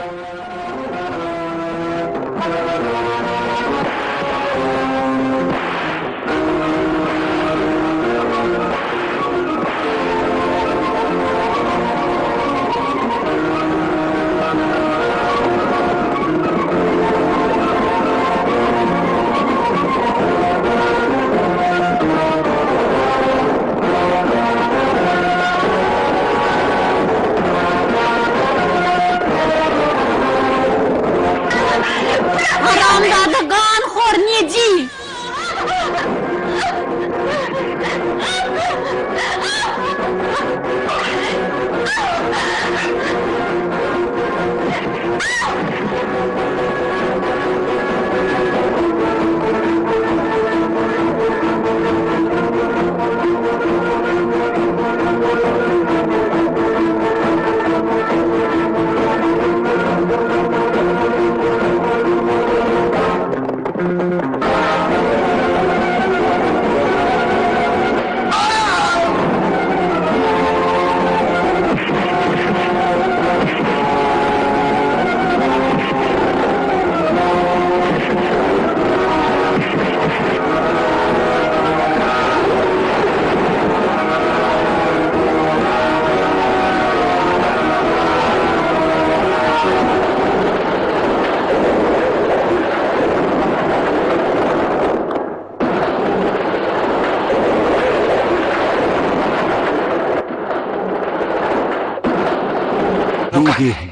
Haramda da gan hor neci!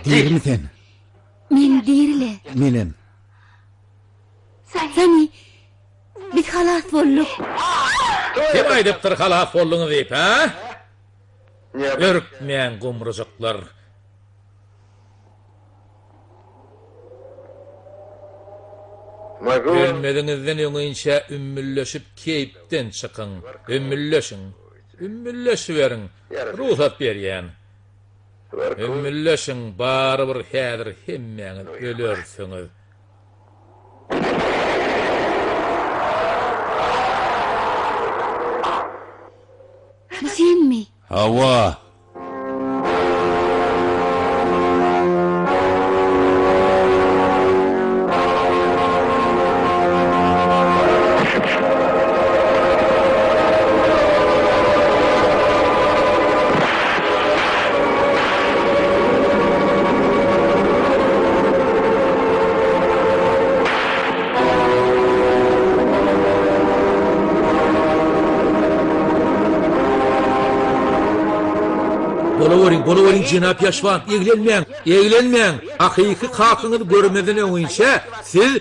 Diýermi sen? Men dirile. Menem. Sani, biz halas bolluk. Kim aydıptır halas bolluğunu deyip ha? Örkmeyen kumrucuklar. Ölmediňizden öňünçe ümmülleşip keyipden çıkın. Ümmülleşin. Ümmülleşiverin. Ruhat berýän. Ümmülleşin barybir häzir hemmeňiz ölersiňiz. Bu sen mi? Hawa. Bolawaring jinap ýaşwan, eglenmeň. Hakyky kakyňyzy görmeden öňünçe siz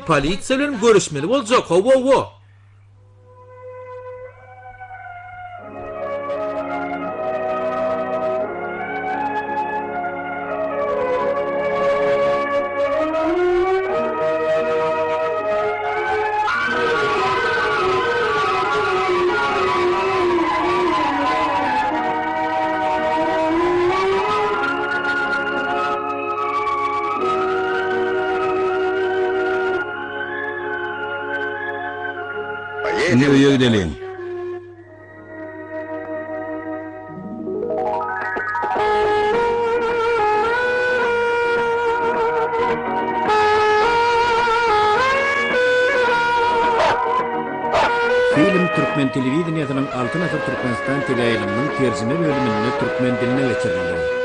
polisiýa bilen görüşmeli boljak. Hawa. Indi öýe gidelim. Film Türkmen televiziýasynyň Altyn Asr Türkmenistan teleýalynyň terjime bölüminde türkmen diline geçirildi.